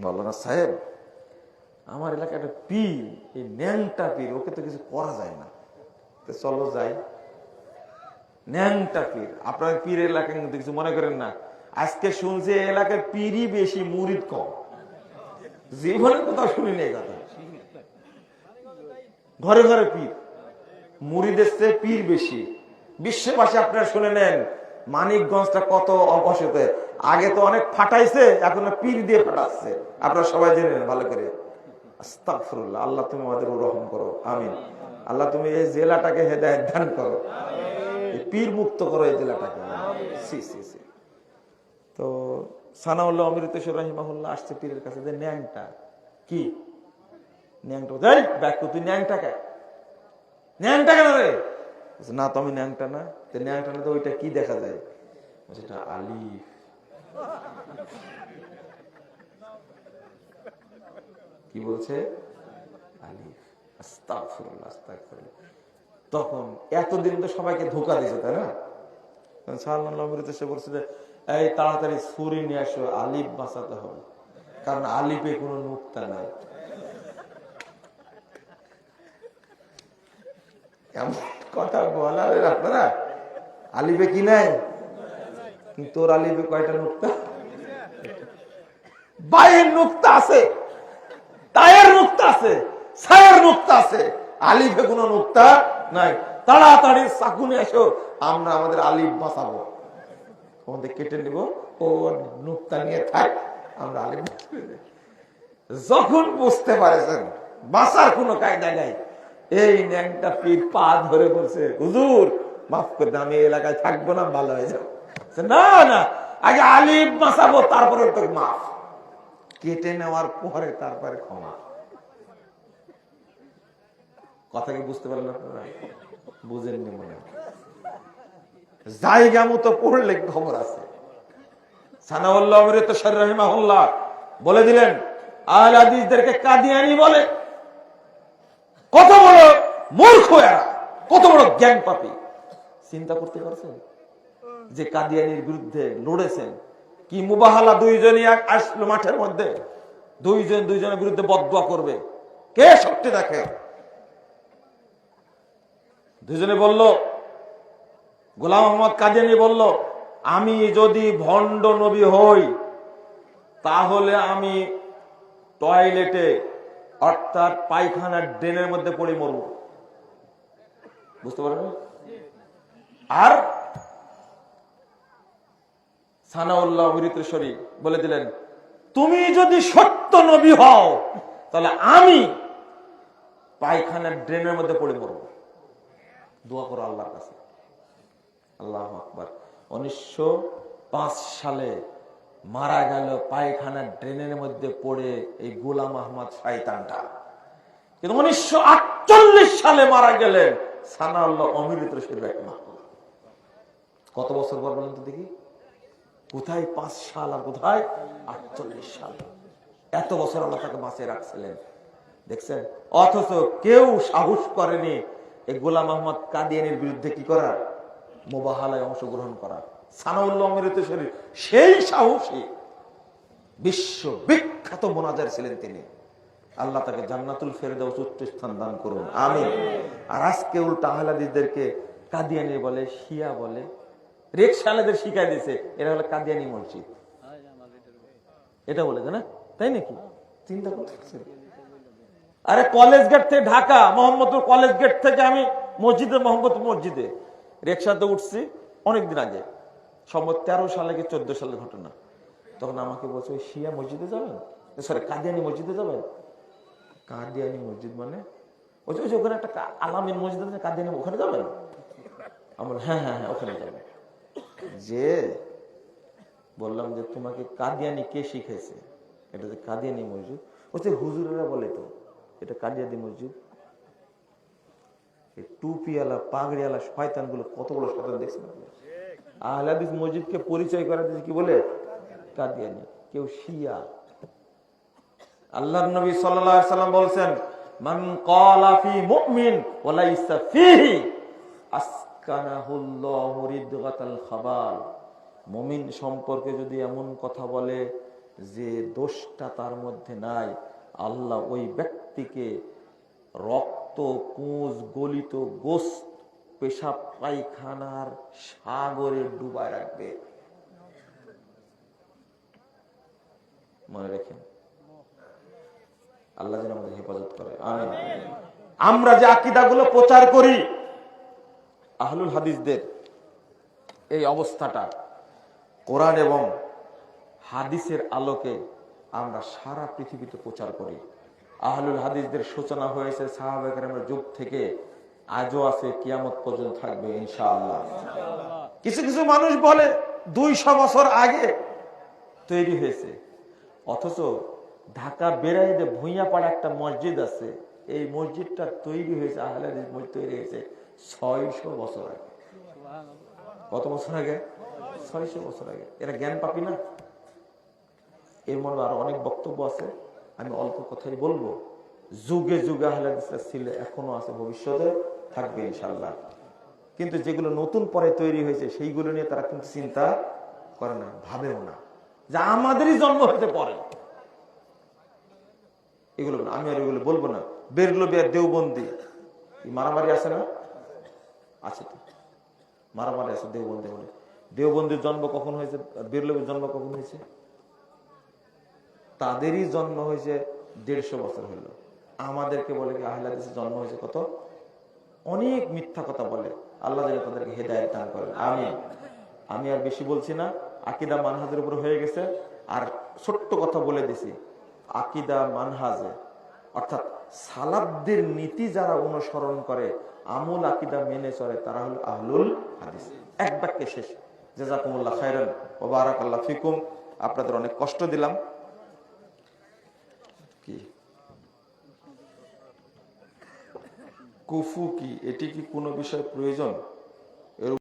মাওলানা সাহেব, আমার এলাকায় একটা পীর, এই ন্যাংটা পীর, ওকে তো কিছু করা যায় না, তো চলো যাই। ন্যাংটা পীর, আপনার পীরের এলাকায় কিন্তু কিছু মনে করেন না। আজকে শুনছে এলাকায় পীরই বেশি, মুরিদ কম। জীবনে কোথাও শুনিনি এই কথা। ঘরে ঘরে পীর, মুরিদের চেয়ে পীর বেশি। বিশ্ববাসী আপনারা শুনে নেন, মানিকগঞ্জটা কত অপসিত। আগে তো অনেক ফাটাইছে, এখন পীর দিয়ে ফাটাচ্ছে। আপনারা সবাই জেনে নেন ভালো করে। আস্তাগফিরুল্লাহ। আল্লাহ তুমি আমাদের রহম করো, আমিন। আল্লাহ তুমি এই জেলাটাকে হেদায়েত দান করো, পীর মুক্ত করো এই জেলাটাকে। তো সানাউল্লাহ অমৃতেশ্বর রাহিমাহুল্লাহ আসছে পীরের কাছে, যে ন্যাংটা কি? ন্যাংটা তুই ন্যাংটা কে? ন্যাংটা কেন রে? না তো আমি ন্যাংটা না। ন্যাংটা না তো ওইটা কি দেখা যায়? সেটা আলিফ। কি বলছে? আলিফ। আস্তাগফিরুল্লাহ, আস্তাগফিরুল্লাহ। তখন এতদিন তো সবাইকে ধোঁকা দিয়েছে, তাই না? সানাউল্লাহ অমৃতেশ্বর বলছে যে, এই তাড়াতাড়ি ছুরি নিয়ে আসো, আলিফ বাঁচাতে হবে, কারণ আলিফে কোনো নুক্তা নাই। এমন কথা বলার আপনারা, আলিফে কি নাই? কিন্তু তোর আলিফে কয়টা নুক্তা? বাইয়ের নুক্তা আছে, তায়ের নুক্তা আছে, সায়ের নুক্তা আছে, আলিফে কোনো নুক্তা নাই। তাড়াতাড়ি চাকুনে এসো, আমরা আমাদের আলিফ বাঁচাবো, তোমাদের কেটে নিব, ও নুক্তা নিয়ে থাক, আমরা আলিফ। যখন বুঝতে পারেছেন বাঁচার কোনো কায়দা নাই, এই ন্যাংটা পীর পা ধরে বলছে, হুজুর মাফ করে দেন, আমি এলাকায় থাকবো না, ভালো হয়ে যাবো। না না, আগে আলিফ বাঁচাবো, তারপরে তো মাফ। কেটে নেওয়ার পরে তারপরে ক্ষমা। কথা কি বুঝতে পারলেন আপনারা? বুঝেননি মনে হয়। জায়গা মতো পড়লে খবর আছে। সানাউল্লাহ অমৃতেশ্বর রাহিমাহুল্লাহ বলে দিলেন, আহলে হাদিসদেরকে কাদিয়ানী বলে। কত বড় মূর্খ এরা, কত বড় জ্ঞান পাপী। চিন্তা করতে পারছেন যে কাদিয়ানীর বিরুদ্ধে লড়েছেন? কি মুবাহালা, দুইজনই আসলো মাঠের মধ্যে, দুইজন দুইজনের বিরুদ্ধে বদদুয়া করবে, কে শক্তি দেখে? দুইজনে বলল, গোলাম মোহাম্মদ কাদিয়ানী বলল, আমি যদি ভণ্ড নবী হই তাহলে আমি টয়লেটে অর্থাৎ পায়খানার ড্রেনের মধ্যে পড়ে মরব। বুঝতে পারবেন? আর সানাউল্লাহ অমৃতেশ্বরী বলে দিলেন, তুমি যদি সত্য নবী হও তাহলে আমি পায়খানার ড্রেনের মধ্যে পড়ে মরব। দোয়া করো আল্লাহর কাছে। আল্লাহু আকবার। 1905 সালে মারা গেল পায়খানার ড্রেনের মধ্যে পড়ে এই গোলাম আহমদ শয়তানটা। কিন্তু 1948 সালে মারা গেলেন সানাউল্লাহ অমৃতেশ্বরী রাহিমাহুল্লাহ। কত বছর পর বলেন তো দেখি? কোথায় 5 সাল আর কোথায় 48 সাল। এত বছর আল্লাহ তাকে বাঁচিয়ে রাখছিলেন, দেখছেন? অথচ কেউ সাহস করেনি এই গোলাম আহমদ কাদিয়ানীর বিরুদ্ধে কি করার, মুবাহালায় অংশগ্রহণ করার। সানাউল্লাহ অমৃতেশ্বরী সেই সাহসী, বিশ্ব বিখ্যাত মোনাজার ছিলেন তিনি। আল্লাহ তাকে জান্নাতুল ফেরদাউস উচ্চ স্থান দান করুন, আমিন। আর আজকে উল্টা আহলে হাদিসদেরকে কাদিয়ানী বলে, শিয়া বলে, রিকশাওয়ালাদের শিখাই দিয়েছে এরা হলো কাদিয়ানী মসজিদ, এটা বলে না, তাই নাকি? চিন্তা করতে। আরে কলেজ গেট থেকে ঢাকা, মোহাম্মদপুর কলেজ গেট থেকে আমি মসজিদে, মোহাম্মদপুর মসজিদে রিকশাতে উঠছি অনেকদিন আগে, সম্ভবত 13 সালে কি 14 সালের ঘটনা। তখন আমাকে বলছে ওই শিয়া মসজিদে যাবেন, সরি কাদিয়ানি মসজিদে যাবেন। কাদিয়ানি মসজিদ মানে ওই যে ওখানে একটা আলামিন মসজিদ আছে কাদিয়ানি, ওখানে যাবেন? আমার হ্যাঁ হ্যাঁ হ্যাঁ ওখানে যাবেন। যে বললাম যে তোমাকে কাদিয়ানি কে শিখাইছে? এটা যে কাদিয়ানি মসজিদ, বলছে হুজুরেরা বলে তো এটা কাদিয়ানি মসজিদ। এই টুপিওয়ালা পাগড়িওয়ালা শয়তান গুলো কত বড় শয়তান দেখছেন আপনি? আহলে হাদিস মসজিদকে পরিচয় করা দিয়েছে কি বলে? কাদিয়ানি। কেউ শিয়া। আল্লাহর নবী সাল্লাল্লাহু আলাইহি সাল্লাম বলেছেন মান ক্বালা ফি মুমিন ওয়া লাইসা ফিহি আসকানাহুল্লাহু রিদগাতাল খাবাল। মুমিন সম্পর্কে যদি এমন কথা বলে যে দোষটা তার মধ্যে নাই, আল্লাহ ওই ব্যক্তিকে রক্ত কুঁজ গলিত গোশত পেশাব পায়খানার সাগরে ডুবায় রাখবে। মনে রাখেন, আল্লাহ যেন আমাদের হেফাজত করে, আমিন। আমরা যে আকীদাগুলো প্রচার করি আহলুল হাদিসদের, এই অবস্থাটা কোরআন এবং হাদিসের আলোকে আমরা সারা পৃথিবীতে প্রচার করি। আহলুল হাদিসদের সূচনা হয়েছে সাহাবায়ে কেরামের যুগ থেকে, আজও আছে, কিয়ামত পর্যন্ত থাকবে ইনশাআল্লাহ। কিছু কিছু মানুষ বলে 200 বছর আগে তৈরি হয়েছে, অথচ ঢাকা বেড়াইতে ভুঁইয়াপাড়া একটা মসজিদ আছে, এই মসজিদটা তৈরি হয়েছে, আহলে হাদিস মসজিদ তৈরি হয়েছে 600 বছর আগে। কত বছর আগে? 600 বছর আগে। এরা জ্ঞান পাপি না? এর মধ্যে আরো অনেক বক্তব্য আছে, আমি অল্প কথাই বলবো। যুগে যুগে আহলে হাদিসরা ছিল, এখনো আছে, ভবিষ্যতে থাকবে ইনশাআল্লাহ। কিন্তু যেগুলো নতুন পরে তৈরি হয়েছে সেইগুলো নিয়ে তারা কিন্তু চিন্তা করে না, ভাবেও না যে আমাদেরই জন্ম হতে পারে। এগুলো আমি আর এগুলো বলবো না। বেরলবিয়ার দেওবন্দি মারামারি আছে না? আছে তো, মারামারি আছে দেওবন্দি বলে। দেওবন্দির জন্ম কখন হয়েছে, বেরলবির জন্ম কখন হয়েছে? তাদেরই জন্ম হয়েছে 150 বছর হইল। আমাদেরকে বলে কি আহলে হাদিসের জন্ম হয়েছে কত? অনেক মিথ্যা কথা বলে। আল্লাহ যেন তাদেরকে হেদায়েত দান করেন, আমিন। আমি আর বেশি বলছি না, আকীদা মানহাজের উপর হয়ে গেছে। আর ছোট্ট কথা বলে দিছি, আকীদা মানহাজে অর্থাৎ সালাফদের নীতি যারা অনুসরণ করে, আমল আকীদা মেনে চলে, তারা হলো আহলুল হাদিস। এক বাক্যে শেষ। জাযাকুমুল্লাহ খাইরান ওয়া বারাকাল্লাহু ফিকুম। আপনাদের অনেক কষ্ট দিলাম। কি কুফু কি, এটি কি কোনো বিষয় প্রয়োজন?